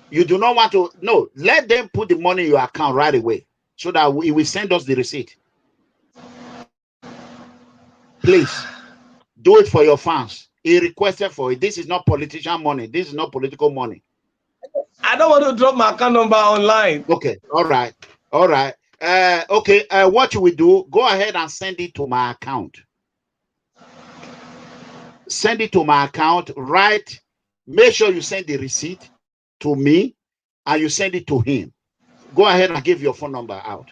You do not want to, no, let them put the money in your account right away so that it will send us the receipt. Please, do it for your fans. He requested for it. This is not politician money. This is not political money. I don't want to drop my account number online. Okay, all right. Okay, what you will do, go ahead and send it to my account. Send it to my account, right? Make sure you send the receipt to me and you send it to him. Go ahead and give your phone number out.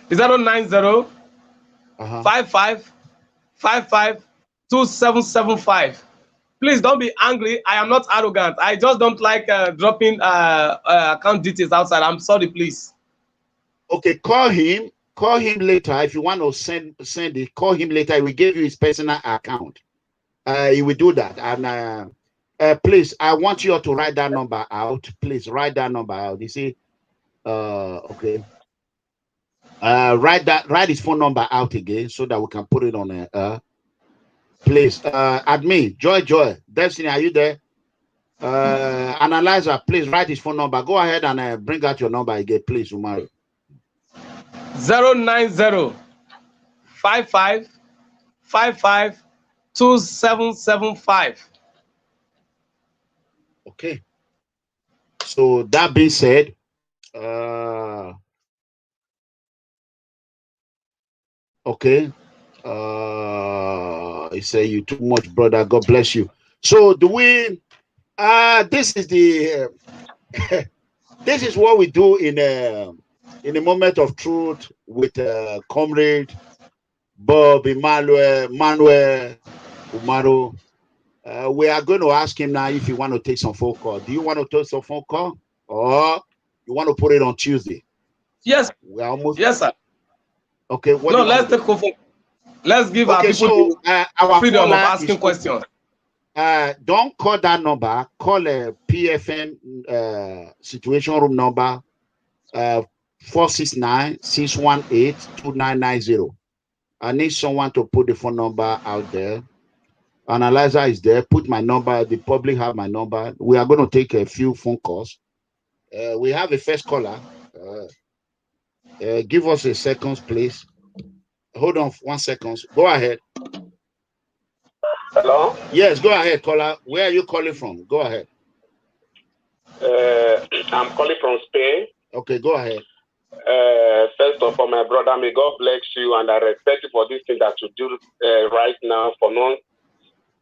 Is that on 90 55 55 2775. Please don't be angry. I am not arrogant. I just don't like dropping account details outside. I'm sorry, please. Okay, call him. Call him later if you want to send it. Call him later. He will give you his personal account. He will do that. And please, I want you all to write that number out. Please write that number out. You see, okay. Write his phone number out again so that we can put it on please, admin, Joy, Destiny, are you there? Analyzer, please write his phone number. Go ahead and bring out your number again, please, Umaru. 090 55 55 2775. Okay. So that being said, okay. I say you too much, brother. God bless you. So do we? This is the. This is what we do in a moment of truth with Comrade Bob-Manuel Umoru. We are going to ask him now if you want to take some phone call. Do you want to take some phone call, or you want to put it on Tuesday? Yes. We are almost. Yes, sir. Okay. What no, let's take phone. Let's give our people our freedom of asking questions. Don't call that number. Call a PFN situation room number 469-618-2990. I need someone to put the phone number out there. Analyzer is there. Put my number. The public have my number. We are going to take a few phone calls. We have a first caller. Give us a second, please. Hold on 1 second. Go ahead. Hello? Yes, go ahead, caller. Where are you calling from? Go ahead. I'm calling from Spain. Okay, go ahead. First of all, my brother, may God bless you, and I respect you for this thing that you do right now for not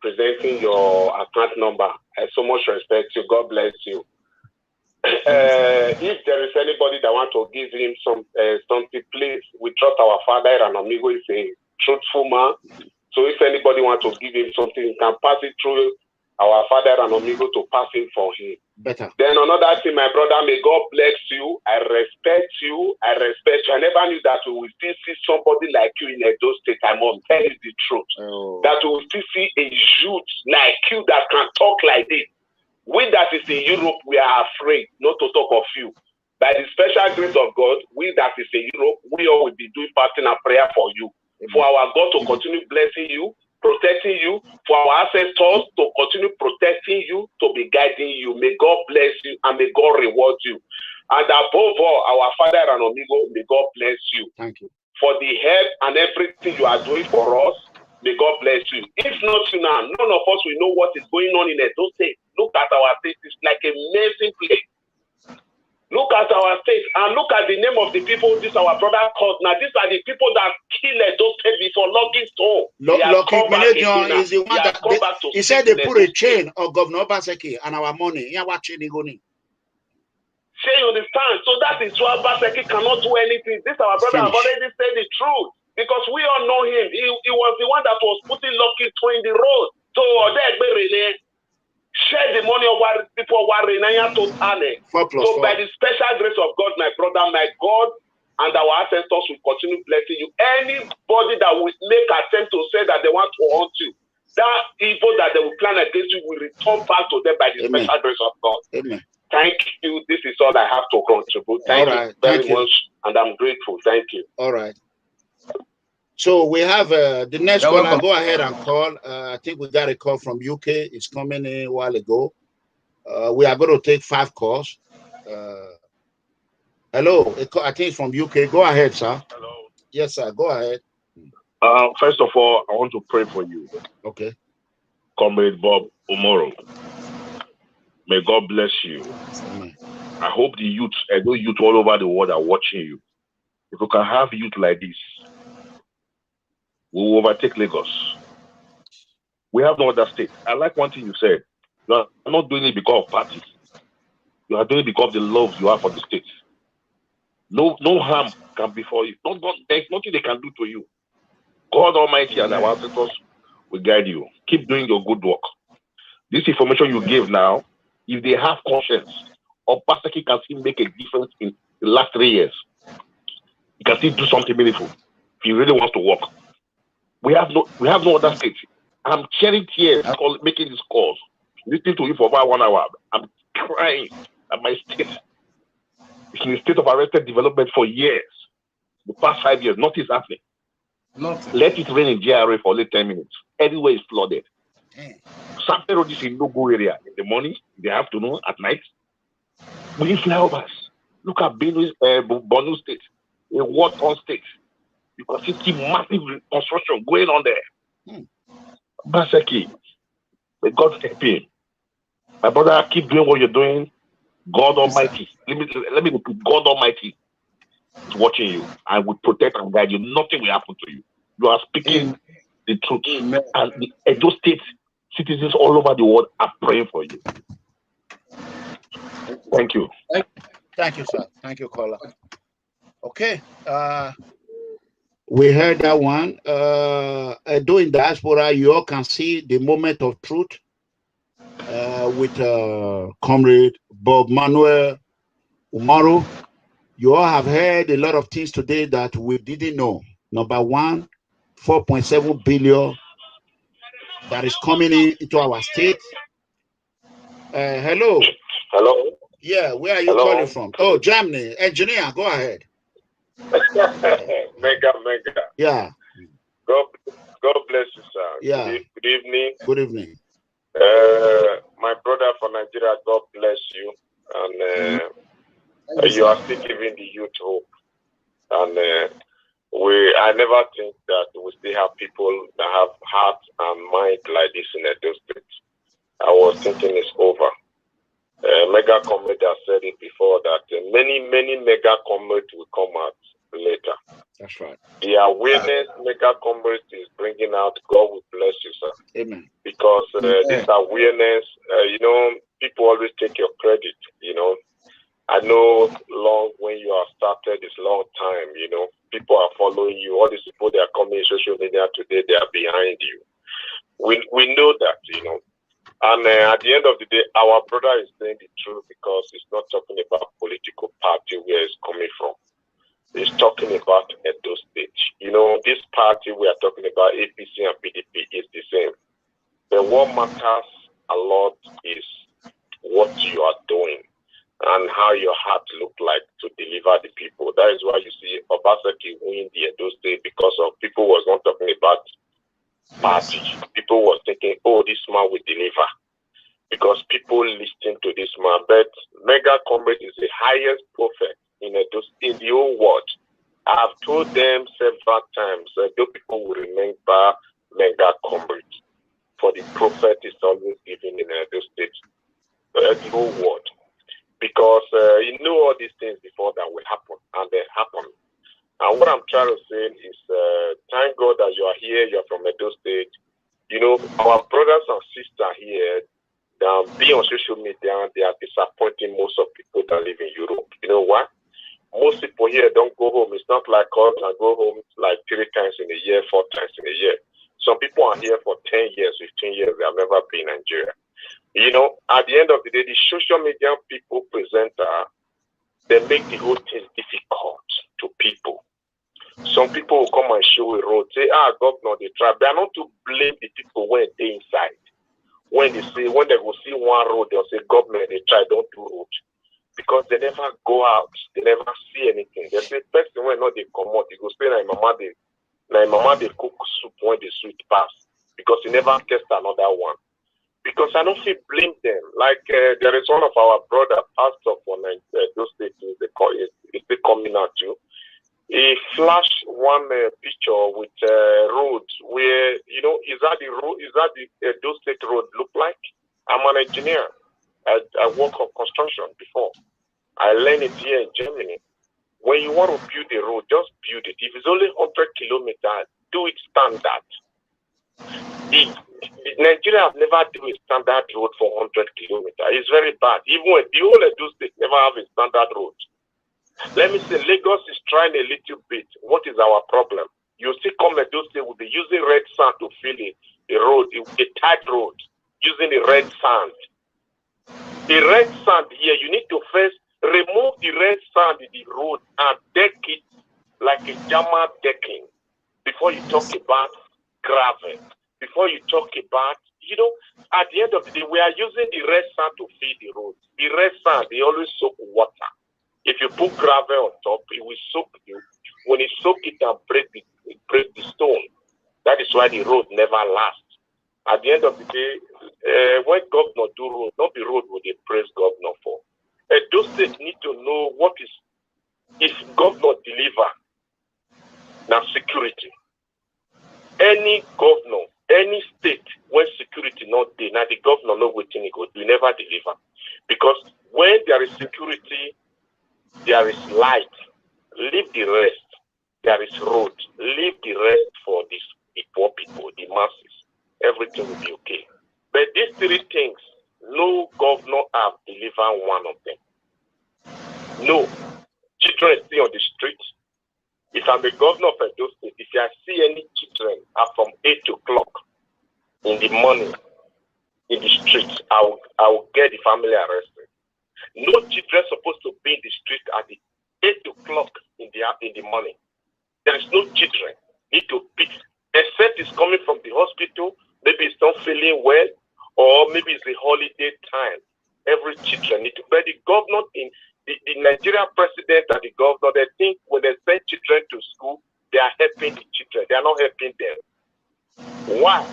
presenting your account number. I so much respect you. God bless you. If there is anybody that wants to give him something, please, we trust our father, ERANOMIGHO is a truthful man. So if anybody wants to give him something, you can pass it through our father, ERANOMIGHO, to pass it for him. Better. Then another thing, my brother, may God bless you. I respect you. I respect you. I never knew that we will still see somebody like you in Edo State. I must tell you the truth. That we will still see a youth like you that can talk like this. We that is in Europe, we are afraid not to talk of you. By the special grace of God, we that is in Europe, we all will be doing fasting and prayer for you. For our God to continue blessing you, protecting you, for our ancestors to continue protecting you, to be guiding you. May God bless you and may God reward you. And above all, our Father ERANOMIGHO, may God bless you. Thank you. For the help and everything you are doing for us, may God bless you. If not you now, none of us will know what is going on in Edo State. Look at our state. It's like an amazing place. Look at our state and look at the name of the people this our brother called. Now, these are the people that killed Edo State before logging stone. Lucky Benedion is the one that he said they put a chain of Governor Obaseki and our money. Yeah, what chain going? So you understand? So that is why Obaseki cannot do anything. This our brother have already said the truth. Because we all know him. He was the one that was putting Lucky Stone in the road. So EDEGBE really share the money of what people were in to Ane. So by the special grace of God, my brother, my God, and our ancestors will continue blessing you. Anybody that will make attempt to say that they want to haunt you, that evil that they will plan against you will return back to them by the special grace of God. Amen. Thank you. This is all I have to contribute. Thank you very much, and I'm grateful. Thank you. All right. So we have the next caller. Welcome. Go ahead and call. I think we got a call from UK. It's coming in a while ago. We are going to take 5 calls. Hello, I think it's from UK. Go ahead, sir. Hello. Yes, sir. Go ahead. First of all, I want to pray for you. Okay. Comrade Bob Umoru. May God bless you. Amen. I hope the youth, Edo youth all over the world are watching you. If you can have youth like this, we will overtake Lagos. We have no other state. I like one thing you said. You are not doing it because of parties. You are doing it because of the love you have for the state. No harm can befall you. There's nothing they can do to you. God Almighty and our ancestors will guide you. Keep doing your good work. This information you gave now, if they have conscience, Obaseki can still make a difference in the last 3 years. He can still do something meaningful if he really wants to work. We have no other state. I'm shedding tears making these calls, listening to you for about 1 hour. I'm crying at my state. It's in a state of arrested development for years. The past 5 years, nothing is happening. Nothing. Let it rain in GRA for only 10 minutes. Everywhere is flooded. Sample road is in no-go area in the morning, in the afternoon, at night. We need flyovers. Look at Borno State, a war-torn state. You can see massive construction going on there. Baseki, may God help him. My brother, keep doing what you're doing. God Almighty, let me repeat, God Almighty is watching you and will protect and guide you. Nothing will happen to you. You are speaking the truth. Amen. And the Edo State citizens all over the world are praying for you. Thank you. Thank you, sir. Thank you, caller. Okay. We heard that one. Edo in diaspora, you all can see the moment of truth with Comrade Bob-Manuel Umoru. You all have heard a lot of things today that we didn't know. Number one, 4.7 billion that is coming into our state. Hello. Hello. Yeah, where are you calling from? Oh, Germany. Engineer, go ahead. Mega. Yeah. God bless you, sir. Yeah. Good evening. Good evening. My brother from Nigeria, God bless you. And you are still giving the youth hope. And I never think that we still have people that have heart and mind like this in Edo State. I was thinking it's over. MEGACOMRADE has said it before that many MEGACOMRADE will come out later. That's right. The awareness MEGACOMRADE is bringing out, God will bless you, sir. Amen. Because this awareness, people always take your credit, I know when you are started, it's long time, people are following you. All these people, they are coming in social media today, they are behind you. We know that, And at the end of the day, our brother is saying the truth because he's not talking about political party where it's coming from. He's talking about Edo State. This party we are talking about, APC and PDP, is the same. But what matters a lot is what you are doing and how your heart look like to deliver the people. That is why you see Obaseki win the Edo State because of people was not talking about party. People was thinking, oh, this man will deliver. Because people listen to this man. But MEGACOMRADE is the highest prophet in the whole world. I have told them several times that those people will remember MEGACOMRADE. For the prophet is always given in Edo State, the whole world. Because you know all these things before that will happen, and they happen. And what I'm trying to say is, thank God that you are here, you're from Edo State. Our brothers and sisters here, be on social media, they are disappointing most of people that live in Europe. You know what? Most people here don't go home. It's not like us and go home like 3 times in a year, 4 times in a year. Some people are here for 10 years, 15 years. They have never been in Nigeria. At the end of the day, the social media people presenter, they make the whole thing difficult to people. Some people will come and show a road, say, governor, they try. They are not to blame the people when they're inside. When they go see one road, they'll say, government, they try, don't do road. Because they never go out, they never see anything. They say, person when not they come out, they go say, my mama they cook soup when the sweet pass. Because he never test another one. Because I don't feel blame them. Like there is one of our brother, pastor for those states, is still coming out too. He flashed one picture with roads where, is that the road, those state road look like? I'm an engineer. I work on construction before. I learned it here in Germany. When you want to build a road, just build it. If it's only 100 kilometers, do it standard. Nigeria have never done a standard road for 100 kilometers. It's very bad. Even when the whole Edo State never have a standard road. Let me say, Lagos is trying a little bit. What is our problem? You see, come Edo State will be using red sand to fill it. a road, a tight road, using the red sand. The red sand here, you need to first remove the red sand in the road and deck it like a German decking before you talk about gravel, before you talk about, you know, at the end of the day, we are using the red sand to feed the road. The red sand, they always soak water. If you put gravel on top, it will soak you. When it soak it and break the stone, that is why the road never lasts. At the end of the day, when governor do road, not the road will they praise governor for. Those states need to know what is, if governor deliver, now security. Any governor, any state, when security not there, now the governor know what thing he go do, never deliver. Because when there is security, there is light. Leave the rest. There is road. Leave the rest for this, the poor people, the masses. Everything will be okay. But these three things, no governor have delivered one of them. No. Children is still on the street. If I'm a governor of Edo State, if I see any children are from 8 o'clock in the morning in the streets, I will get the family arrested. No children supposed to be in the street at the 8 o'clock in the morning. There is no children need to pick, except it's coming from the hospital, maybe it's not feeling well, or maybe it's a holiday time. Every children need to, but the governor in the Nigerian president and the governor, they think when they send children to school, they are helping the children. They are not helping them. Why?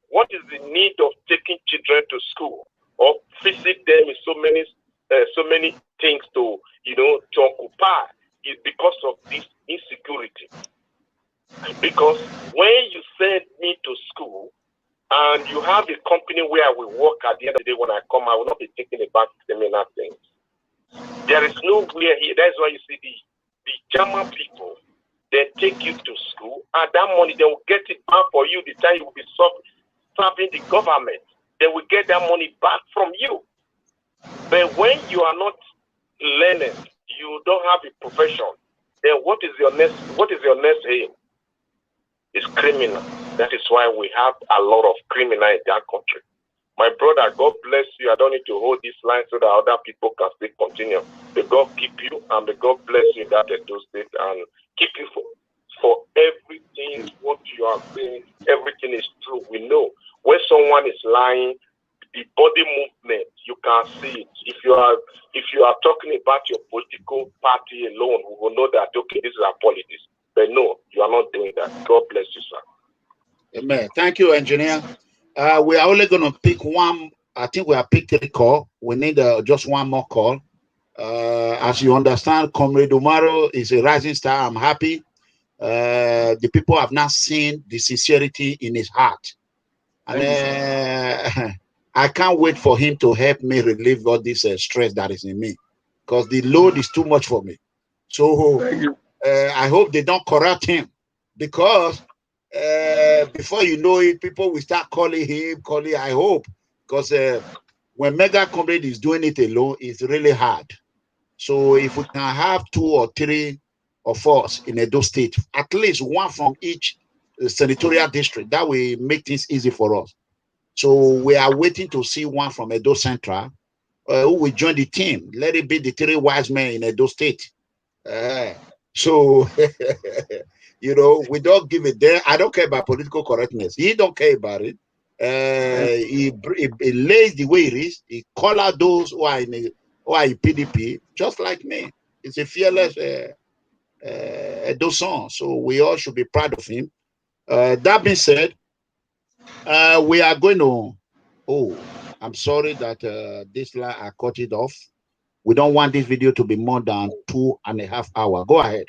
What is the need of taking children to school or visit them in so many things to, you know, to occupy? Is because of this insecurity. Because when you send me to school and you have a company where I will work, at the end of the day when I come, I will not be thinking about criminal things. There is nowhere here. That's why you see the German people, they take you to school and that money, they will get it back for you the time you will be serving the government. They will get that money back from you. But when you are not learning, you don't have a profession, then what is your next aim? It's criminal. That is why we have a lot of criminal in that country. My brother, God bless you. I don't need to hold this line so that other people can still continue. May God keep you and may God bless you in that Edo State and keep you for everything. What you are saying, everything is true. We know when someone is lying, the body movement, you can see it. If you are talking about your political party alone, we will know that, okay, this is our politics. But no, you are not doing that. God bless you, sir. Amen. Thank you, engineer. We are only going to pick one. I think we have picked 3 calls. We need just one more call. As you understand, Comrade Umoru is a rising star. I'm happy. The people have not seen the sincerity in his heart. And I can't wait for him to help me relieve all this stress that is in me, because the load is too much for me. So I hope they don't corrupt him, because before you know it, people will start calling him, I hope, because when MEGACOMRADE is doing it alone, it's really hard. So if we can have 2 or 3 of us in Edo State, at least one from each senatorial district, that will make things easy for us. So we are waiting to see one from Edo Central who will join the team. Let it be the 3 wise men in Edo State. So, you know, we don't give it there. I don't care about political correctness. He don't care about it. He lays the way it is. He call out those who are in PDP, just like me. It's a fearless Edo son. So we all should be proud of him. That being said, we are going to, I'm sorry that this line I cut it off. We don't want this video to be more than 2.5 hours. Go ahead.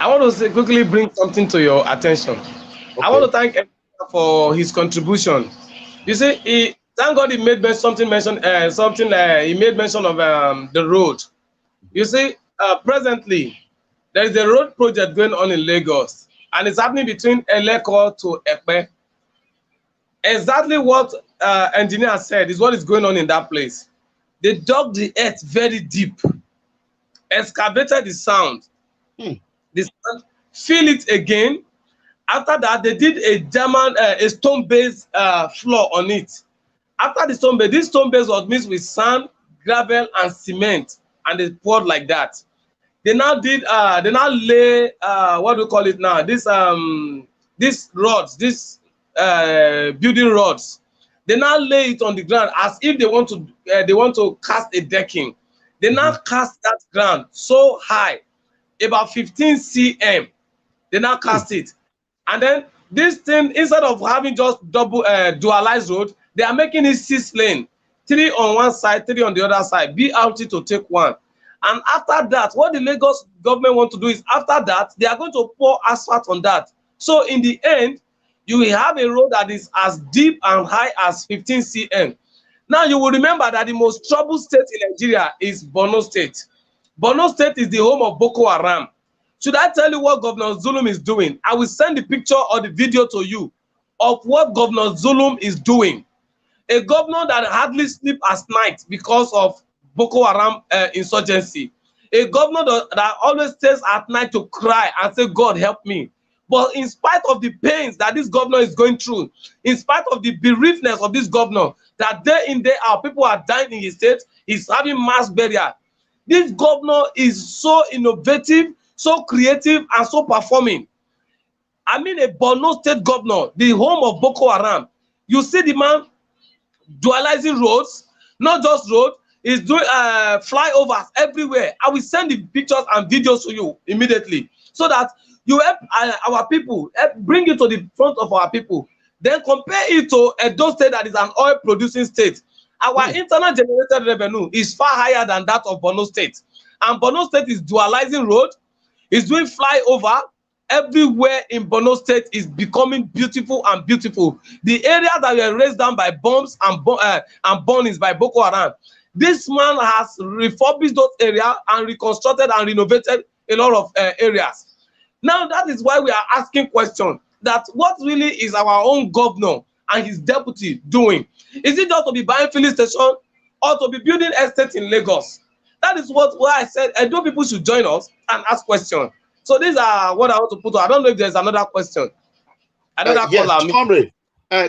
I want to quickly bring something to your attention. Okay. I want to thank everyone for his contribution. You see, thank God he made mention of the road. You see, presently, there is a road project going on in Lagos, and it's happening between Eleko to EDEGBE. Exactly what engineer said is what is going on in that place. They dug the earth very deep, excavated the sound, the sound, fill it again, After that, they did a German, a stone-based floor on it. After the stone base, this stone base was mixed with sand, gravel, and cement, and they poured like that. They now did, they now lay, what do we call it now? This rods, this building rods. They now lay it on the ground as if they want to cast a decking. They now cast that ground so high, about 15 cm. They now cast it. And then this thing, instead of having just double dualized road, they are making it 6 lane, 3 on one side, 3 on the other side, BRT to take 1. And after that, what the Lagos government want to do is, after that, they are going to pour asphalt on that. So in the end, you will have a road that is as deep and high as 15 cm. Now you will remember that the most troubled state in Nigeria is Borno State. Borno State is the home of Boko Haram. Should I tell you what Governor Zulum is doing? I will send the picture or the video to you of what Governor Zulum is doing. A governor that hardly sleeps at night because of Boko Haram insurgency. A governor that always stays at night to cry and say, God help me. But in spite of the pains that this governor is going through, in spite of the bereavedness of this governor, that day in, day out, people are dying in his state, he's having mass burial. This governor is so innovative, so creative, and so performing. I mean, a Borno State governor, the home of Boko Haram. You see the man dualizing roads, not just roads, he's doing flyovers everywhere. I will send the pictures and videos to you immediately so that you help our people, bring it to the front of our people. Then compare it to Edo State that is an oil producing state. Our internal generated revenue is far higher than that of Borno State. And Borno State is dualizing road, is doing flyover. Everywhere in Borno State is becoming beautiful and beautiful. The areas that were raised down by bombs and burnings by Boko Haram, this man has refurbished those areas and reconstructed and renovated a lot of areas. Now that is why we are asking questions that what really is our own governor and his deputy doing? Is it just to be buying filling station or to be building estates in Lagos? That is why I said Edo people should join us and ask questions. So these are what I want to put on. I don't know if there's another question. Yes,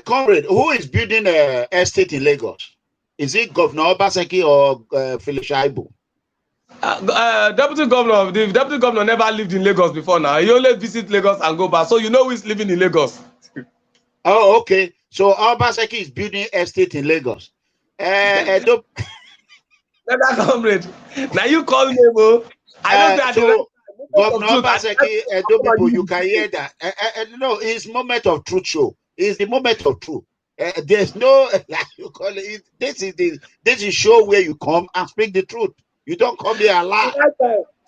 comrade, who is building an estate in Lagos? Is it Governor Obaseki or Felicia Aibu? The deputy governor never lived in Lagos before now. He only visit Lagos and go back. So you know who is living in Lagos. Oh, okay. So Obaseki is building estate in Lagos. Comrade. Now you call me, bro. I don't so Governor Obaseki, Edo people, you can hear that. No, it's moment of truth show. It's the moment of truth. There's no, like you call it, this is show where you come and speak the truth. You don't come here and lie.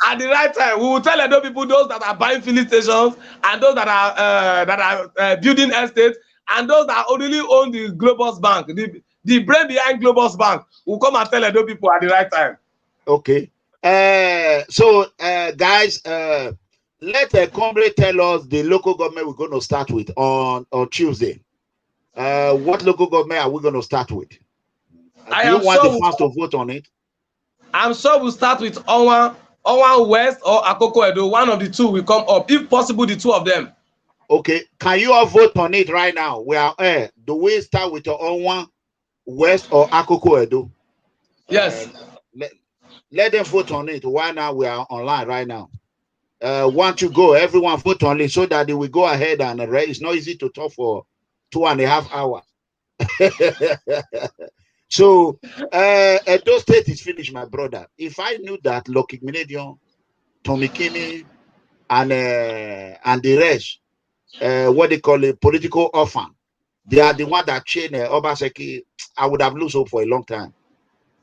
At the right time, we will tell Edo people, those that are buying filling stations and those that are building estates and those that only own the Globus Bank, the brain behind Globus Bank, will come and tell Edo people at the right time. Okay. So guys, let Comrade tell us the local government we're going to start with on Tuesday. What local government are we going to start with? Do you want the fans to vote on it? I'm sure we'll start with Onwa West or Akoko Edo. One of the two will come up, if possible, the two of them. Okay, can you all vote on it right now? We are do we start with Onwa West or Akoko Edo? Yes. Let them vote on it. Why now? We are online right now. Want you go? Everyone vote on it so that they will go ahead and it's not easy to talk for 2.5 hours. So Edo State is finished, my brother. If I knew that Lucky Minedion, Tommy Kinney, and the rest, what they call a political orphan, they are the one that chain Obaseki. I would have lost hope for a long time.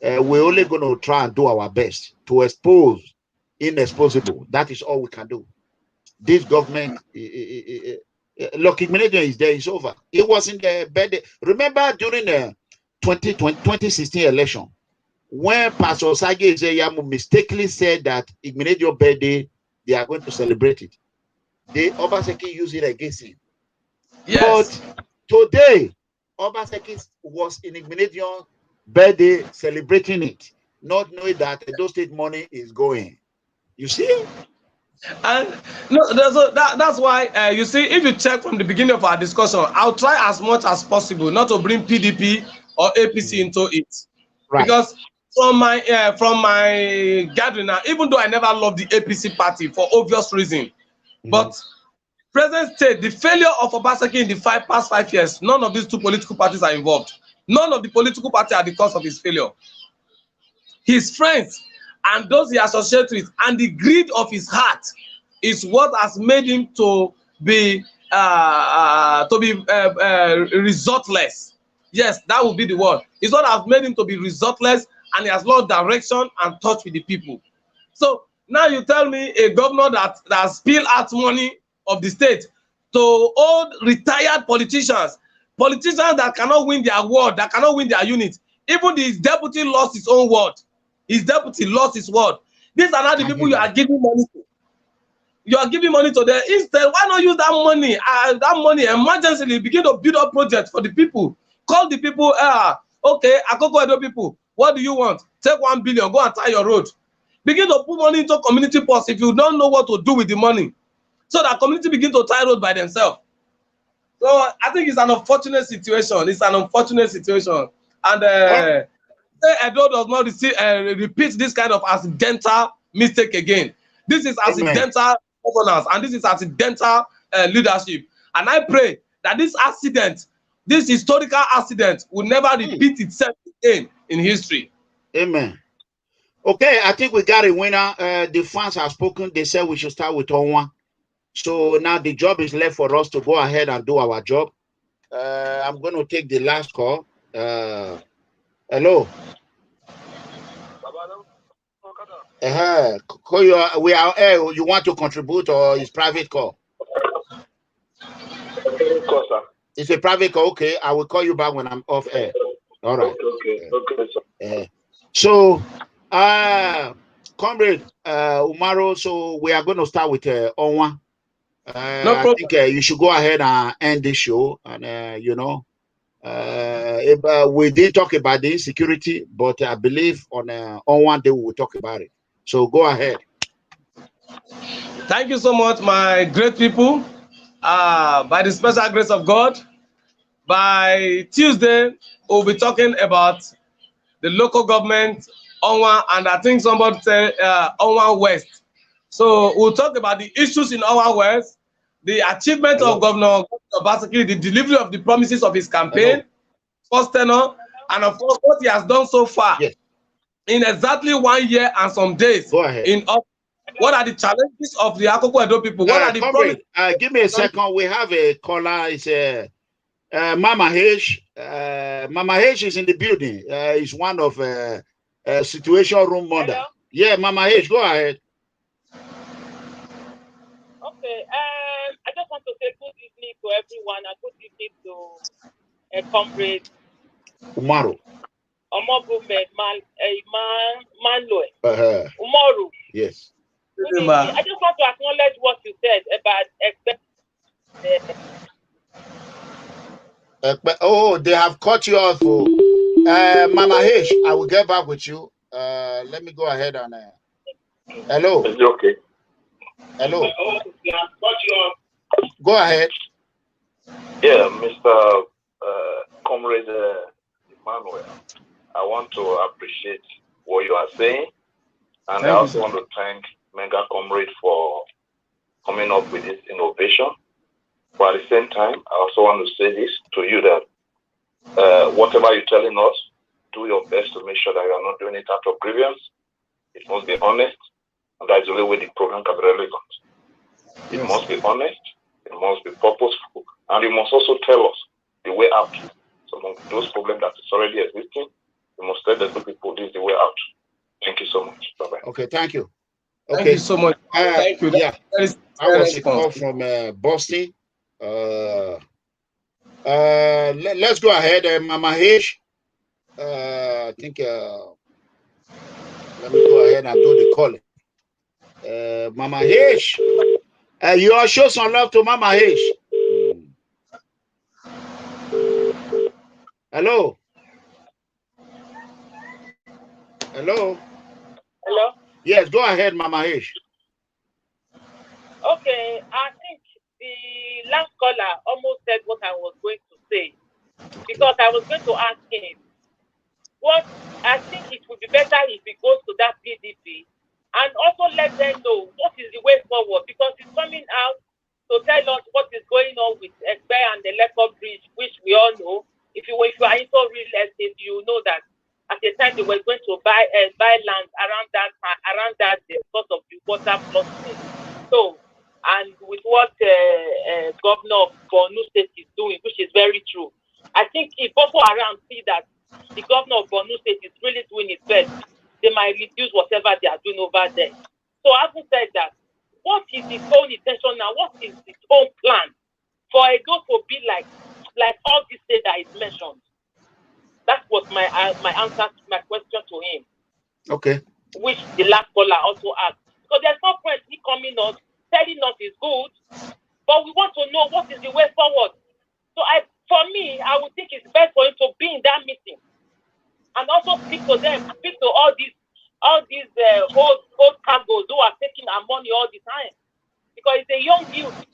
We're only going to try and do our best to expose inexposable. That is all we can do. This government, Lucky Minedion is there. It's over. It was in the bed. Remember during the 2016 election, when Pastor Sage Ezeyamu mistakenly said that Igbenedion birthday, they are going to celebrate it. They Obaseki used it against him. Yes. But today, Obaseki was in Igbenedion birthday celebrating it, not knowing that Edo State money is going. You see? And no, that's why you see, if you check from the beginning of our discussion, I'll try as much as possible not to bring PDP or APC into it, Right. because from my gathering now, even though I never loved the APC party for obvious reason, but present state, the failure of Obaseki in the past 5 years, none of these two political parties are involved. None of the political parties are the cause of his failure. His friends and those he associates with and the greed of his heart is what has made him to be resultless. Yes, that would be the word. It's what has made him to be resultless, and he has lost direction and touch with the people. So now you tell me a governor that spill out money of the state to old retired politicians that cannot win their ward, that cannot win their unit. Even his deputy lost his own word. His deputy lost his word. These are not the people you are giving money to. You are giving money to them. Instead, why not use that money emergently begin to build up projects for the people? Call the people, okay, Akoko Edo people, what do you want? Take 1 billion, go and tie your road. Begin to put money into community posts if you don't know what to do with the money, so that community begin to tie road by themselves. So I think it's an unfortunate situation. It's an unfortunate situation. And Edo does not repeat this kind of accidental mistake again. This is accidental governance, and this is accidental leadership. And I pray that this accident, this historical accident, will never repeat itself again in history. Amen. Okay, I think we got a winner. The fans have spoken. They said we should start with Onwa. So now the job is left for us to go ahead and do our job. I'm going to take the last call. Hello. We are. You want to contribute, or is private call? It's a private call. Okay, I will call you back when I'm off air. All right. Okay. So, Comrade Umoru, so we are going to start with Onwa. No problem. I think you should go ahead and end this show. And, we did talk about the insecurity, but I believe on one day we will talk about it. So go ahead. Thank you so much, my great people. By the special grace of God, by Tuesday, we'll be talking about the local government, Onwa, and I think somebody said Onwa West. So we'll talk about the issues in Onwa West, the achievement of Governor Obaseki, the delivery of the promises of his campaign, first tenure, and of course what he has done so far in exactly 1 year and some days. Go ahead. What are the challenges of the Akoko Edo people? What are the promises? Give me a second. We have a caller. It's Mama H. Mama H is in the building. Is one of situation room mother. Hello? Yeah, Mama H, go ahead. Okay. I just want to say good evening to everyone and good evening to Comrade Umoru. Omobumhe Bob-Manuel Umoru. Yes. I just want to acknowledge what you said about they have cut you off. Mama H, I will get back with you. Let me go ahead and hello. Is it okay? Hello. Go ahead. Yeah, Mr. Comrade Emmanuel, I want to appreciate what you are saying, and I also want to thank MEGACOMRADE for coming up with this innovation. But at the same time, I also want to say this to you that whatever you're telling us, do your best to make sure that you are not doing it out of grievance. It must be honest, and that's the only way the program can be relevant. It must be honest, it must be purposeful, and you must also tell us the way out. So among those problems that is already existing, you must tell the people this is the way out. Thank you so much. Bye-bye. Okay, thank you. Okay. Thank you so much. Thank you. Yeah, I was a call from Boston. Let's go ahead, Mama H. I think let me go ahead and do the calling. Mama H, you all show some love to Mama H. Hello. Hello. Hello. Yes, go ahead, Mama H. Okay, I think the last caller almost said what I was going to say, because I was going to ask him what I think it would be better if he goes to that PDP and also let them know what is the way forward, because he's coming out to tell us what is going on with EDEGBE and the Lekko Bridge, which we all know. If you are into real estate, you know that at the time they were going to buy land around that because of the water flooding. So, and with what Governor of Borno State is doing, which is very true, I think if Boko Haram see that the Governor of Borno State is really doing his best, they might reduce whatever they are doing over there. So, having said that, what is his own intention now? What is his own plan for Edo to be like all these states that is mentioned? That was my answer to my question to him. Okay. Which the last caller also asked. So there's no point he coming on telling us is good, but we want to know what is the way forward. So for me, I would think it's best for him to be in that meeting and also speak to them, speak to all these old cargoes who are taking our money all the time, because it's a young youth.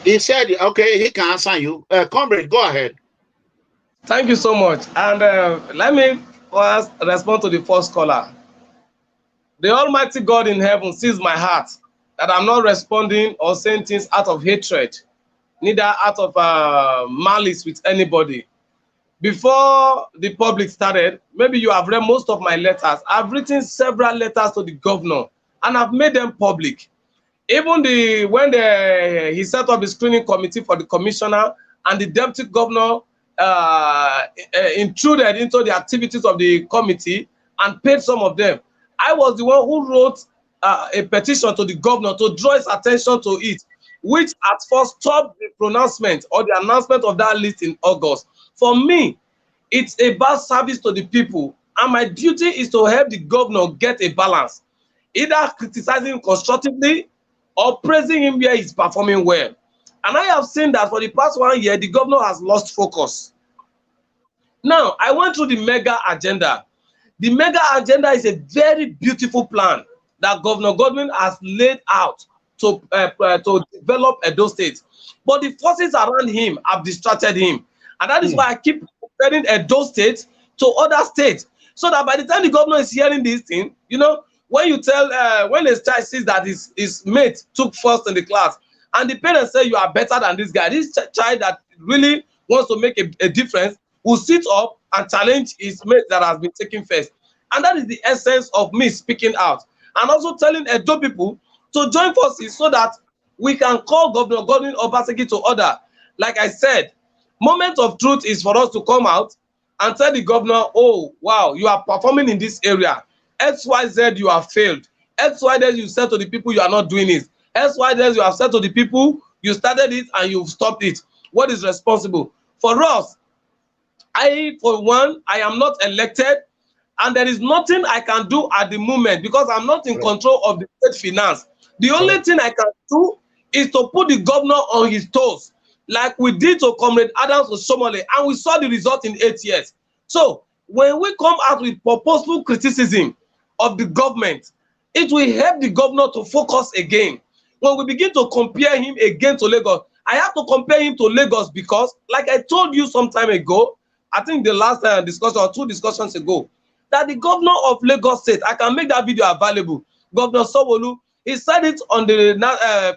He said, okay, he can answer you. Comrade, go ahead. Thank you so much. And let me first respond to the first caller. The Almighty God in heaven sees my heart, that I'm not responding or saying things out of hatred, neither out of malice with anybody. Before the public started, maybe you have read most of my letters. I've written several letters to the governor, and I've made them public. Even when he set up the screening committee for the commissioner, and the deputy governor intruded into the activities of the committee and paid some of them, I was the one who wrote a petition to the governor to draw his attention to it, which at first stopped the pronouncement or the announcement of that list in August. For me, it's about service to the people, and my duty is to help the governor get a balance, either criticizing him constructively or praising him where he's performing well. And I have seen that for the past 1 year, the governor has lost focus. Now, I went through the mega agenda. The mega agenda is a very beautiful plan that Governor Godwin has laid out to develop Edo State. But the forces around him have distracted him. And that is why I keep comparing Edo State to other states. So that by the time the governor is hearing this thing, you know, when you tell, when a child sees that his mate took first in the class, and the parents say you are better than this guy, this child that really wants to make a difference will sit up and challenge his mate that has been taken first. And that is the essence of me speaking out. And also telling Edo people to join forces so that we can call Governor Godwin Obaseki to order. Like I said, moment of truth is for us to come out and tell the governor, oh, wow, you are performing in this area. XYZ, you have failed. XYZ, you said to the people you are not doing it. XYZ, you have said to the people you started it and you've stopped it. What is responsible? For us, for one, I am not elected, and there is nothing I can do at the moment because I'm not in control of the state finance. The only thing I can do is to put the governor on his toes, like we did to Comrade Adams Osomole, and we saw the result in 8 years. So when we come out with purposeful criticism of the government, it will help the governor to focus again. When we begin to compare him again to Lagos, I have to compare him to Lagos because, like I told you some time ago, I think the last discussion or 2 discussions ago, that the governor of Lagos State, I can make that video available, Governor Sanwo-Olu, he said it on the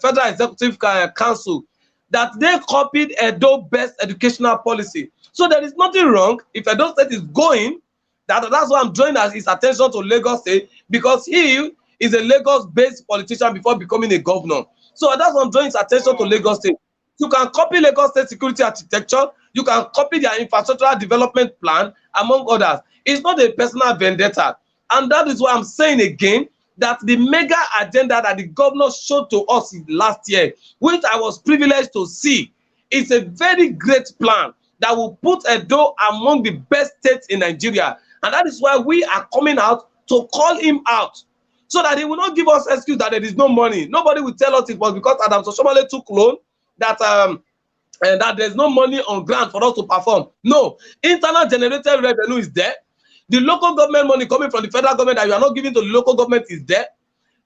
Federal Executive Council, that they copied Edo best educational policy. So there is nothing wrong if Edo State is going, that's why I'm drawing his attention to Lagos State, because he is a Lagos-based politician before becoming a governor. So that's why I'm drawing his attention to Lagos State. You can copy Lagos State security architecture, you can copy their infrastructural development plan, among others. It's not a personal vendetta. And that is why I'm saying again that the mega agenda that the governor showed to us last year, which I was privileged to see, is a very great plan that will put Edo among the best states in Nigeria. And that is why we are coming out to call him out, so that he will not give us excuse that there is no money. Nobody will tell us it was because Adams Osomole took loan that that there's no money on ground for us to perform. No, internal generated revenue is there. The local government money coming from the federal government that you are not giving to the local government is there.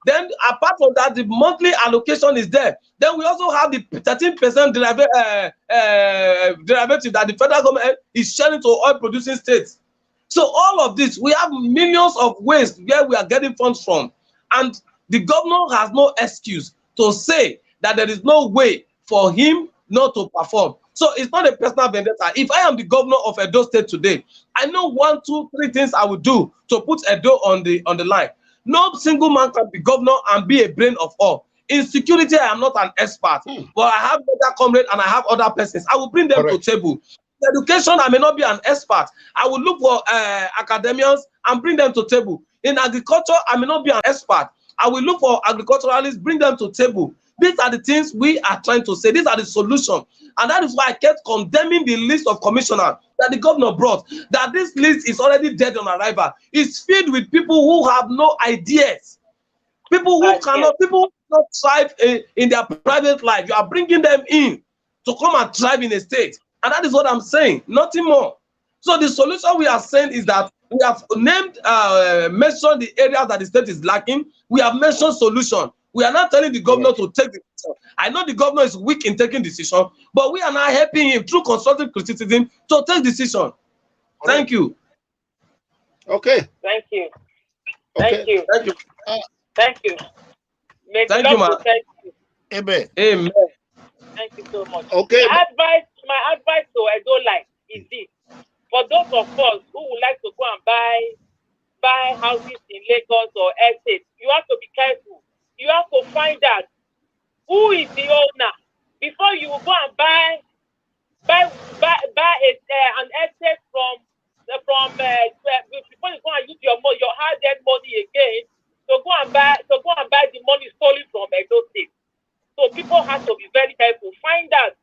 Then apart from that, the monthly allocation is there. Then we also have the 13% derivative that the federal government is sharing to oil producing states. So all of this, we have millions of ways where we are getting funds from. And the governor has no excuse to say that there is no way for him not to perform. So it's not a personal vendetta. If I am the governor of Edo State today, I know 1, 2, 3 things I would do to put Edo on the line. No single man can be governor and be a brain of all. In security, I am not an expert, but I have other comrades and I have other persons. I will bring them to table. In education, I may not be an expert. I will look for academians and bring them to table. In agriculture, I may not be an expert. I will look for agriculturalists, bring them to table. These are the things we are trying to say. These are the solutions. And that is why I kept condemning the list of commissioners that the governor brought. That this list is already dead on arrival. It's filled with people who have no ideas. People who cannot thrive in their private life. You are bringing them in to come and thrive in a state. And that is what I'm saying. Nothing more. So the solution we are saying is that we have named, mentioned the areas that the state is lacking. We have mentioned solution. We are not telling the governor to take the decision. I know the governor is weak in taking decision, but we are now helping him through constructive criticism to take decision. Thank you. Okay. Thank you. Okay. Thank you. Thank you. Thank you. Thank you, man. Amen. Amen. Thank you so much. Okay. My advice to Edo Life is this: for those of us who would like to go and buy houses in Lagos or estates, you have to be careful. You have to find out who is the owner before you go and buy an estate from before you go and use your hard-earned money again to go and buy the money stolen from Edo State. So people have to be very careful. Find out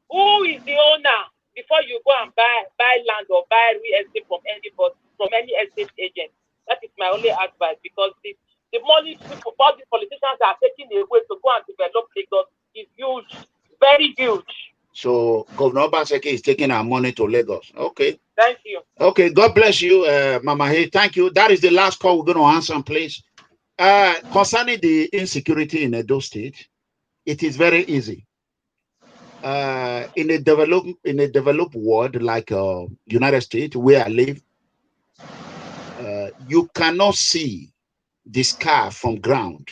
who is the owner before you go and buy land or buy real estate from any estate agent. That is my only advice, because the money all the politicians are taking away to go and develop Lagos is huge, very huge. So Governor Obaseki is taking our money to Lagos. Okay. Thank you. Okay. God bless you, Mama. Hey, thank you. That is the last call we're going to answer, please. Concerning the insecurity in Edo State, it is very easy. In a developed world like United States, where I live, you cannot see the sky from ground,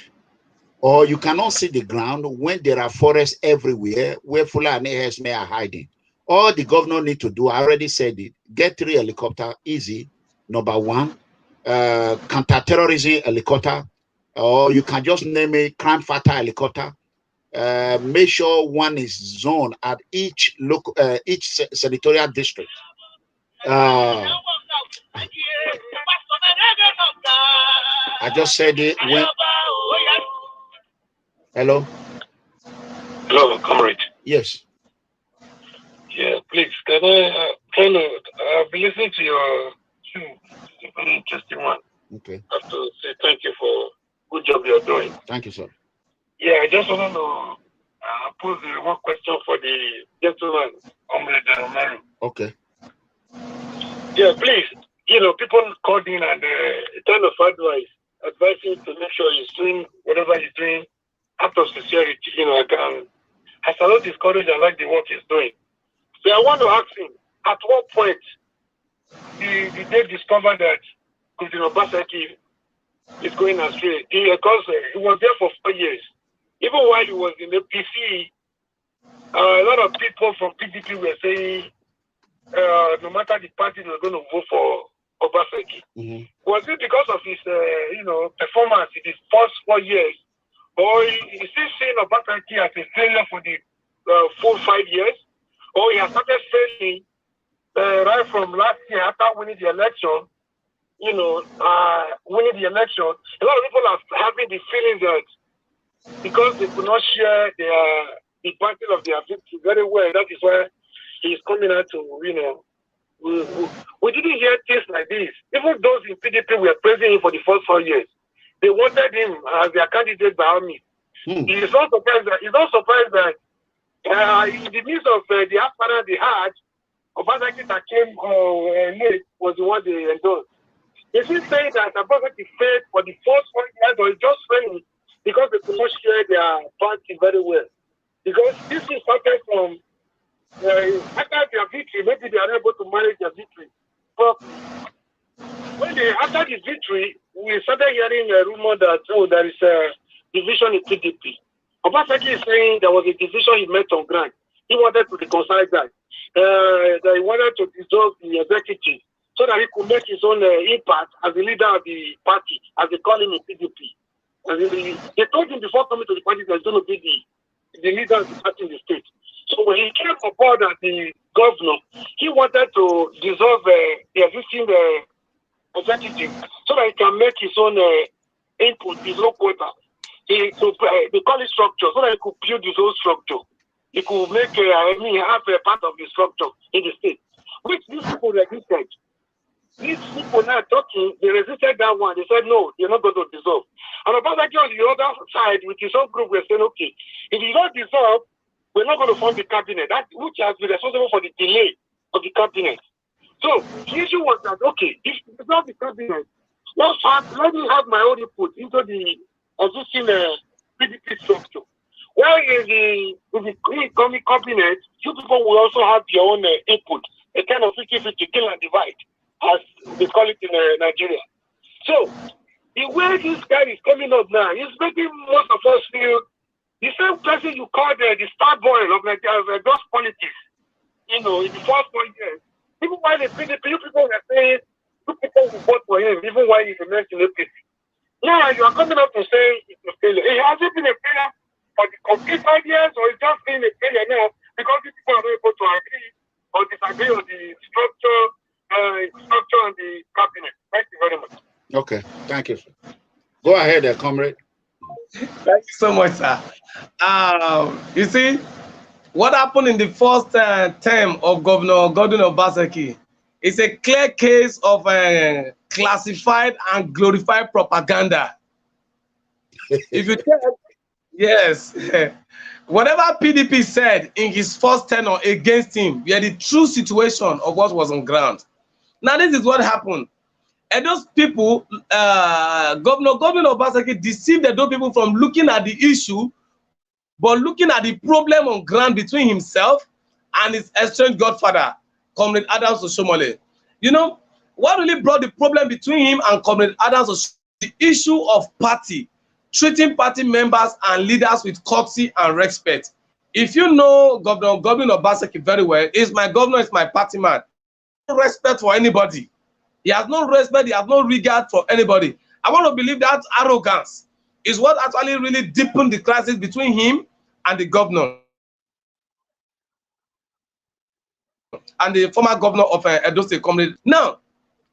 or you cannot see the ground when there are forests everywhere where Fulani herdsmen are hiding. All the governor need to do, I already said it, get 3 helicopters, easy. Number 1, counter-terrorism helicopter, or you can just name a crime fighter helicopter. Make sure one is zoned at each local, each senatorial district. I just said it. Hello. Hello, comrade. Yes. Yeah, please, can I I've been listening to your show. It's a very interesting one. Okay. I have to say thank you for good job you're doing. Thank you, sir. Yeah, I just want to pose one question for the gentleman, Comrade Omobumhe. Okay. Yeah, please. You know, people called in and kind of advising to make sure he's doing whatever he's doing out of sincerity. You know, I salute his courage. I like the work he's doing. So I want to ask him, at what point did they discover that President Obaseki is going astray? Because he was there for 4 years. Even while he was in the PC, a lot of people from PDP were saying, no matter the party, they were going to vote for Obaseki. Mm-hmm. Was it because of his, performance in his first 4 years, or is he seeing Obaseki as a failure for the full 5 years, or he has started failing right from last year after winning the election? Winning the election, a lot of people are having the feeling that because they could not share the battle of their victory very well, that is why he's coming out to, we didn't hear things like this. Even those in PDP were praising him for the first 4 years. They wanted him as their candidate by all means. He's not surprised that in the midst of the aspirant they had, Obaseki that came late was the one they endorsed. Is he saying that Obaseki failed for the first 4 years, or is just failing because they could not share their party very well? Because this is started from after their victory, maybe they are able to manage their victory. But when after the victory, we started hearing a rumor that there is a division in PDP. Obaseki is saying there was a division he met on ground. He wanted to reconcile that. That he wanted to dissolve the executive so that he could make his own impact as the leader of the party, as they call him in PDP. And they told him before coming to the party that he's going to be the leader of the party in the state. So when he came aboard as the governor, he wanted to dissolve the existing executive so that he can make his own input, his own quota. They call it structure, so that he could build his own structure. He could make have a part of the structure in the state, which these people resisted. These people now talking, they resisted that one. They said, no, you're not going to dissolve. And Obaseki on the other side, with his own group, we're saying, okay, if you don't dissolve, we're not going to form the cabinet, which has been responsible for the delay of the cabinet. So the issue was that, okay, if it's not the cabinet, let me have my own input into the existing PDP structure. While in the incoming cabinet, you people will also have your own input, a kind of 50-50 kill and divide, as they call it in Nigeria. So the way this guy is coming up now, he's making most of us feel the same person you called the star boy of Nigeria, those politics, in the first 4 years. Even while the PDP, you people were saying, you people will vote for him, even while he remains in APC. Now you are coming up to say it's a failure. It hasn't been a failure for the complete 5 years, or it's just been a failure now because people are not able to agree or disagree on the structure and the cabinet. Thank you very much. Okay, thank you, sir. Go ahead, comrade. Thank you so much, sir. You see, what happened in the first term of Governor Godwin Obaseki is a clear case of classified and glorified propaganda. If you check, yes, whatever PDP said in his first tenure against him were the true situation of what was on ground. Now, this is what happened. And those people, Governor Godwin Obaseki deceived those people from looking at the issue, but looking at the problem on ground between himself and his estranged godfather, Comrade Adams Oshiomhole. You know, what really brought the problem between him and Comrade Adams Oshiomhole? The issue of party, treating party members and leaders with courtesy and respect. If you know Governor Godwin Obaseki very well, he's my governor, he's my party man. No respect for anybody. He has no respect, he has no regard for anybody. I want to believe that arrogance is what actually really deepened the crisis between him and the governor and the former governor of Edo State, Comrade. Now,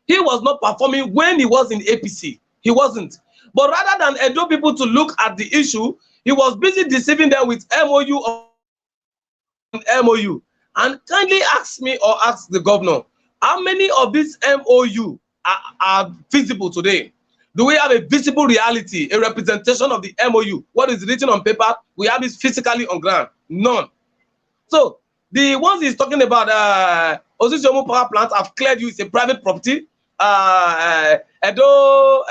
he was not performing when he was in APC. He wasn't. But rather than Edo people to look at the issue, he was busy deceiving them with MOU on MOU. And kindly ask me or ask the governor, how many of these MOU are visible today? Do we have a visible reality, a representation of the MOU? What is written on paper? We have it physically on ground. None. So the ones he's talking about, Osisiomu power plant, have cleared you. It's a private property. Edo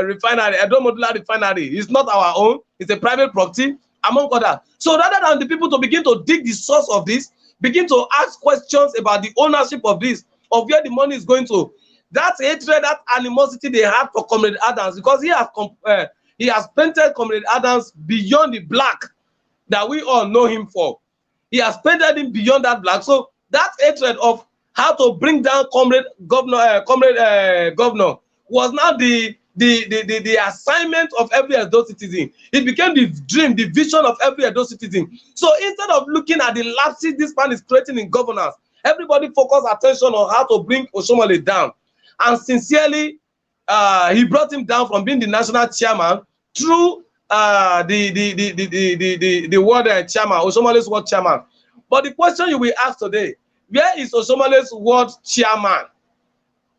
refinery, Edo modular refinery is not our own. It's a private property, among others. So rather than the people to begin to dig the source of this, begin to ask questions about the ownership of this, of where the money is going to, that hatred, that animosity they have for Comrade Adams, because he has painted Comrade Adams beyond the black that we all know him for. He has painted him beyond that black. So that hatred of how to bring down Governor was now the assignment of every Edo citizen. It became the dream, the vision of every Edo citizen. So instead of looking at the lapses this man is creating in governance, everybody focus attention on how to bring Oshiomhole down. And sincerely, he brought him down from being the national chairman through the world chairman, Oshiomhole's world chairman. But the question you will ask today, where is Oshiomhole's world chairman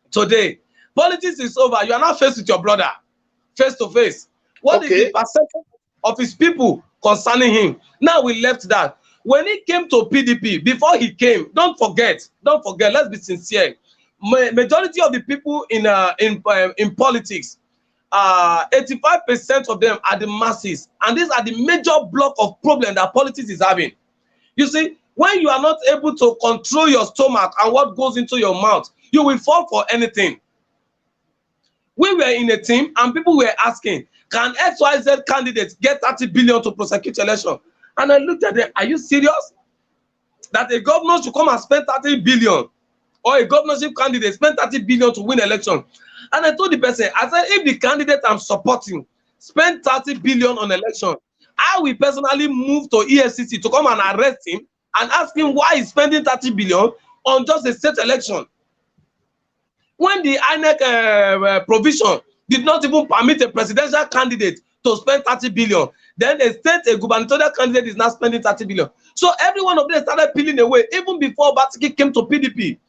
today? Politics is over. You are now faced with your brother, face to face. What is the perception of his people concerning him? Now we left that. When he came to PDP, before he came, don't forget, let's be sincere. majority of the people in politics, 85% of them are the masses, and these are the major block of problem that politics is having. You see, when you are not able to control your stomach and what goes into your mouth, you will fall for anything. We were in a team and people were asking, can XYZ candidates get 30 billion to prosecute election? And I looked at them, are you serious? That a governor should come and spend 30 billion, or a governorship candidate spend 30 billion to win election? And I told the person, I said, if the candidate I'm supporting spend 30 billion on election, I will personally move to EFCC to come and arrest him and ask him why he's spending 30 billion on just a state election. When the INEC provision did not even permit a presidential candidate to spend 30 billion, then a gubernatorial candidate is now spending 30 billion. So every one of them started peeling away, even before Batiki came to PDP.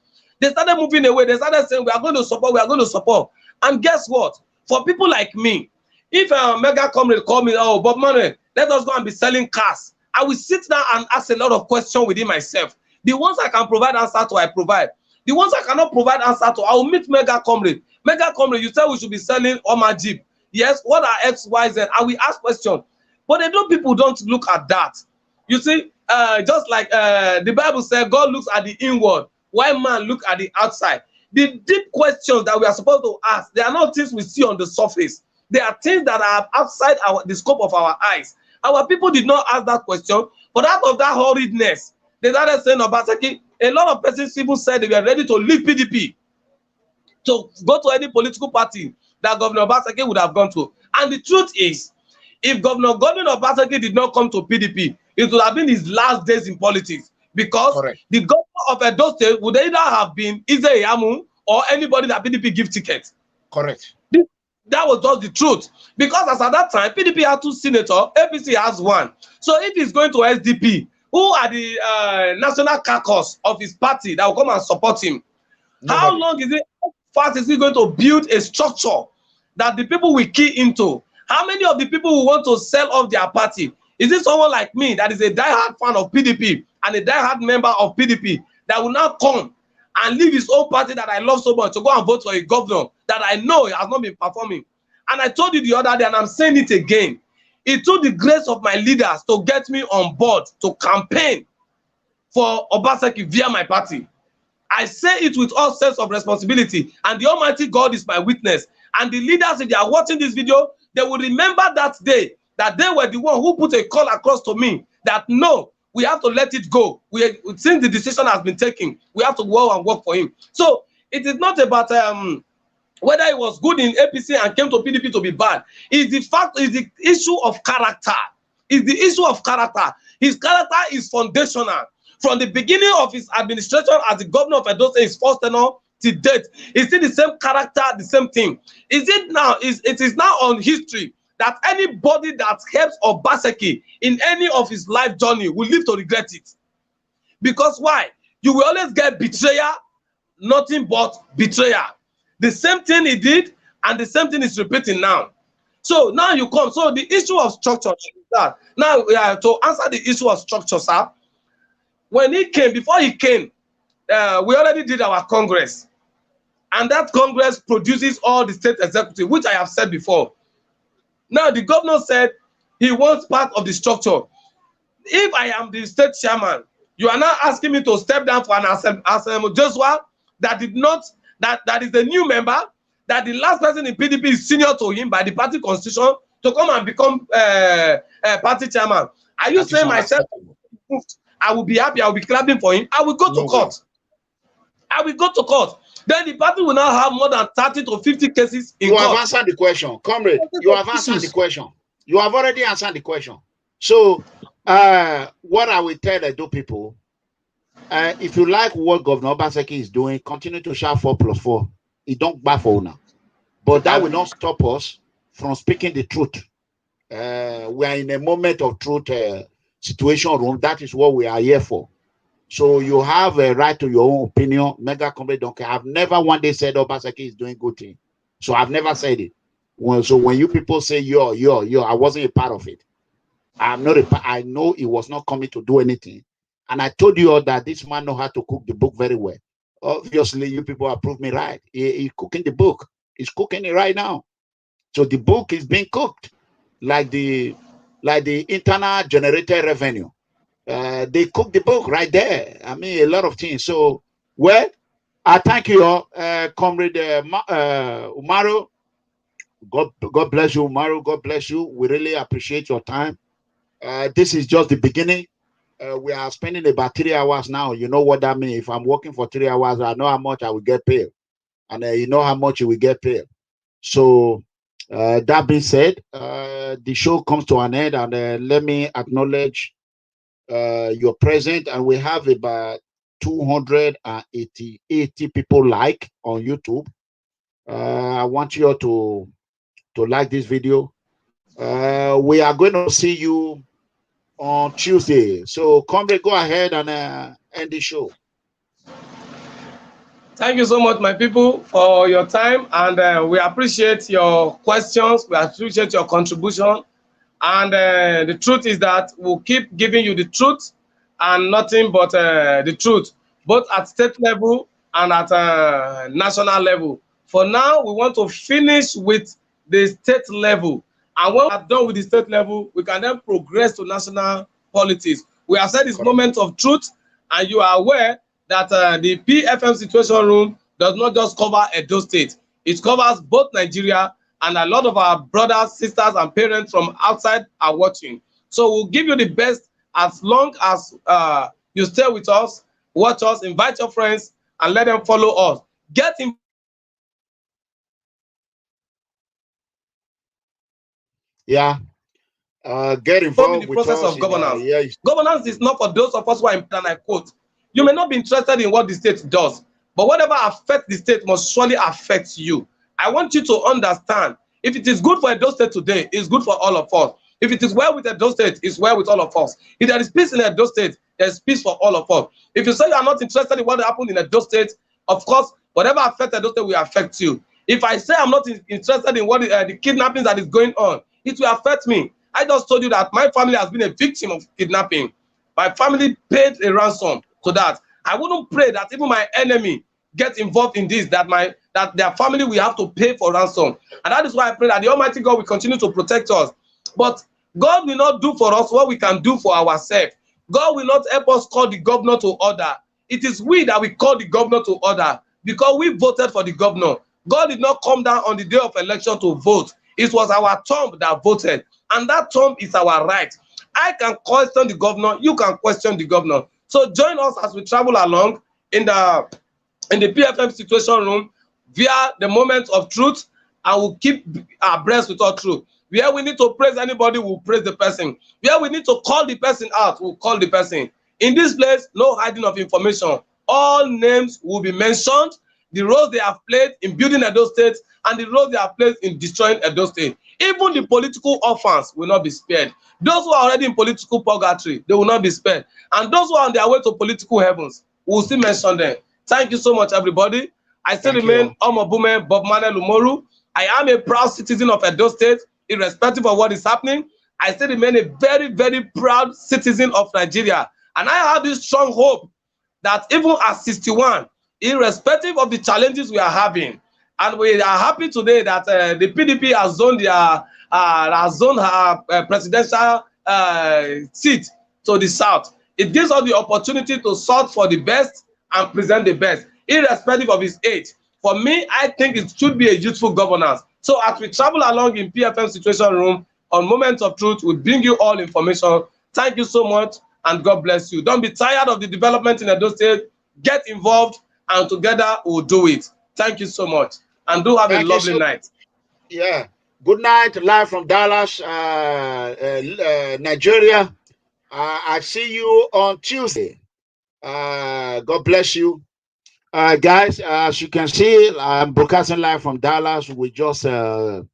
They started moving away. They started saying, we are going to support, we are going to support. And guess what? For people like me, if a mega comrade call me, oh, Bob-Manuel, let us go and be selling cars, I will sit down and ask a lot of questions within myself. The ones I can provide answer to, I provide. The ones I cannot provide answer to, I will meet mega comrade. Mega comrade, you said we should be selling Oma Jeep. Yes, what are X, Y, Z? I will ask questions. But people don't look at that. You see, just like the Bible said, God looks at the inward, while man look at the outside. The deep questions that we are supposed to ask, they are not things we see on the surface. They are things that are outside the scope of our eyes. Our people did not ask that question, but out of that horridness, they started saying, Obaseki, a lot of persons even said they were ready to leave PDP to go to any political party that Governor Obaseki would have gone to. And the truth is, if Governor Gordon Obaseki did not come to PDP, it would have been his last days in politics, because the governor of Edo State would either have been Ize Yamu or anybody that PDP give tickets. Correct. That was just the truth. Because as at that time, PDP had 2 senators, APC has 1. So if he's going to SDP, who are the national caucus of his party that will come and support him? Nobody. How long is it? How fast is he going to build a structure that the people will key into? How many of the people who want to sell off their party? Is it someone like me that is a diehard fan of PDP and a diehard member of PDP that will now come and leave his own party that I love so much to go and vote for a governor that I know has not been performing? And I told you the other day, and I'm saying it again, it took the grace of my leaders to get me on board to campaign for Obaseki via my party. I say it with all sense of responsibility, and the Almighty God is my witness. And the leaders, if they are watching this video, they will remember that day, that they were the one who put a call across to me that no, we have to let it go. Since the decision has been taken, we have to go and work for him. So it is not about whether it was good in APC and came to PDP to be bad. It's the fact, is the issue of character. It's the issue of character. His character is foundational. From the beginning of his administration as the governor of Edo State, his first tenure to date, is it the same character, the same thing? Is it now? It is now on history that anybody that helps Obaseki in any of his life journey will live to regret it. Because why? You will always get betrayer, nothing but betrayer. The same thing he did, and the same thing is repeating now. So now you come. So the issue of structure is that. Now, to answer the issue of structure, sir, when he came, before he came, we already did our Congress. And that Congress produces all the state executive, which I have said before. Now, the governor said he wants part of the structure. If I am the state chairman, you are now asking me to step down for an assembly Joshua that did not, that is the new member, that the last person in PDP is senior to him by the party constitution, to come and become party chairman. Are you saying myself, I will be happy, I will be clapping for him? I will go to court. I will go to court. Then the party will now have more than 30 to 50 cases in court. You have answered the question. Comrade, you have answered the question. You have already answered the question. So, what I will tell the people, if you like what Governor Obaseki is doing, continue to shout 4+4. It don't baffle now. But that will not stop us from speaking the truth. We are in a moment of truth situation room. That is what we are here for. So you have a right to your own opinion. Mega Comrade don't care. I've never one day said Obaseki is doing good thing. So I've never said it. So when you people say yo, I wasn't a part of it. I'm not I know he was not coming to do anything. And I told you all that this man knows how to cook the book very well. Obviously, you people approve me right. He's cooking the book. He's cooking it right now. So the book is being cooked, like the internal generated revenue. They cook the book right there. I mean, a lot of things. So, well, I thank you all, Comrade Umoru. God bless you, Umoru. God bless you. We really appreciate your time. This is just the beginning. We are spending about 3 hours now. You know what that means. If I'm working for 3 hours, I know how much I will get paid. And you know how much you will get paid. So, that being said, the show comes to an end. And let me acknowledge your presence. And we have about 280 people like on YouTube. I want you all to like this video. We are going to see you on Tuesday. So, Comrade, go ahead and end the show. Thank you so much, my people, for your time. And we appreciate your questions. We appreciate your contribution. And the truth is that we'll keep giving you the truth and nothing but the truth, both at state level and at national level. For now, we want to finish with the state level. And when we are done with the state level, we can then progress to national politics. We have said this moment of truth, and you are aware that the PFM Situation Room does not just cover Edo State. It covers both Nigeria, and a lot of our brothers, sisters, and parents from outside are watching. So we'll give you the best as long as you stay with us, watch us, invite your friends, and let them follow us. Get in. Yeah. Get involved in the with process us of governance. Yeah. Governance is not for those of us who are, and I quote, you may not be interested in what the state does, but whatever affects the state must surely affect you. I want you to understand, if it is good for Edo State today, it's good for all of us. If it is well with Edo State, it's well with all of us. If there is peace in Edo State, there's peace for all of us. If you say you are not interested in what happened in Edo State, of course, whatever affects Edo State will affect you. If I say I'm not interested in what the kidnapping that is going on, it will affect me. I just told you that my family has been a victim of kidnapping. My family paid a ransom to that. I wouldn't pray that even my enemy gets involved in this, that their family will have to pay for ransom. And that is why I pray that the Almighty God will continue to protect us. But God will not do for us what we can do for ourselves. God will not help us call the governor to order. It is we that we call the governor to order because we voted for the governor. God did not come down on the day of election to vote. It was our thumb that voted. And that thumb is our right. I can question the governor. You can question the governor. So join us as we travel along in the PFM Situation Room via the moment of truth, and we'll keep abreast with our truth. Where we need to praise anybody, we'll praise the person. Where we need to call the person out, we'll call the person. In this place, no hiding of information. All names will be mentioned, the roles they have played in building Edo State, and the roles they have played in destroying Edo State. Even the political orphans will not be spared. Those who are already in political purgatory, they will not be spared. And those who are on their way to political heavens, we'll still mention them. Thank you so much, everybody. I still remain Omobumhe Bob-Manuel Umoru. I am a proud citizen of Edo State, irrespective of what is happening. I still remain a very, very proud citizen of Nigeria. And I have this strong hope that even at 61, irrespective of the challenges we are having, and we are happy today that the PDP has zoned her presidential seat to the south. It gives us the opportunity to sort for the best and present the best, irrespective of his age. For me, I think it should be a youthful governance. So as we travel along in PFM Situation Room, on Moments of Truth, we bring you all information. Thank you so much, and God bless you. Don't be tired of the development in Edo State. Get involved, and together we'll do it. Thank you so much, and do have a lovely night. Yeah. Good night, live from Dallas, Nigeria. I see you on Tuesday. God bless you. Guys, as you can see, I'm broadcasting live from Dallas. We just, our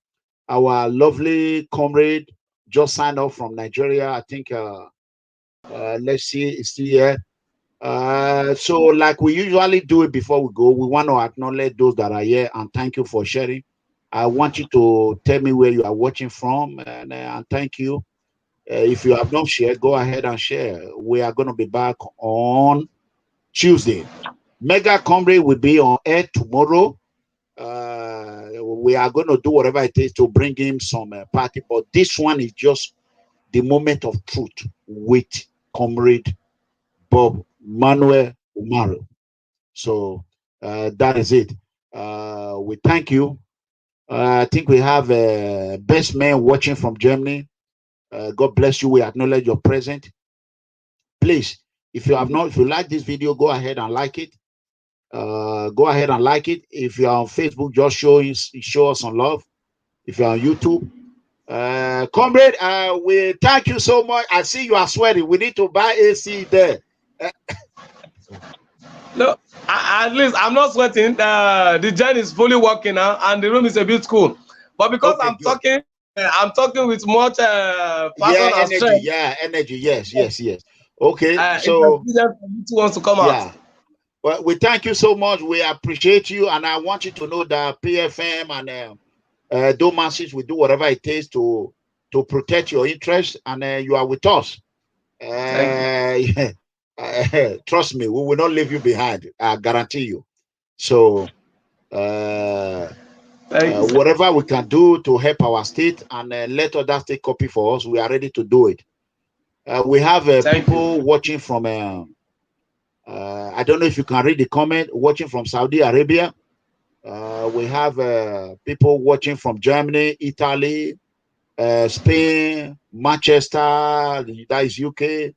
lovely comrade just signed off from Nigeria. I think, let's see, it's still here. So like we usually do it before we go, we want to acknowledge those that are here and thank you for sharing. I want you to tell me where you are watching from, and thank you. If you have not shared, go ahead and share. We are going to be back on Tuesday. Mega Comrade will be on air tomorrow. We are going to do whatever it takes to bring him some party, but this one is just the moment of truth with Comrade Bob-Manuel Umoru. So that is it. We thank you. I think we have best man watching from Germany. God bless you. We acknowledge your presence. Please, if you like this video, go ahead and like it. Go ahead and like it. If you are on Facebook, just show us some love. If you're on YouTube, Comrade, we thank you so much. I see you are sweating. We need to buy AC there. No, at least I'm not sweating. The gen is fully working now, and the room is a bit cool. But because Okay, I'm talking with much passion and strength. Yeah, energy. Yes. Okay, so who wants to come out? Well, we thank you so much. We appreciate you, and I want you to know that PFM and Domasis will do whatever it takes to protect your interests, and you are with us. Trust me, we will not leave you behind. I guarantee you. So, whatever we can do to help our state and let others take copy for us, we are ready to do it. We have people watching from. I don't know if you can read the comment. Watching from Saudi Arabia. We have people watching from Germany, Italy, Spain, Manchester. That is UK.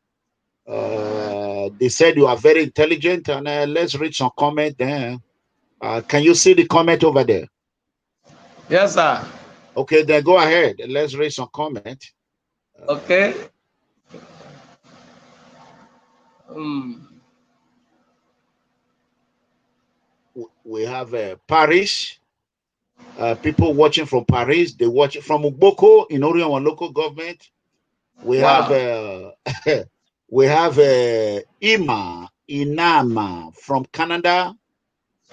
They said you are very intelligent, and let's read some comment there. Can you see the comment over there? Yes, sir. Okay, then go ahead. Let's read some comment. Okay. We have Paris. People watching from Paris. They watch it from Ugboko in Orion, our local government. We have we have Inama from Canada,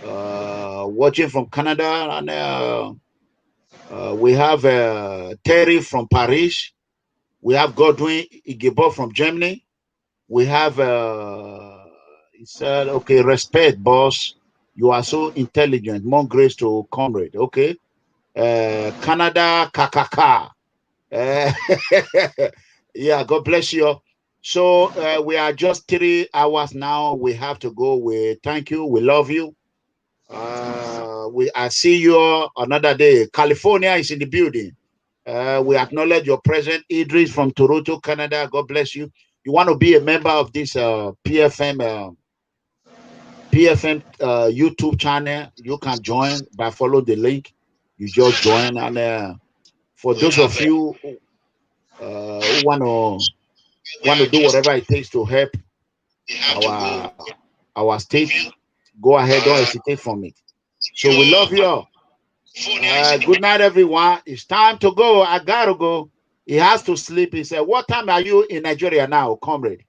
watching from Canada, and we have Terry from Paris. We have Godwin Igebo from Germany. We have he said, okay, respect, boss. You are so intelligent. More grace to Comrade. Okay. Canada, kakaka. Yeah, God bless you. So we are just 3 hours now. We have to go. We thank you. We love you. I see you another day. California is in the building. We acknowledge your presence. Idris from Toronto, Canada. God bless you. You want to be a member of this PFM YouTube channel, you can join by follow the link. You just join, and for those of you who want to do whatever it takes to help our state, go ahead, don't hesitate from it. So we love you all. Good night, everyone. It's time to go. I gotta go. He has to sleep. He said, "What time are you in Nigeria now, Comrade?"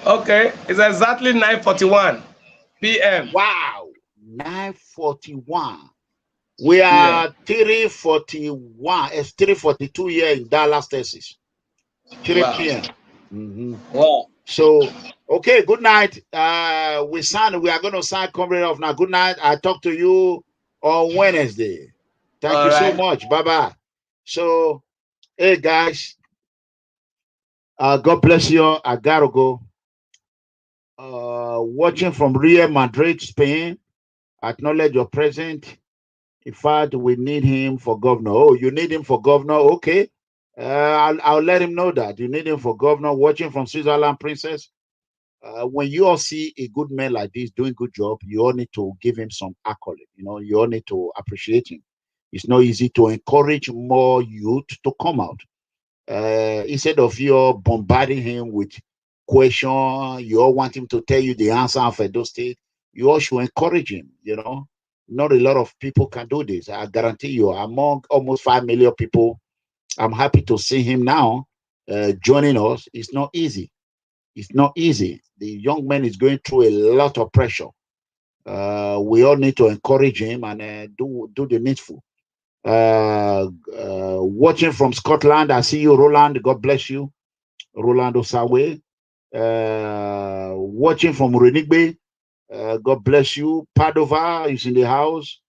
Okay, it's exactly 9:41 p.m. Wow, 9:41. We are 3:41. It's 3:42 here in Dallas, Texas. 3 p.m. Wow. So, okay, good night. We are going to sign Comrade off now. Good night. I talk to you on Wednesday. Thank you so much. Bye-bye. So, hey, guys. God bless you. I got to go. Watching from Real Madrid, Spain. Acknowledge your presence. In fact, we need him for governor. Oh, you need him for governor? Okay. I'll let him know that. You need him for governor. Watching from Switzerland, Princess. When you all see a good man like this doing good job, you all need to give him some accolade. You know, you all need to appreciate him. It's not easy to encourage more youth to come out. Instead of you bombarding him with questions, you all want him to tell you the answer of Edo State. You all should encourage him. You know, not a lot of people can do this. I guarantee you, among almost 5 million people, I'm happy to see him now joining us. It's not easy. It's not easy. The young man is going through a lot of pressure. We all need to encourage him and do the needful. Watching from Scotland, I see you, Roland. God bless you, Roland Osawe. Watching from EDEGBE, God bless you. Padova is in the house.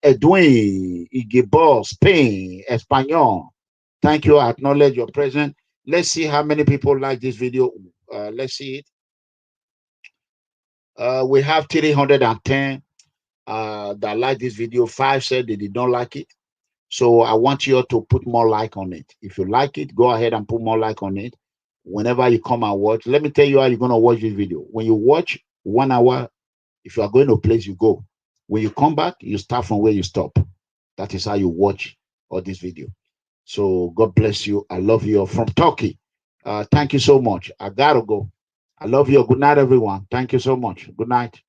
Edwin, Igebo, Spain, Espanol. Thank you. I acknowledge your presence. Let's see how many people like this video. Let's see it. We have 310 that like this video. 5 said they did not like it. So I want you to put more like on it. If you like it, go ahead and put more like on it. Whenever you come and watch, let me tell you how you're going to watch this video. When you watch 1 hour, if you are going to a place, you go. When you come back, you start from where you stop. That is how you watch all this video. So God bless you. I love you from Turkey. Thank you so much. I gotta go. I love you. Good night, everyone. Thank you so much. Good night.